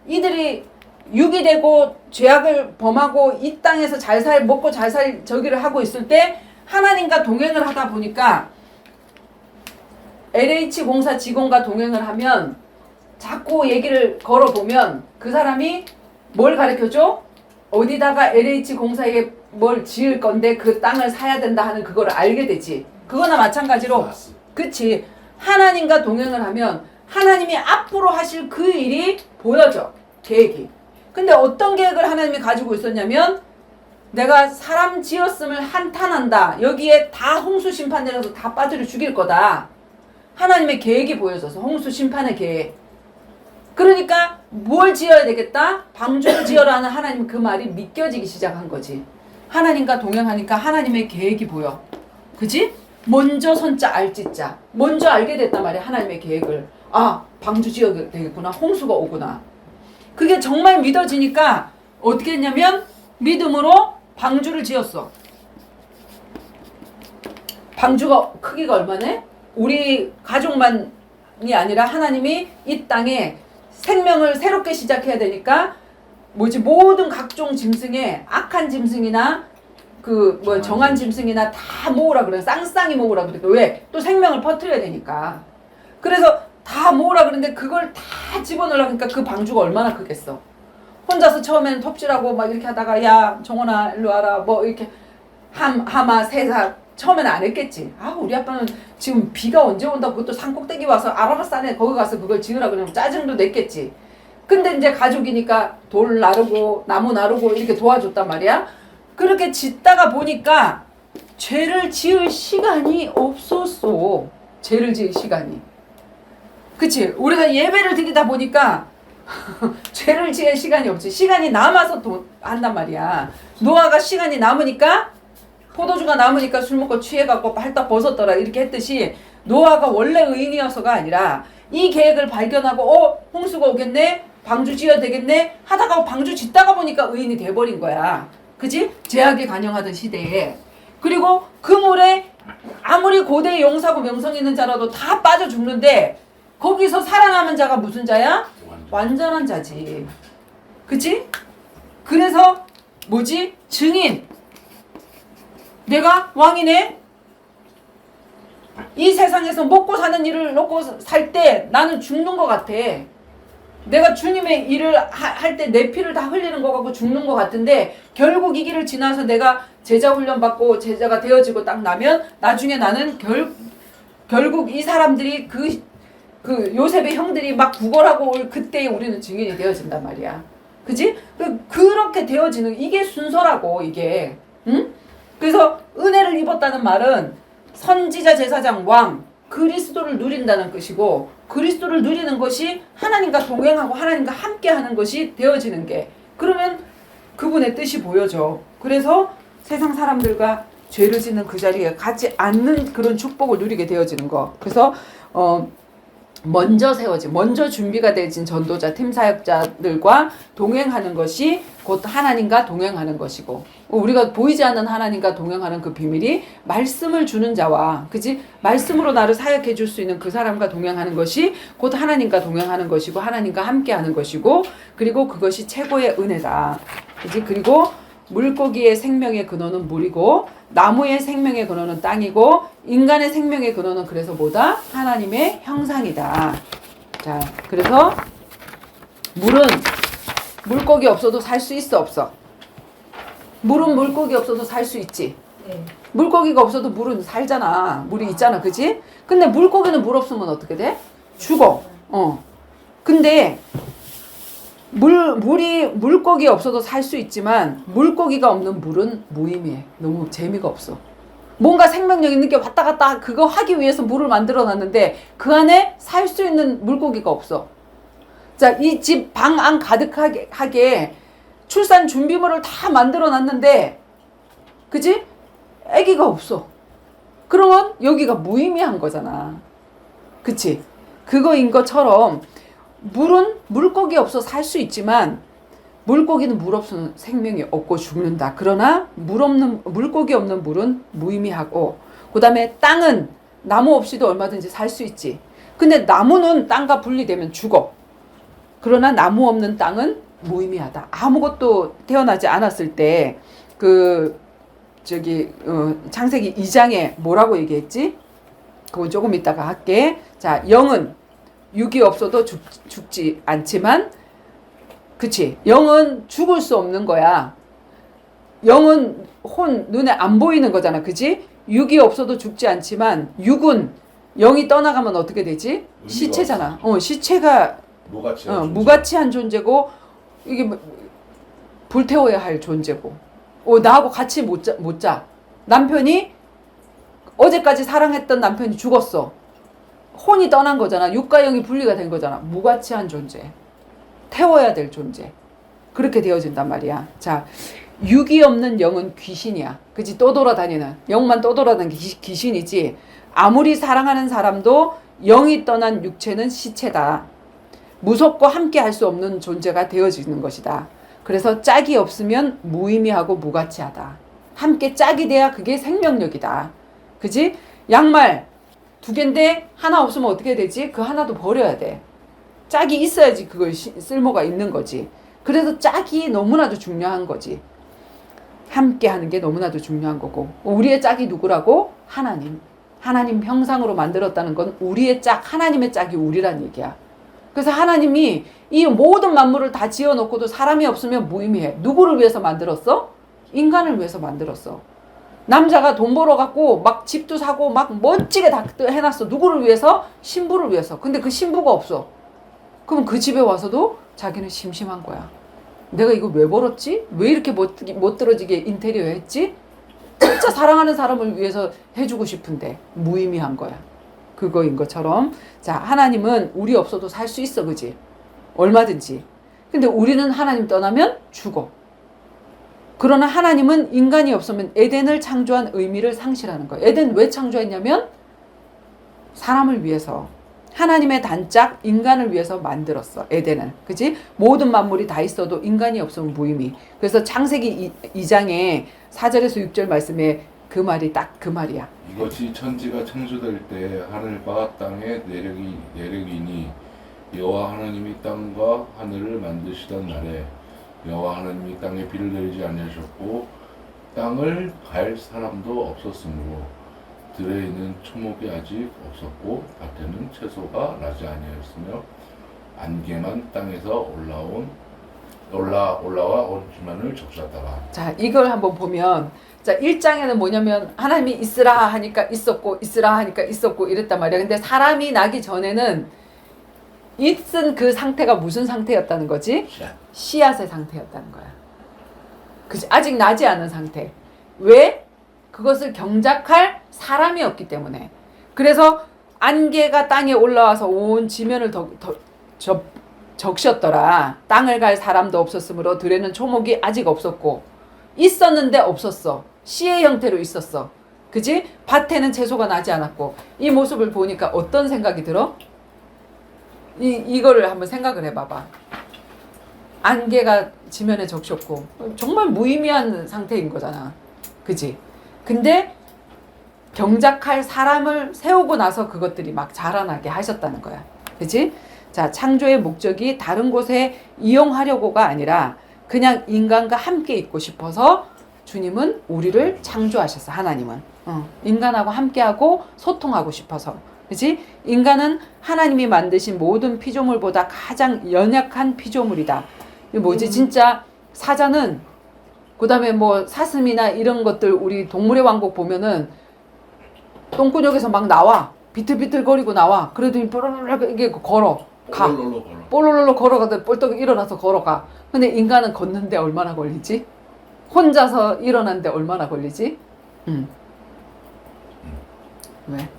이들이 유기되고 죄악을 범하고 이 땅에서 먹고 잘 살 저기를 하고 있을 때 하나님과 동행을 하다 보니까 LH 공사 직원과 동행을 하면 자꾸 얘기를 걸어보면 그 사람이 뭘 가르쳐줘? 어디다가 LH 공사에 뭘 지을 건데 그 땅을 사야 된다 하는 그걸 알게 되지. 그거나 마찬가지로 그치. 하나님과 동행을 하면 하나님이 앞으로 하실 그 일이 보여져. 계획이. 근데 어떤 계획을 하나님이 가지고 있었냐면 내가 사람 지었음을 한탄한다. 여기에 다 홍수 심판 내려서 다 빠뜨려 죽일 거다. 하나님의 계획이 보여져서 홍수 심판의 계획. 그러니까 뭘 지어야 되겠다? 방주를 지어라는 하나님 그 말이 믿겨지기 시작한 거지. 하나님과 동행하니까 하나님의 계획이 보여. 그지? 먼저 선자 알지자. 먼저 알게 됐단 말이야. 하나님의 계획을. 아, 방주 지어야 되겠구나. 홍수가 오구나. 그게 정말 믿어지니까 어떻게 했냐면 믿음으로 방주를 지었어. 방주가 크기가 얼마네? 우리 가족만이 아니라 하나님이 이 땅에 생명을 새롭게 시작해야 되니까 모든 각종 짐승에 악한 짐승이나 정한 짐승이나 다 모으라 그래. 쌍쌍이 모으라 그래. 왜? 또 생명을 퍼뜨려야 되니까. 그래서 다 모으라 그러는데 그걸 다 집어넣으려고 하니까 그 방주가 얼마나 크겠어. 혼자서 처음에는 톱질하고 막 이렇게 하다가 야 정원아 일로 와라 뭐 이렇게 하마 세사 처음에는 안 했겠지. 아 우리 아빠는 지금 비가 언제 온다고 그것도 산꼭대기 와서 아라바산에 거기 가서 그걸 지으라 그러면 짜증도 냈겠지. 근데 이제 가족이니까 돌 나르고 나무 나르고 이렇게 도와줬단 말이야. 그렇게 짓다가 보니까 죄를 지을 시간이 없었어. 죄를 지을 시간이. 그치? 우리가 예배를 드리다 보니까 죄를 지을 시간이 없지. 시간이 남아서 한단 말이야. 노아가 시간이 남으니까 포도주가 남으니까 술 먹고 취해갖고 발딱 벗었더라 이렇게 했듯이 노아가 원래 의인이어서가 아니라 이 계획을 발견하고 홍수가 오겠네? 방주 지어야 되겠네? 하다가 방주 짓다가 보니까 의인이 돼버린 거야. 그치? 죄악에 간영하던 시대에. 그리고 그 물에 아무리 고대의 용사고 명성 있는 자라도 다 빠져 죽는데 거기서 살아남은 자가 무슨 자야? 완전한 자지. 그치? 그래서 뭐지? 증인. 내가 왕이네? 이 세상에서 먹고 사는 일을 놓고 살 때 나는 죽는 것 같아. 내가 주님의 일을 할 때 내 피를 다 흘리는 것 같고 죽는 것 같은데 결국 이 길을 지나서 내가 제자 훈련 받고 제자가 되어지고 딱 나면 나중에 나는 결국 이 사람들이 그 요셉의 형들이 막 구걸하고 올 그때에 우리는 증인이 되어진단 말이야. 그지? 그렇게 되어지는 이게 순서라고 이게. 응? 그래서 은혜를 입었다는 말은 선지자 제사장 왕 그리스도를 누린다는 것이고 그리스도를 누리는 것이 하나님과 동행하고 하나님과 함께하는 것이 되어지는 게 그러면 그분의 뜻이 보여져. 그래서 세상 사람들과 죄를 짓는 그 자리에 가지 않는 그런 축복을 누리게 되어지는 거. 그래서 먼저 준비가 되어진 전도자, 팀 사역자들과 동행하는 것이 곧 하나님과 동행하는 것이고 우리가 보이지 않는 하나님과 동행하는 그 비밀이 말씀을 주는 자와 그지 말씀으로 나를 사역해 줄 수 있는 그 사람과 동행하는 것이 곧 하나님과 동행하는 것이고 하나님과 함께하는 것이고 그리고 그것이 최고의 은혜다. 그지 그리고 물고기의 생명의 근원은 물이고 나무의 생명의 근원은 땅이고 인간의 생명의 근원은 그래서 뭐다? 하나님의 형상이다. 자, 그래서 물은 물고기 없어도 살 수 있어 없어? 물은 물고기 없어도 살 수 있지. 네. 물고기가 없어도 물은 살잖아. 물이 있잖아. 그지? 근데 물고기는 물 없으면 어떻게 돼? 죽어. 근데 물고기 없어도 살 수 있지만 물고기가 없는 물은 무의미해. 너무 재미가 없어. 뭔가 생명력 있는 게 왔다 갔다 그거 하기 위해서 물을 만들어 놨는데 그 안에 살 수 있는 물고기가 없어. 자, 이 집 방 안 가득하게 출산 준비물을 다 만들어 놨는데 그지? 아기가 없어. 그러면 여기가 무의미한 거잖아. 그치? 그거인 것처럼 물은 물고기 없어 살 수 있지만 물고기는 물 없으면 생명이 없고 죽는다. 그러나 물고기 없는 물은 무의미하고 그 다음에 땅은 나무 없이도 얼마든지 살 수 있지. 근데 나무는 땅과 분리되면 죽어. 그러나 나무 없는 땅은 무의미하다. 아무것도 태어나지 않았을 때 창세기 2장에 뭐라고 얘기했지? 그건 조금 이따가 할게. 자, 영은 육이 없어도 죽지 않지만 그치? 영은 죽을 수 없는 거야. 영은 눈에 안 보이는 거잖아. 그치? 육이 없어도 죽지 않지만 육은 영이 떠나가면 어떻게 되지? 시체잖아. 시체가 무가치한 존재고 이게 불태워야 할 존재고 나하고 같이 못 자. 남편이 어제까지 사랑했던 남편이 죽었어. 혼이 떠난 거잖아. 육과 영이 분리가 된 거잖아. 무가치한 존재. 태워야 될 존재. 그렇게 되어진단 말이야. 자, 육이 없는 영은 귀신이야. 그치? 떠돌아다니는. 영만 떠돌아다니는 귀신이지. 아무리 사랑하는 사람도 영이 떠난 육체는 시체다. 무섭고 함께 할 수 없는 존재가 되어지는 것이다. 그래서 짝이 없으면 무의미하고 무가치하다. 함께 짝이 돼야 그게 생명력이다. 그지? 양말 2개인데 하나 없으면 어떻게 되지? 그 하나도 버려야 돼. 짝이 있어야지 그걸 쓸모가 있는 거지. 그래서 짝이 너무나도 중요한 거지. 함께 하는 게 너무나도 중요한 거고. 우리의 짝이 누구라고? 하나님. 하나님 형상으로 만들었다는 건 우리의 짝, 하나님의 짝이 우리란 얘기야. 그래서 하나님이 이 모든 만물을 다 지어놓고도 사람이 없으면 무의미해. 누구를 위해서 만들었어? 인간을 위해서 만들었어. 남자가 돈 벌어갖고 막 집도 사고 막 멋지게 다 해놨어. 누구를 위해서? 신부를 위해서. 근데 그 신부가 없어. 그럼 그 집에 와서도 자기는 심심한 거야. 내가 이거 왜 벌었지? 왜 이렇게 못 들어지게 인테리어 했지? 진짜 사랑하는 사람을 위해서 해주고 싶은데 무의미한 거야. 그거인 것처럼 자, 하나님은 우리 없어도 살 수 있어. 그지? 얼마든지. 근데 우리는 하나님 떠나면 죽어. 그러나 하나님은 인간이 없으면 에덴을 창조한 의미를 상실하는 거예요. 에덴 왜 창조했냐면 사람을 위해서. 하나님의 단짝 인간을 위해서 만들었어. 에덴을. 그치? 모든 만물이 다 있어도 인간이 없으면 무의미. 그래서 창세기 2장에 4절에서 6절 말씀에 그 말이 딱 그 말이야. 이것이 천지가 창조될 때 하늘과 땅의 내력이니 여호와 하나님이 땅과 하늘을 만드시던 날에 여호와 하나님이 땅에 비를 내리지 아니하셨고 땅을 갈 사람도 없었으므로 들에 있는 초목이 아직 없었고 밭에는 채소가 나지 아니하였으며 안개만 땅에서 올라와 오르기만을 적셨다가. 자, 이걸 한번 보면 자, 1장에는 뭐냐면 하나님이 있으라 하니까 있었고 있으라 하니까 있었고 이랬단 말이야. 근데 사람이 나기 전에는 있은 그 상태가 무슨 상태였다는 거지? 씨앗의 상태였다는 거야. 그치? 아직 나지 않은 상태. 왜? 그것을 경작할 사람이 없기 때문에. 그래서 안개가 땅에 올라와서 온 지면을 적셨더라. 땅을 갈 사람도 없었으므로 들에는 초목이 아직 없었고 있었는데 없었어. 씨의 형태로 있었어. 그지? 밭에는 채소가 나지 않았고. 이 모습을 보니까 어떤 생각이 들어? 이거를 한번 생각을 해봐봐. 안개가 지면에 적셨고 정말 무의미한 상태인 거잖아. 그지? 근데 경작할 사람을 세우고 나서 그것들이 막 자라나게 하셨다는 거야. 그지? 자, 창조의 목적이 다른 곳에 이용하려고가 아니라 그냥 인간과 함께 있고 싶어서 주님은 우리를 창조하셨어. 하나님은 인간하고 함께하고 소통하고 싶어서. 그치? 인간은 하나님이 만드신 모든 피조물보다 가장 연약한 피조물이다. 이게 뭐지? 진짜 사자는 그 다음에 뭐 사슴이나 이런 것들 우리 동물의 왕국 보면은 똥구녕에서 막 나와. 비틀비틀거리고 나와. 그래도 뽀로로로 이게 걸어. 가. 롤롤로 걸어. 볼롤롤로 걸어가다 뻘떡 일어나서 걸어가. 근데 인간은 걷는데 얼마나 걸리지? 혼자서 일어났는데 얼마나 걸리지? 왜?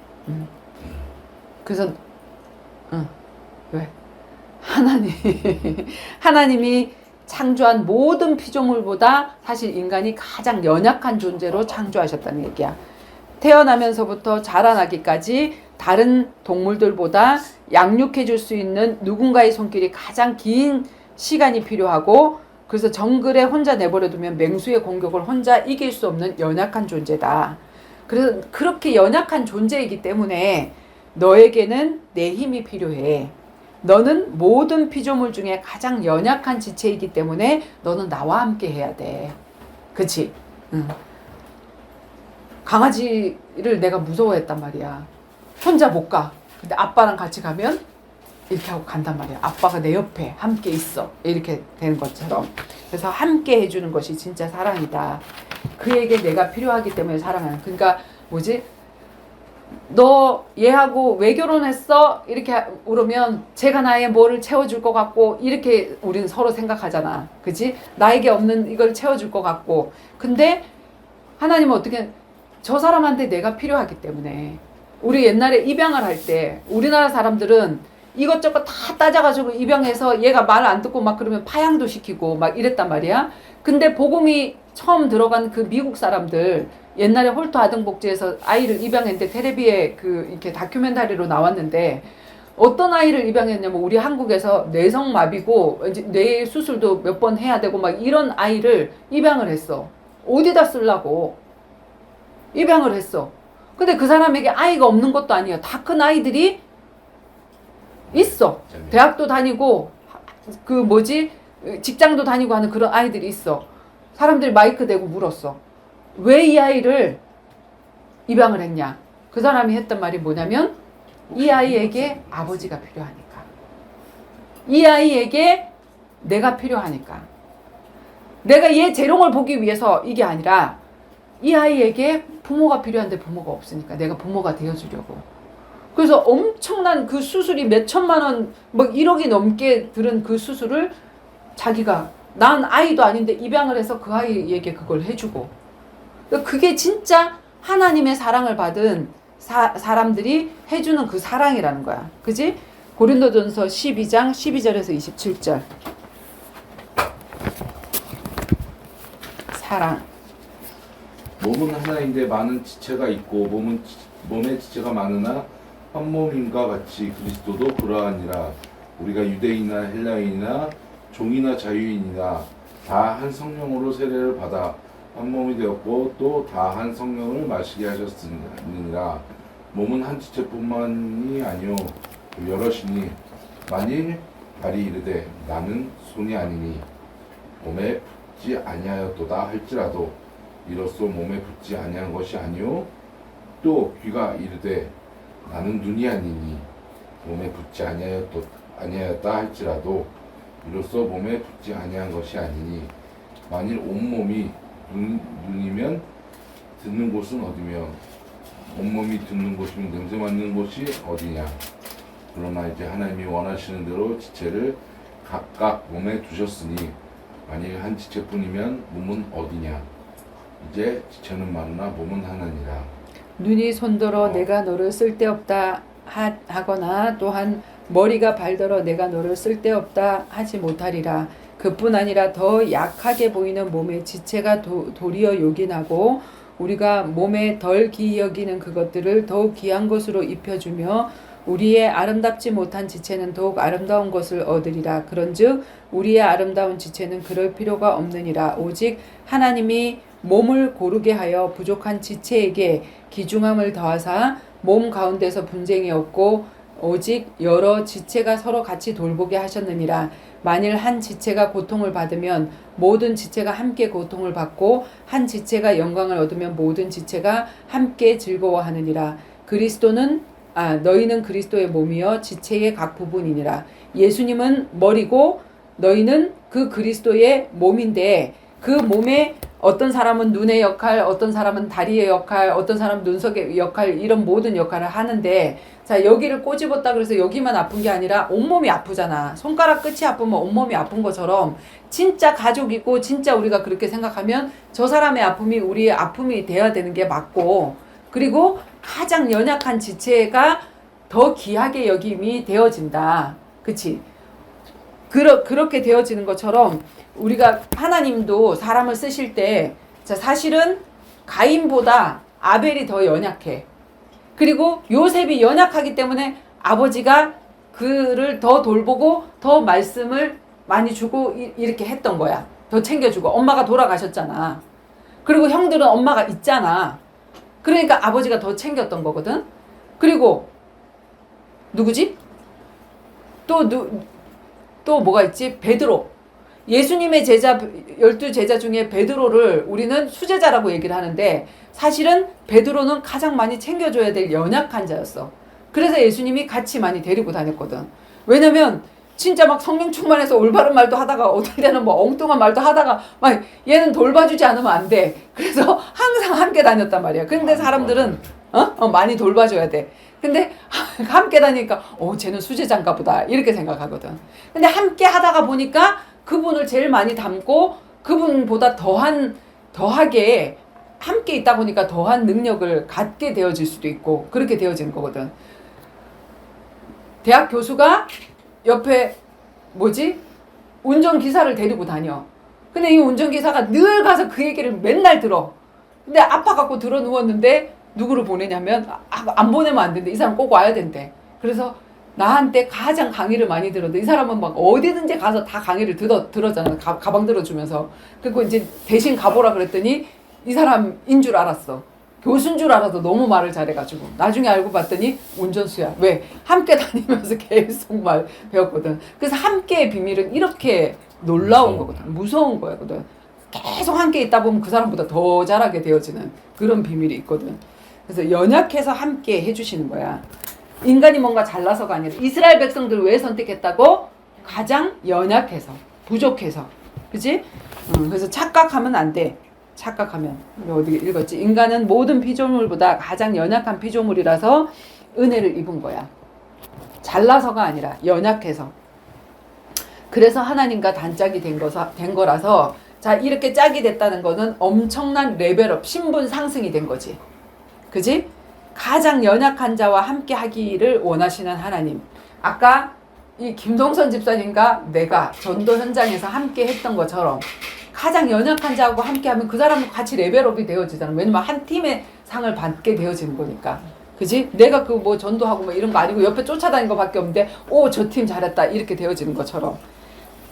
그래서 왜? 하나님이 창조한 모든 피조물보다 사실 인간이 가장 연약한 존재로 창조하셨다는 얘기야. 태어나면서부터 자라나기까지 다른 동물들보다 양육해 줄 수 있는 누군가의 손길이 가장 긴 시간이 필요하고, 그래서 정글에 혼자 내버려 두면 맹수의 공격을 혼자 이길 수 없는 연약한 존재다. 그래서 그렇게 연약한 존재이기 때문에 너에게는 내 힘이 필요해. 너는 모든 피조물 중에 가장 연약한 지체이기 때문에 너는 나와 함께 해야 돼. 그치? 응. 강아지를 내가 무서워했단 말이야. 혼자 못 가. 근데 아빠랑 같이 가면 이렇게 하고 간단 말이야. 아빠가 내 옆에 함께 있어. 이렇게 되는 것처럼. 그래서 함께 해주는 것이 진짜 사랑이다. 그에게 내가 필요하기 때문에 사랑하는. 그러니까 뭐지? 너 얘하고 왜 결혼했어? 이렇게 물으면 제가 나의 뭐를 채워줄 것 같고, 이렇게 우리는 서로 생각하잖아. 그치? 나에게 없는 이걸 채워줄 것 같고. 근데 하나님은 어떻게, 저 사람한테 내가 필요하기 때문에. 우리 옛날에 입양을 할 때 우리나라 사람들은 이것저것 다 따져가지고 입양해서 얘가 말 안 듣고 막 그러면 파양도 시키고 막 이랬단 말이야. 근데 복음이 처음 들어간 그 미국 사람들, 옛날에 홀트 아동복지에서 아이를 입양했는데 텔레비에 그 이렇게 다큐멘터리로 나왔는데, 어떤 아이를 입양했냐면 우리 한국에서 뇌성마비고 이제 뇌 수술도 몇 번 해야 되고 막 이런 아이를 입양을 했어. 어디다 쓰려고 입양을 했어. 근데 그 사람에게 아이가 없는 것도 아니야. 다 큰 아이들이 있어. 대학도 다니고 그 뭐지 직장도 다니고 하는 그런 아이들이 있어. 사람들이 마이크 대고 물었어. 왜 이 아이를 입양을 했냐? 그 사람이 했던 말이 뭐냐면, 이 아이에게 아버지가 필요하니까. 이 아이에게 내가 필요하니까. 내가 얘 재롱을 보기 위해서 이게 아니라, 이 아이에게 부모가 필요한데 부모가 없으니까 내가 부모가 되어주려고. 그래서 엄청난 그 수술이 몇 천만 원, 뭐 1억이 넘게 들은 그 수술을 자기가, 난 아이도 아닌데 입양을 해서 그 아이에게 그걸 해주고. 그게 진짜 하나님의 사랑을 받은 사람들이 해주는 그 사랑이라는 거야. 그지? 고린도전서 12장 12절에서 27절. 사랑. 몸은 하나인데 많은 지체가 있고 몸의 지체가 많으나 한 몸인과 같이 그리스도도 그러하니라. 우리가 유대인이나 헬라인이나 종이나 자유인이나 다 한 성령으로 세례를 받아 한 몸이 되었고 또 다 한 성령을 마시게 하셨느니라. 몸은 한 지체뿐만이 아니요 여럿이니 만일 발이 이르되 나는 손이 아니니 몸에 붙지 아니하였도다 할지라도 이로써 몸에 붙지 아니한 것이 아니요 또 귀가 이르되 나는 눈이 아니니 몸에 붙지 아니하였다 할지라도 이로써 몸에 붙지 아니한 것이 아니니 만일 온몸이 눈이면 듣는 곳은 어디며 온몸이 듣는 곳이면 냄새 맡는 곳이 어디냐. 그러나 이제 하나님이 원하시는 대로 지체를 각각 몸에 두셨으니 만일 한 지체뿐이면 몸은 어디냐. 이제 지체는 많으나 몸은 하나니라. 눈이 손들어 내가 너를 쓸데없다 하거나 또한 머리가 발들어 내가 너를 쓸데없다 하지 못하리라. 그뿐 아니라 더 약하게 보이는 몸의 지체가 도리어 요긴하고 우리가 몸에 덜 귀히 여기는 그것들을 더욱 귀한 것으로 입혀주며 우리의 아름답지 못한 지체는 더욱 아름다운 것을 얻으리라. 그런즉 우리의 아름다운 지체는 그럴 필요가 없느니라. 오직 하나님이 몸을 고르게 하여 부족한 지체에게 귀중함을 더하사 몸 가운데서 분쟁이 없고 오직 여러 지체가 서로 같이 돌보게 하셨느니라. 만일 한 지체가 고통을 받으면 모든 지체가 함께 고통을 받고 한 지체가 영광을 얻으면 모든 지체가 함께 즐거워하느니라. 너희는 그리스도의 몸이여 지체의 각 부분이니라. 예수님은 머리고 너희는 그 그리스도의 몸인데 그 몸에 어떤 사람은 눈의 역할, 어떤 사람은 다리의 역할, 어떤 사람은 눈썹의 역할, 이런 모든 역할을 하는데, 자, 여기를 꼬집었다 그래서 여기만 아픈 게 아니라 온몸이 아프잖아. 손가락 끝이 아프면 온몸이 아픈 것처럼 진짜 가족이고 진짜 우리가 그렇게 생각하면 저 사람의 아픔이 우리의 아픔이 돼야 되는 게 맞고, 그리고 가장 연약한 지체가 더 귀하게 여김이 되어진다. 그치? 그렇게 되어지는 것처럼 우리가 하나님도 사람을 쓰실 때, 자, 사실은 가인보다 아벨이 더 연약해. 그리고 요셉이 연약하기 때문에 아버지가 그를 더 돌보고 더 말씀을 많이 주고 이렇게 했던 거야. 더 챙겨주고. 엄마가 돌아가셨잖아. 그리고 형들은 엄마가 있잖아. 그러니까 아버지가 더 챙겼던 거거든. 그리고 누구지? 또 뭐가 있지? 베드로. 예수님의 제자 12제자 중에 베드로를 우리는 수제자라고 얘기를 하는데, 사실은 베드로는 가장 많이 챙겨줘야 될 연약한 자였어. 그래서 예수님이 같이 많이 데리고 다녔거든. 왜냐면 진짜 막 성령 충만해서 올바른 말도 하다가 어떨 때는 뭐 엉뚱한 말도 하다가 막 얘는 돌봐주지 않으면 안 돼. 그래서 항상 함께 다녔단 말이야. 근데 사람들은 많이 돌봐줘야 돼. 근데 함께 다니니까 쟤는 수제자인가 보다 이렇게 생각하거든. 근데 함께 하다가 보니까 그분을 제일 많이 닮고 그분보다 더하게 함께 있다 보니까 더한 능력을 갖게 되어질 수도 있고 그렇게 되어지는 거거든. 대학 교수가 옆에 운전기사를 데리고 다녀. 근데 이 운전기사가 늘 가서 그 얘기를 맨날 들어. 근데 아파갖고 들어 누웠는데 누구를 보내냐면 안 보내면 안 된대. 이 사람 꼭 와야 된대. 그래서 나한테 가장 강의를 많이 들었는데 이 사람은 막 어디든지 가서 다 강의를 들었잖아. 가방 들어주면서. 그리고 이제 대신 가보라 그랬더니 이 사람인 줄 알았어. 교수인 줄 알아서 너무 말을 잘해가지고. 나중에 알고 봤더니 운전수야. 왜? 함께 다니면서 계속 말 배웠거든. 그래서 함께의 비밀은 이렇게 놀라운 거거든. 무서운 거거든. 계속 함께 있다 보면 그 사람보다 더 잘하게 되어지는 그런 비밀이 있거든. 그래서 연약해서 함께 해주시는 거야. 인간이 뭔가 잘나서가 아니라 이스라엘 백성들 왜 선택했다고? 가장 연약해서, 부족해서. 그치? 그래서 착각하면 안 돼. 착각하면. 어디 읽었지? 인간은 모든 피조물보다 가장 연약한 피조물이라서 은혜를 입은 거야. 잘나서가 아니라 연약해서. 그래서 하나님과 단짝이 된 거라서, 자, 이렇게 짝이 됐다는 거는 엄청난 레벨업, 신분 상승이 된 거지. 그지? 가장 연약한 자와 함께 하기를 원하시는 하나님. 아까 이 김동선 집사님과 내가 전도 현장에서 함께 했던 것처럼 가장 연약한 자하고 함께 하면 그 사람은 같이 레벨업이 되어지잖아. 왜냐면 한 팀의 상을 받게 되어지는 거니까. 그지? 내가 그 뭐 전도하고 뭐 이런 거 아니고 옆에 쫓아다니는 거밖에 없는데 저 팀 잘했다 이렇게 되어지는 것처럼.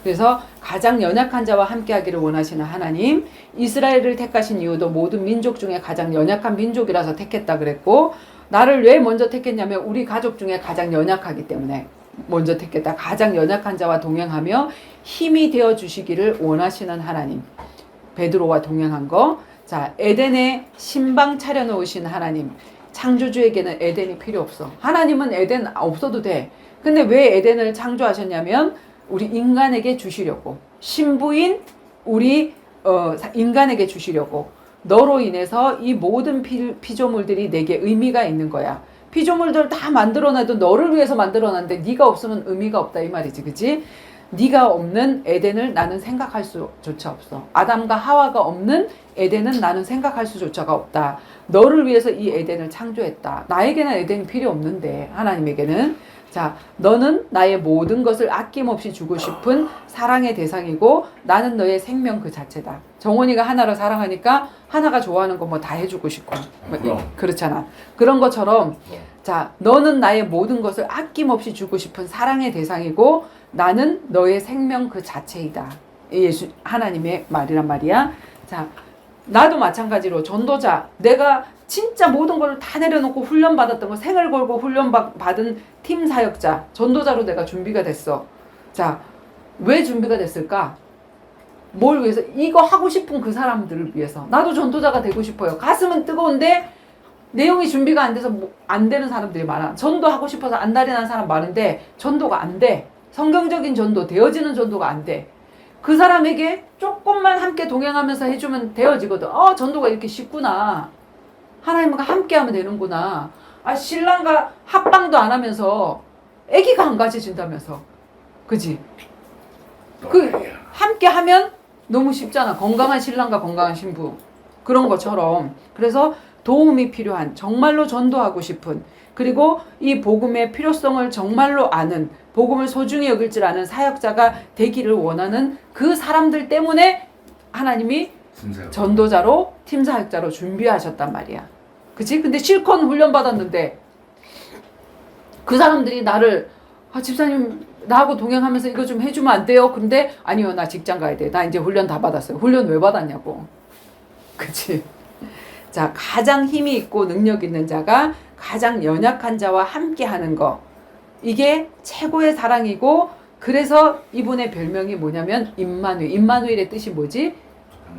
그래서 가장 연약한 자와 함께 하기를 원하시는 하나님. 이스라엘을 택하신 이유도 모든 민족 중에 가장 연약한 민족이라서 택했다 그랬고, 나를 왜 먼저 택했냐면 우리 가족 중에 가장 연약하기 때문에 먼저 택했다. 가장 연약한 자와 동행하며 힘이 되어 주시기를 원하시는 하나님. 베드로와 동행한 거. 자, 에덴에 신방 차려놓으신 하나님. 창조주에게는 에덴이 필요 없어. 하나님은 에덴 없어도 돼. 근데 왜 에덴을 창조하셨냐면 우리 인간에게 주시려고. 신부인 우리 인간에게 주시려고. 너로 인해서 이 모든 피조물들이 내게 의미가 있는 거야. 피조물들 다 만들어놔도 너를 위해서 만들어놨는데 네가 없으면 의미가 없다 이 말이지. 그치? 네가 없는 에덴을 나는 생각할 수조차 없어. 아담과 하와가 없는 에덴은 나는 생각할 수조차가 없다. 너를 위해서 이 에덴을 창조했다. 나에게는 에덴이 필요 없는데 하나님에게는. 자, 너는 나의 모든 것을 아낌없이 주고 싶은 사랑의 대상이고 나는 너의 생명 그 자체다. 정원이가 하나를 사랑하니까 하나가 좋아하는 거 뭐 다 해주고 싶고 그렇잖아. 그런 것처럼 자, 너는 나의 모든 것을 아낌없이 주고 싶은 사랑의 대상이고 나는 너의 생명 그 자체이다. 예수 하나님의 말이란 말이야. 자, 나도 마찬가지로 전도자, 내가 진짜 모든 걸 다 내려놓고 훈련받았던 거, 생을 걸고 훈련받은 팀 사역자, 전도자로 내가 준비가 됐어. 자, 왜 준비가 됐을까? 뭘 위해서? 이거 하고 싶은 그 사람들을 위해서. 나도 전도자가 되고 싶어요. 가슴은 뜨거운데 내용이 준비가 안 돼서 안 되는 사람들이 많아. 전도하고 싶어서 안달이 난 사람 많은데 전도가 안 돼. 성경적인 전도, 되어지는 전도가 안 돼. 그 사람에게 조금만 함께 동행하면서 해주면 되어지거든. 전도가 이렇게 쉽구나. 하나님과 함께 하면 되는구나. 신랑과 합방도 안 하면서 아기가 안 가져진다면서. 그지? 함께 하면 너무 쉽잖아. 건강한 신랑과 건강한 신부. 그런 것처럼. 그래서 도움이 필요한, 정말로 전도하고 싶은, 그리고 이 복음의 필요성을 정말로 아는, 복음을 소중히 여길 줄 아는 사역자가 되기를 원하는 그 사람들 때문에 하나님이 전도자로, 팀 사역자로 준비하셨단 말이야. 그치? 근데 실컷 훈련 받았는데 그 사람들이 나를 집사님 나하고 동행하면서 이거 좀 해주면 안 돼요? 근데 아니요, 나 직장 가야 돼. 나 이제 훈련 다 받았어요. 훈련 왜 받았냐고. 그치? 자, 가장 힘이 있고 능력 있는 자가 가장 연약한 자와 함께 하는 거. 이게 최고의 사랑이고, 그래서 이분의 별명이 뭐냐면 임마누엘. 임마누엘의 뜻이 뭐지?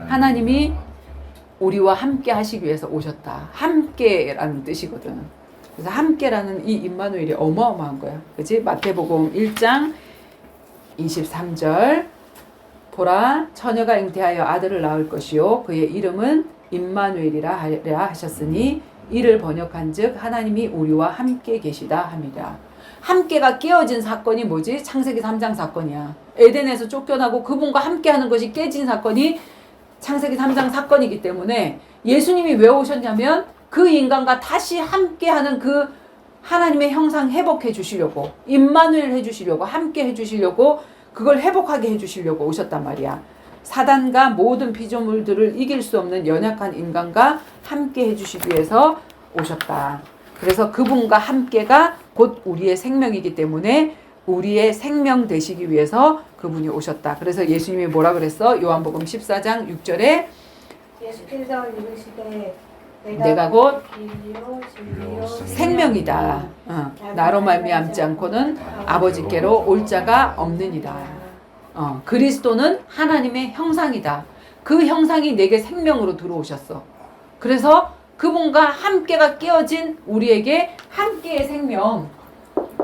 하나님이 우리와 함께 하시기 위해서 오셨다. 함께라는 뜻이거든. 그래서 함께라는 이 임마누엘이 어마어마한 거야. 그치? 마태복음 1장 23절. 보라, 처녀가 잉태하여 아들을 낳을 것이요 그의 이름은 임마누엘이라 하셨으니 이를 번역한즉 하나님이 우리와 함께 계시다 함이라. 함께가 깨어진 사건이 뭐지? 창세기 3장 사건이야. 에덴에서 쫓겨나고 그분과 함께하는 것이 깨진 사건이 창세기 3장 사건이기 때문에 예수님이 왜 오셨냐면 그 인간과 다시 함께하는 그 하나님의 형상 회복해 주시려고, 임마누엘 해 주시려고, 함께 해 주시려고, 그걸 회복하게 해 주시려고 오셨단 말이야. 사단과 모든 피조물들을 이길 수 없는 연약한 인간과 함께 해주시기 위해서 오셨다. 그래서 그분과 함께가 곧 우리의 생명이기 때문에 우리의 생명 되시기 위해서 그분이 오셨다. 그래서 예수님이 뭐라 그랬어? 요한복음 14장 6절에 예수께서 이르시되 내가 곧 진리요 생명이다. 나로 말미암지 않고는 아버지께로 올 자가 없느니라. 그리스도는 하나님의 형상이다. 그 형상이 내게 생명으로 들어오셨어. 그래서 그분과 함께가 깨어진 우리에게 함께의 생명,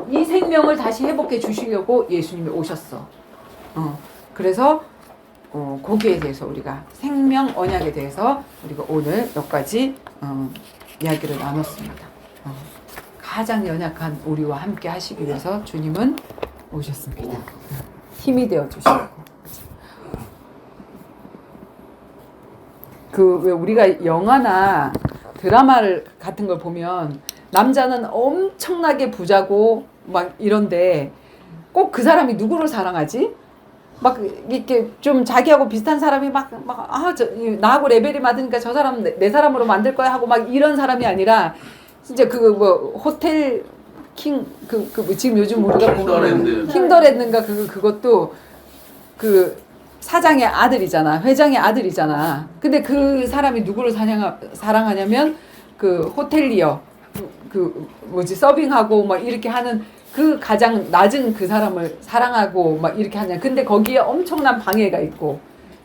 이 생명을 다시 회복해 주시려고 예수님이 오셨어. 그래서 거기에 대해서 우리가 생명 언약에 대해서 우리가 오늘 몇 가지 이야기를 나눴습니다. 가장 연약한 우리와 함께 하시기 위해서 주님은 오셨습니다. 힘이 되어 주시고. 왜 우리가 영화나 드라마를 같은 걸 보면 남자는 엄청나게 부자고 막 이런데 꼭 그 사람이 누구를 사랑하지? 막 이렇게 좀 자기하고 비슷한 사람이 나하고 레벨이 맞으니까 저 사람 내 사람으로 만들 거야 하고 막 이런 사람이 아니라 진짜 호텔 지금 요즘 우리가 보는 킹더랜드인가 그것도 그 사장의 아들이잖아. 회장의 아들이잖아. 근데 그 사람이 누구를 사랑하냐면 그 호텔리어 서빙하고 막 이렇게 하는 그 가장 낮은 그 사람을 사랑하고 막 이렇게 하냐. 근데 거기에 엄청난 방해가 있고,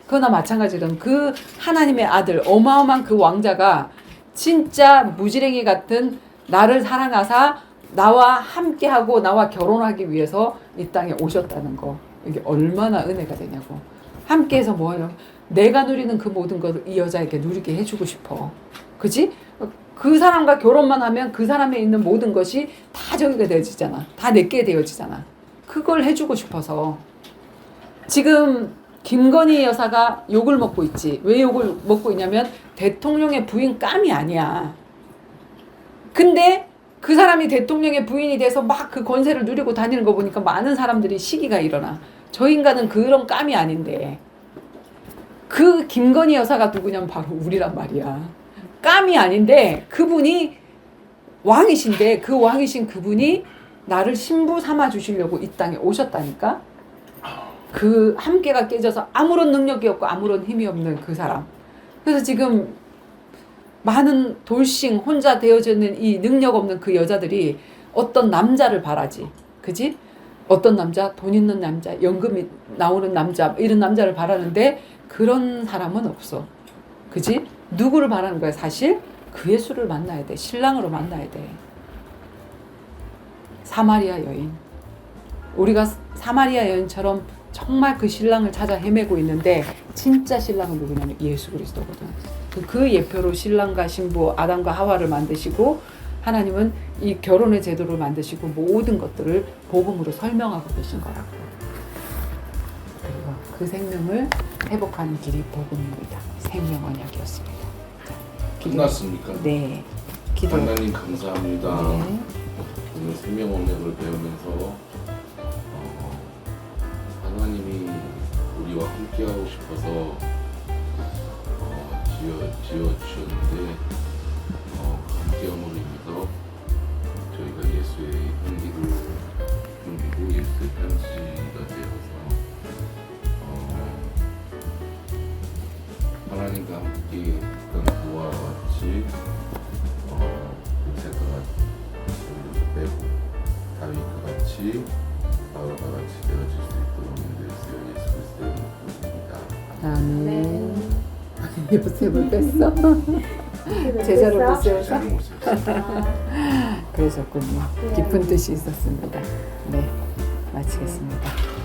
그거나 마찬가지로 그 하나님의 아들 어마어마한 그 왕자가 진짜 무지랭이 같은 나를 사랑하사 나와 함께하고 나와 결혼하기 위해서 이 땅에 오셨다는 거. 이게 얼마나 은혜가 되냐고. 함께해서 뭐예요? 내가 누리는 그 모든 것을 이 여자에게 누리게 해주고 싶어. 그지? 그 사람과 결혼만 하면 그 사람에 있는 모든 것이 다 저기가 되어지잖아. 다 내게 되어지잖아. 그걸 해주고 싶어서. 지금 김건희 여사가 욕을 먹고 있지. 왜 욕을 먹고 있냐면 대통령의 부인 깜이 아니야. 근데 그 사람이 대통령의 부인이 돼서 막 그 권세를 누리고 다니는 거 보니까 많은 사람들이 시기가 일어나. 저 인간은 그런 깜이 아닌데. 그 김건희 여사가 누구냐면 바로 우리란 말이야. 깜이 아닌데 그분이 왕이신데 그 왕이신 그분이 나를 신부 삼아 주시려고 이 땅에 오셨다니까. 그 함께가 깨져서 아무런 능력이 없고 아무런 힘이 없는 그 사람. 그래서 지금 많은 돌싱 혼자 되어져 있는 이 능력 없는 그 여자들이 어떤 남자를 바라지. 그지? 어떤 남자? 돈 있는 남자, 연금이 나오는 남자, 이런 남자를 바라는데 그런 사람은 없어. 그지? 누구를 바라는 거야? 사실 그 예수를 만나야 돼. 신랑으로 만나야 돼. 사마리아 여인. 우리가 사마리아 여인처럼 정말 그 신랑을 찾아 헤매고 있는데 진짜 신랑은 누구냐면 예수 그리스도거든. 그 예표로 신랑과 신부 아담과 하와를 만드시고 하나님은 이 결혼의 제도를 만드시고 모든 것들을 복음으로 설명하고 계신 거라고. 그리고 그 생명을 회복하는 길이 복음입니다. 생명 언약이었습니다. 자, 끝났습니까? 네. 기도. 하나님 감사합니다. 네. 오늘 생명 언약을 배우면서 하나님이 우리와 함께하고 싶어서 지어주셨는데 함께함으로 인해서 저희가 예수의 향기를 풍기고 예수의 편지가 되어서 하나님과 함께 했던 노아와 같이 모세가 빼고 다윗과 같이 바울과 같이 되어질 수 있도록 인도해주세요. 예수 그리스도의 이름으로 기도드립니다. 아멘. 요셉을 뺐어? 제자를 못 세워서? 제자를 못 세웠어요. 그러셨군요. 깊은 뜻이 있었습니다. 네, 마치겠습니다.